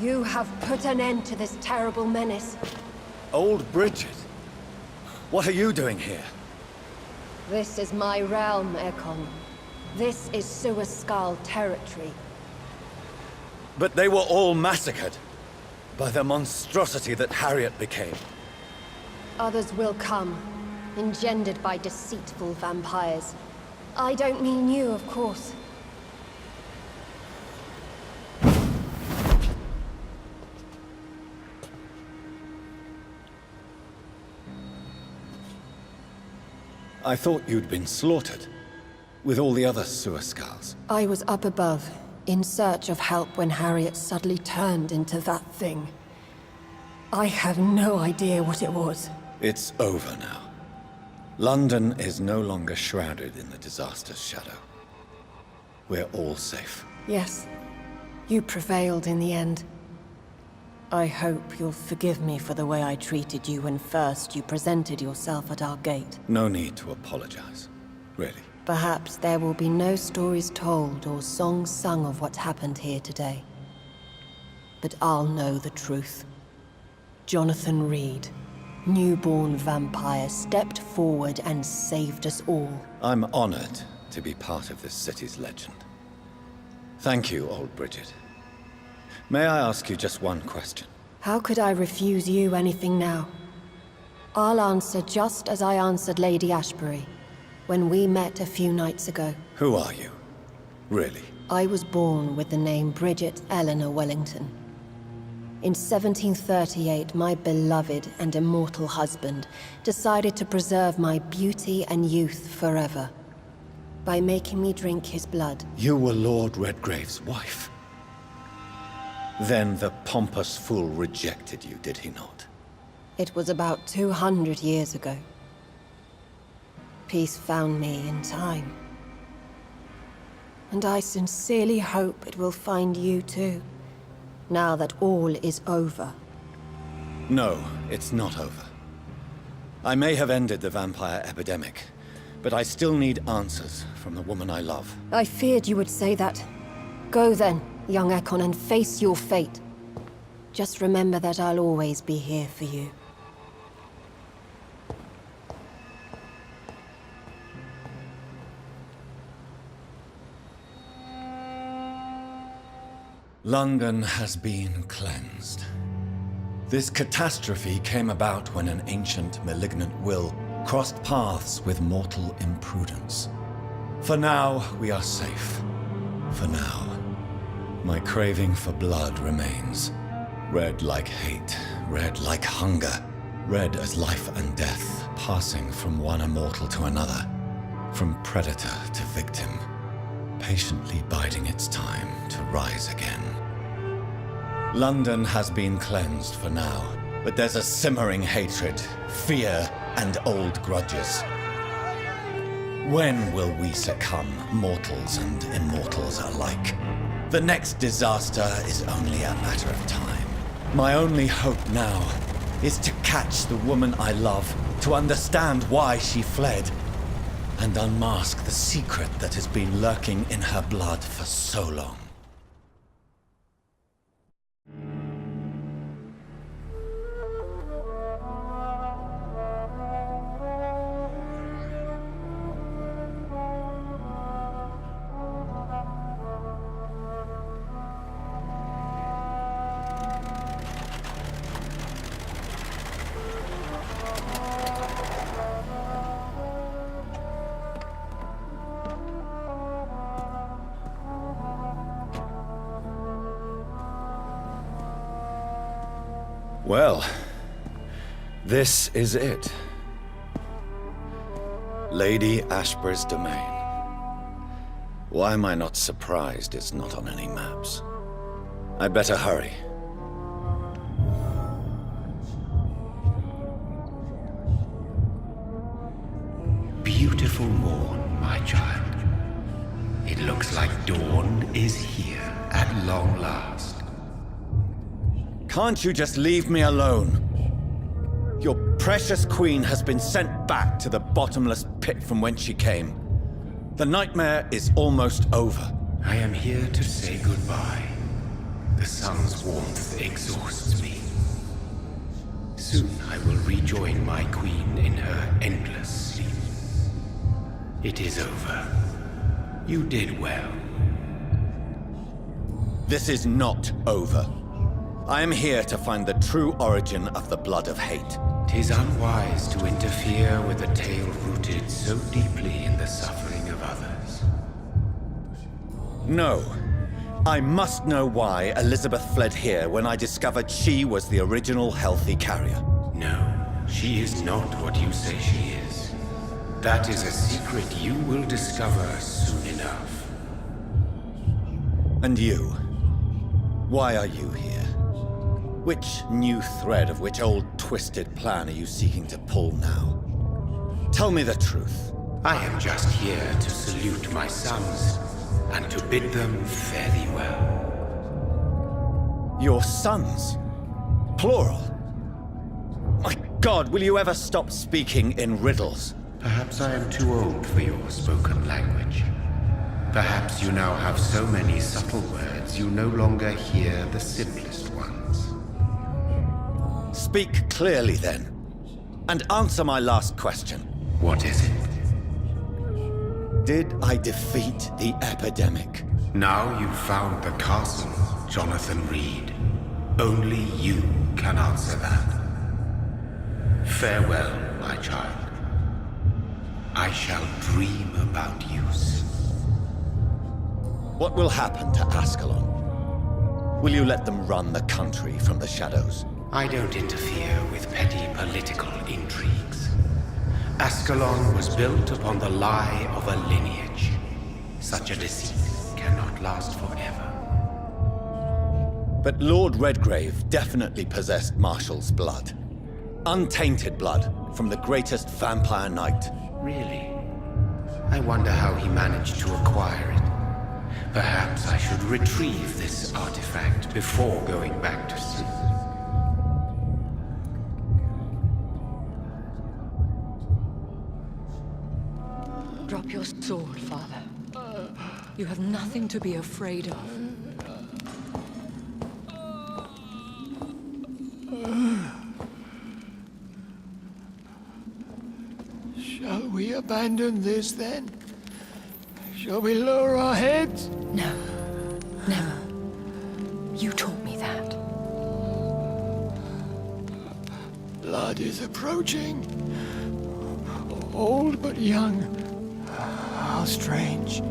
You have put an end to this terrible menace. Old Bridget? What are you doing here? This is my realm, Ekon. This is Suaskal territory. But they were all massacred by the monstrosity that Harriet became. Others will come, engendered by deceitful vampires. I don't mean you, of course. I thought you'd been slaughtered, with all the other Suaskals. I was up above, in search of help when Harriet suddenly turned into that thing. I have no idea what it was. It's over now. London is no longer shrouded in the disaster's shadow. We're all safe. Yes, you prevailed in the end. I hope you'll forgive me for the way I treated you when first you presented yourself at our gate. No need to apologize, really. Perhaps there will be no stories told or songs sung of what happened here today. but I'll know the truth. Jonathan Reed, newborn vampire, stepped forward and saved us all. I'm honored to be part of this city's legend. Thank you, old Bridget. May I ask you just one question? How could I refuse you anything now? I'll answer just as I answered Lady Ashbury when we met a few nights ago. Who are you? Really? I was born with the name Bridget Eleanor Wellington. In 1738, my beloved and immortal husband decided to preserve my beauty and youth forever by making me drink his blood. You were Lord Redgrave's wife. Then the pompous fool rejected you, did he not? It was about 200 years ago. Peace found me in time. And I sincerely hope it will find you too, now that all is over. No, it's not over. I may have ended the vampire epidemic, but I still need answers from the woman I love. I feared you would say that. Go then, young Ekon, and face your fate. Just remember that I'll always be here for you. London has been cleansed. This catastrophe came about when an ancient, malignant will crossed paths with mortal imprudence. For now, we are safe. For now. My craving for blood remains. Red like hate, red like hunger, red as life and death, passing from one immortal to another, from predator to victim, patiently biding its time to rise again. London has been cleansed for now, but there's a simmering hatred, fear, and old grudges. When will we succumb, mortals and immortals alike? The next disaster is only a matter of time. My only hope now is to catch the woman I love, to understand why she fled, and unmask the secret that has been lurking in her blood for so long. Well, this is it. Lady Ashbury's domain. Why am I not surprised it's not on any maps? I'd better hurry. Beautiful morn, my child. It looks like dawn is here at long last. Can't you just leave me alone? Your precious queen has been sent back to the bottomless pit from whence she came. The nightmare is almost over. I am here to say goodbye. The sun's warmth exhausts me. Soon I will rejoin my queen in her endless sleep. It is over. You did well. This is not over. I am here to find the true origin of the blood of hate. 'Tis unwise to interfere with a tale rooted so deeply in the suffering of others. No. I must know why Elizabeth fled here when I discovered she was the original healthy carrier. No, she is not what you say she is. That is a secret you will discover soon enough. And you? Why are you here? Which new thread of which old twisted plan are you seeking to pull now? Tell me the truth. I am just here to salute my sons and to bid them fare thee well. Your sons? Plural? My God, will you ever stop speaking in riddles? Perhaps I am too old for your spoken language. Perhaps you now have so many subtle words words you no longer hear the simplest ones. Speak clearly then, and answer my last question. What is it? Did I defeat the epidemic? Now you've found the castle, Jonathan Reed. Only you can answer that. Farewell, my child. I shall dream about you soon. What will happen to Ascalon? Will you let them run the country from the shadows? I don't interfere with petty political intrigues. Ascalon was built upon the lie of a lineage. Such a deceit cannot last forever. But Lord Redgrave definitely possessed Marshall's blood. Untainted blood from the greatest vampire knight. Really? I wonder how he managed to acquire it. Perhaps I should retrieve this artifact before going back to sleep. Drop your sword, Father. You have nothing to be afraid of. Shall we abandon this then? Shall we lower our heads? No, never. You taught me that. Blood is approaching. Old but young. How strange.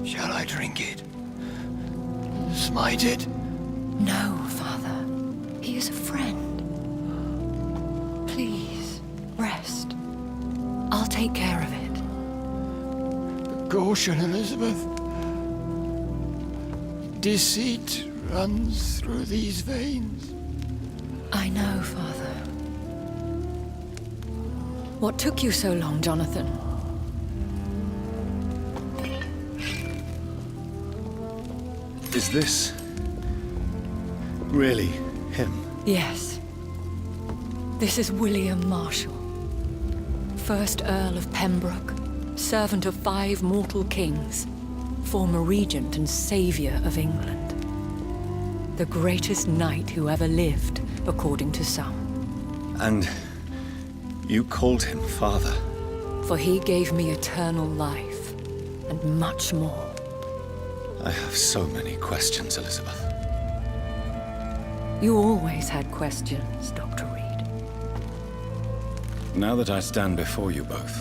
Shall I drink it? Smite it? No, Father. He is a friend. Please, rest. I'll take care of it. Caution, Elizabeth. Deceit runs through these veins. I know, Father. What took you so long, Jonathan? Is this really him? Yes. This is William Marshall, 1st Earl of Pembroke, servant of 5 mortal kings, former regent and savior of England. The greatest knight who ever lived, according to some. And you called him father? For he gave me eternal life, and much more. I have so many questions, Elizabeth. You always had questions, Dr. Reed. Now that I stand before you both,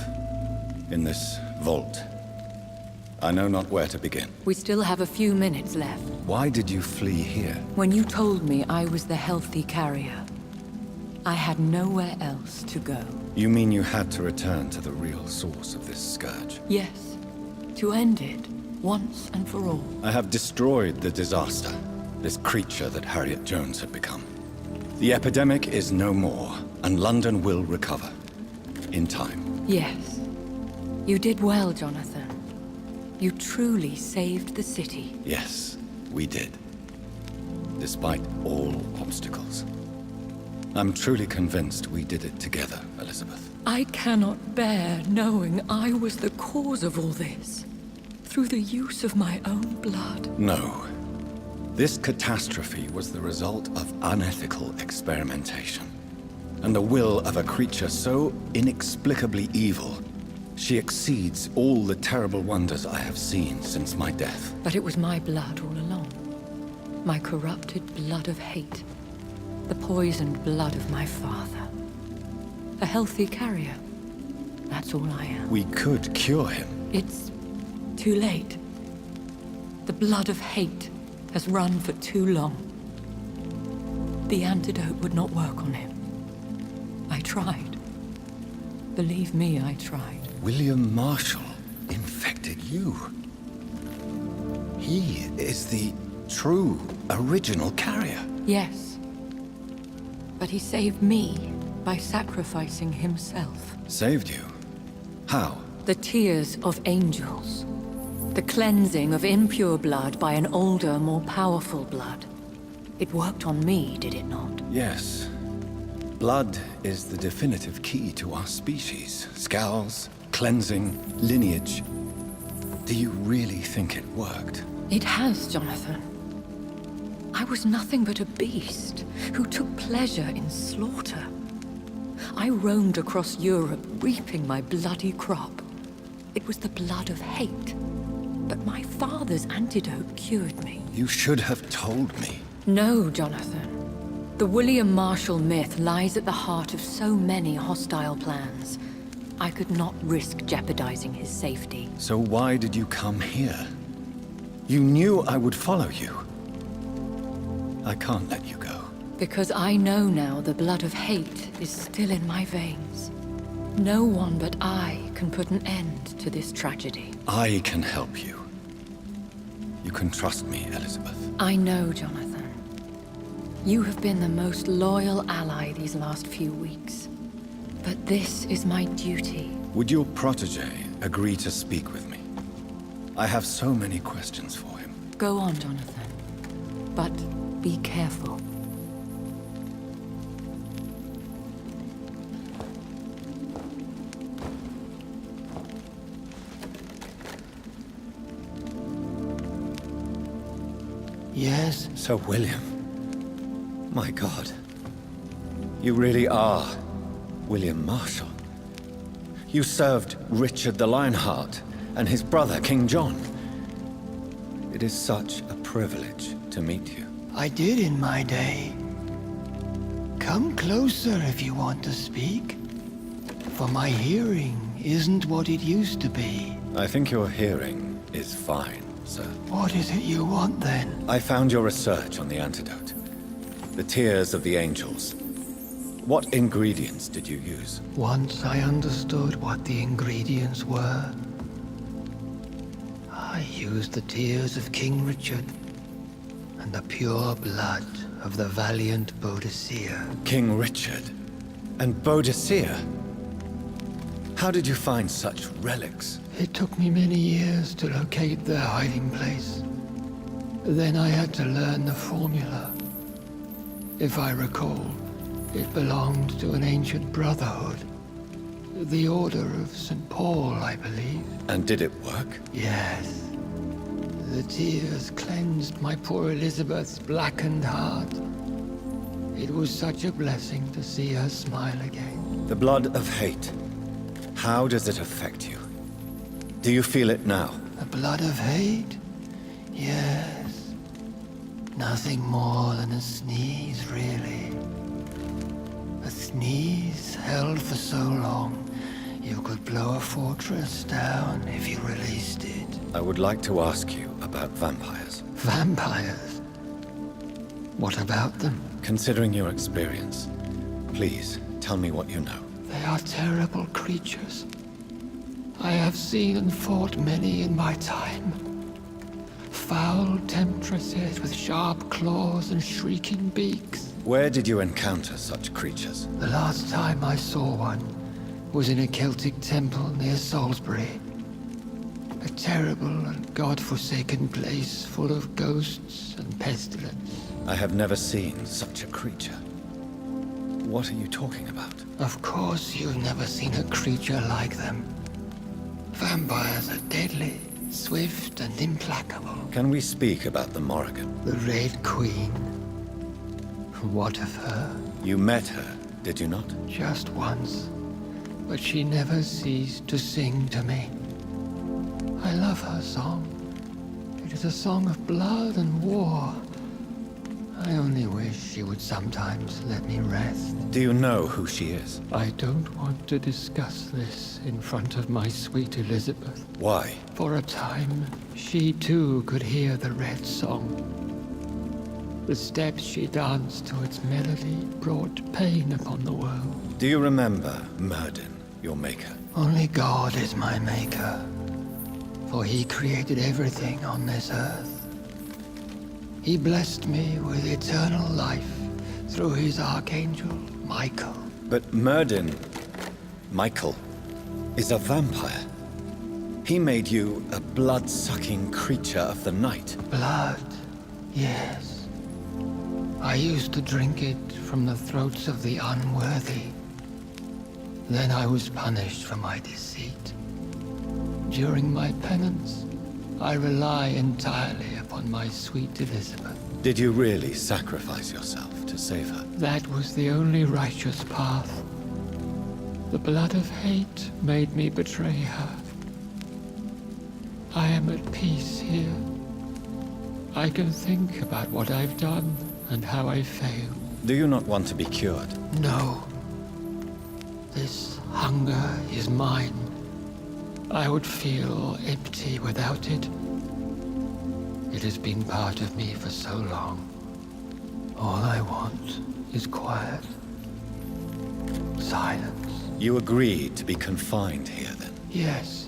in this vault, I know not where to begin. We still have a few minutes left. Why did you flee here? When you told me I was the healthy carrier, I had nowhere else to go. You mean you had to return to the real source of this scourge? Yes, to end it, once and for all. I have destroyed the disaster, this creature that Harriet Jones had become. The epidemic is no more, and London will recover. In time. Yes. You did well, Jonathan. You truly saved the city. Yes, we did. Despite all obstacles. I'm truly convinced we did it together, Elizabeth. I cannot bear knowing I was the cause of all this. Through the use of my own blood. No. This catastrophe was the result of unethical experimentation. And the will of a creature so inexplicably evil, she exceeds all the terrible wonders I have seen since my death. But it was my blood all along. My corrupted blood of hate. The poisoned blood of my father. A healthy carrier. That's all I am. We could cure him. It's too late. The blood of hate has run for too long. The antidote would not work on him. I tried. Believe me, I tried. William Marshall infected you. He is the true, original carrier. Yes. But he saved me by sacrificing himself. Saved you? How? The tears of angels. The cleansing of impure blood by an older, more powerful blood. It worked on me, did it not? Yes. Blood is the definitive key to our species. Scowls, cleansing, lineage. Do you really think it worked? It has, Jonathan. I was nothing but a beast who took pleasure in slaughter. I roamed across Europe, reaping my bloody crop. It was the blood of hate. But my father's antidote cured me. You should have told me. No, Jonathan. The William Marshall myth lies at the heart of so many hostile plans. I could not risk jeopardizing his safety. So why did you come here? You knew I would follow you. I can't let you go. Because I know now the blood of hate is still in my veins. No one but I can put an end to this tragedy. I can help you. You can trust me, Elizabeth. I know, Jonathan. You have been the most loyal ally these last few weeks. But this is my duty. Would your protege agree to speak with me? I have so many questions for him. Go on, Jonathan. But be careful. Yes? Sir William. My God. You really are William Marshall. You served Richard the Lionheart and his brother, King John. It is such a privilege to meet you. I did in my day. Come closer if you want to speak. For my hearing isn't what it used to be. I think your hearing is fine, sir. What is it you want then? I found your research on the antidote. The tears of the angels. What ingredients did you use? Once I understood what the ingredients were, I used the tears of King Richard and the pure blood of the valiant Boadicea. King Richard and Boadicea? How did you find such relics? It took me many years to locate their hiding place. Then I had to learn the formula. If I recall, it belonged to an ancient brotherhood. The Order of St. Paul, I believe. And did it work? Yes. The tears cleansed my poor Elizabeth's blackened heart. It was such a blessing to see her smile again. The blood of hate. How does it affect you? Do you feel it now? The blood of hate? Yes. Nothing more than a sneeze, really. A sneeze held for so long, you could blow a fortress down if you released it. I would like to ask you about vampires. Vampires? What about them? Considering your experience, please tell me what you know. They are terrible creatures. I have seen and fought many in my time. Foul temptresses with sharp claws and shrieking beaks. Where did you encounter such creatures? The last time I saw one was in a Celtic temple near Salisbury. A terrible and god-forsaken place full of ghosts and pestilence. I have never seen such a creature. What are you talking about? Of course you've never seen a creature like them. Vampires are deadly, swift and implacable. Can we speak about the Morrigan? The Red Queen. What of her? You met her, did you not? Just once. But she never ceased to sing to me. I love her song. It is a song of blood and war. I only wish she would sometimes let me rest. Do you know who she is? I don't want to discuss this in front of my sweet Elizabeth. Why? For a time, she too could hear the Red Song. The steps she danced to its melody brought pain upon the world. Do you remember Myrddin, your maker? Only God is my maker, for he created everything on this earth. He blessed me with eternal life through his archangel, Michael. But Myrddin, Michael, is a vampire. He made you a blood-sucking creature of the night. Blood, yes. I used to drink it from the throats of the unworthy. Then I was punished for my deceit. During my penance, I rely entirely upon my sweet Elizabeth. Did you really sacrifice yourself to save her? That was the only righteous path. The blood of hate made me betray her. I am at peace here. I can think about what I've done and how I failed. Do you not want to be cured? No. This hunger is mine. I would feel empty without it. It has been part of me for so long. All I want is quiet. Silence. You agreed to be confined here, then? Yes.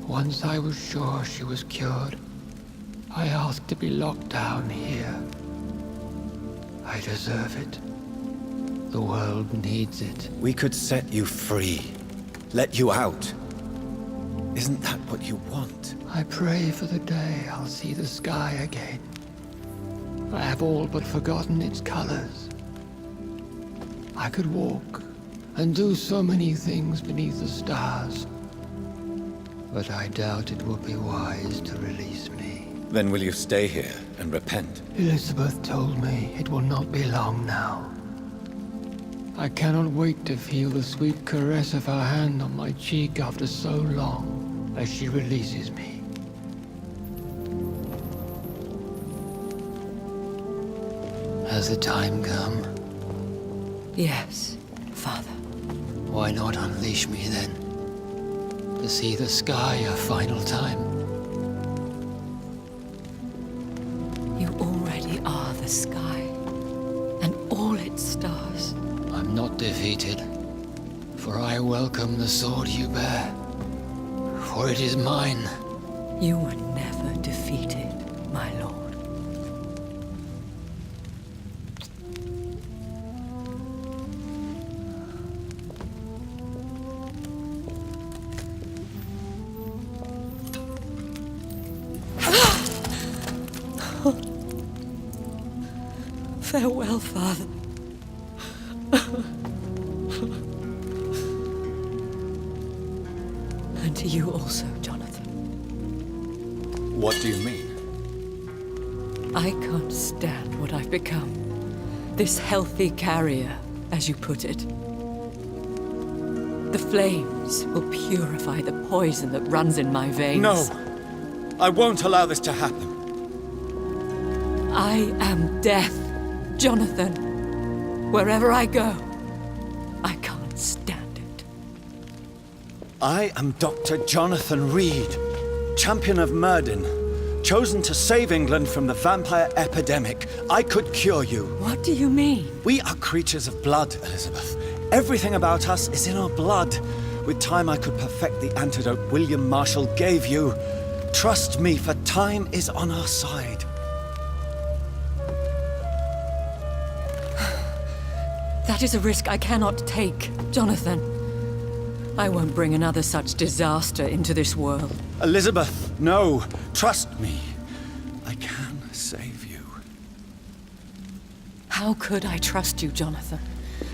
Once I was sure she was cured, I asked to be locked down here. I deserve it. The world needs it. We could set you free. Let you out. Isn't that what you want? I pray for the day I'll see the sky again. I have all but forgotten its colors. I could walk and do so many things beneath the stars. But I doubt it would be wise to release me. Then will you stay here and repent? Elizabeth told me it will not be long now. I cannot wait to feel the sweet caress of her hand on my cheek after so long, as she releases me. Has the time come? Yes, Father. Why not unleash me then? To see the sky a final time? You already are the sky, and all its stars. I'm not defeated, for I welcome the sword you bear, for it is mine. You were never defeated, my lord. Farewell, Father. And to you also, Jonathan. What do you mean? I can't stand what I've become. This healthy carrier, as you put it. The flames will purify the poison that runs in my veins. No! I won't allow this to happen. I am death, Jonathan. Wherever I go, I can't stand it. I am Dr. Jonathan Reed, champion of Myrddin, chosen to save England from the vampire epidemic. I could cure you. What do you mean? We are creatures of blood, Elizabeth. Everything about us is in our blood. With time, I could perfect the antidote William Marshall gave you. Trust me, for time is on our side. That is a risk I cannot take, Jonathan. I won't bring another such disaster into this world. Elizabeth, no. Trust me. I can save you. How could I trust you, Jonathan?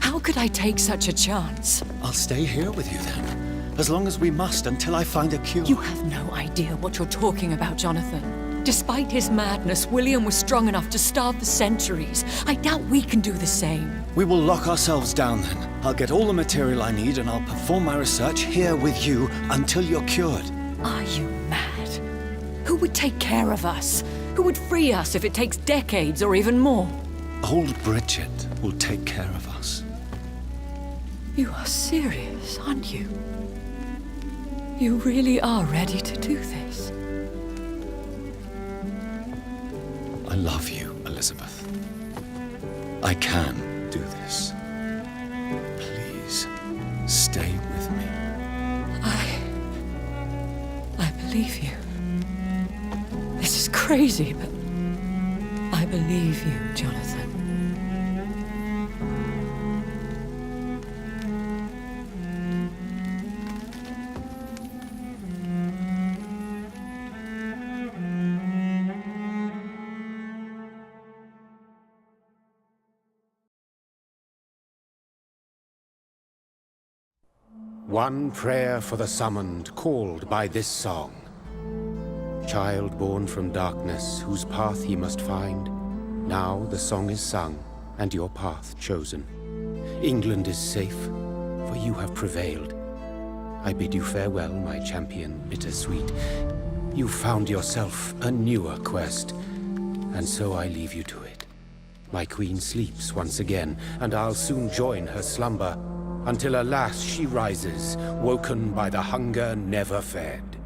How could I take such a chance? I'll stay here with you then, as long as we must until I find a cure. You have no idea what you're talking about, Jonathan. Despite his madness, William was strong enough to starve the centuries. I doubt we can do the same. We will lock ourselves down then. I'll get all the material I need and I'll perform my research here with you until you're cured. Are you mad? Who would take care of us? Who would free us if it takes decades or even more? Old Bridget will take care of us. You are serious, aren't you? You really are ready to do this? I love you, Elizabeth. I can do this. Please, stay with me. I believe you. This is crazy, but I believe you, Jonathan. One prayer for the summoned, called by this song. Child born from darkness, whose path he must find. Now the song is sung, and your path chosen. England is safe, for you have prevailed. I bid you farewell, my champion bittersweet. You found yourself a newer quest, and so I leave you to it. My queen sleeps once again, and I'll soon join her slumber, until alas she rises, woken by the hunger never fed.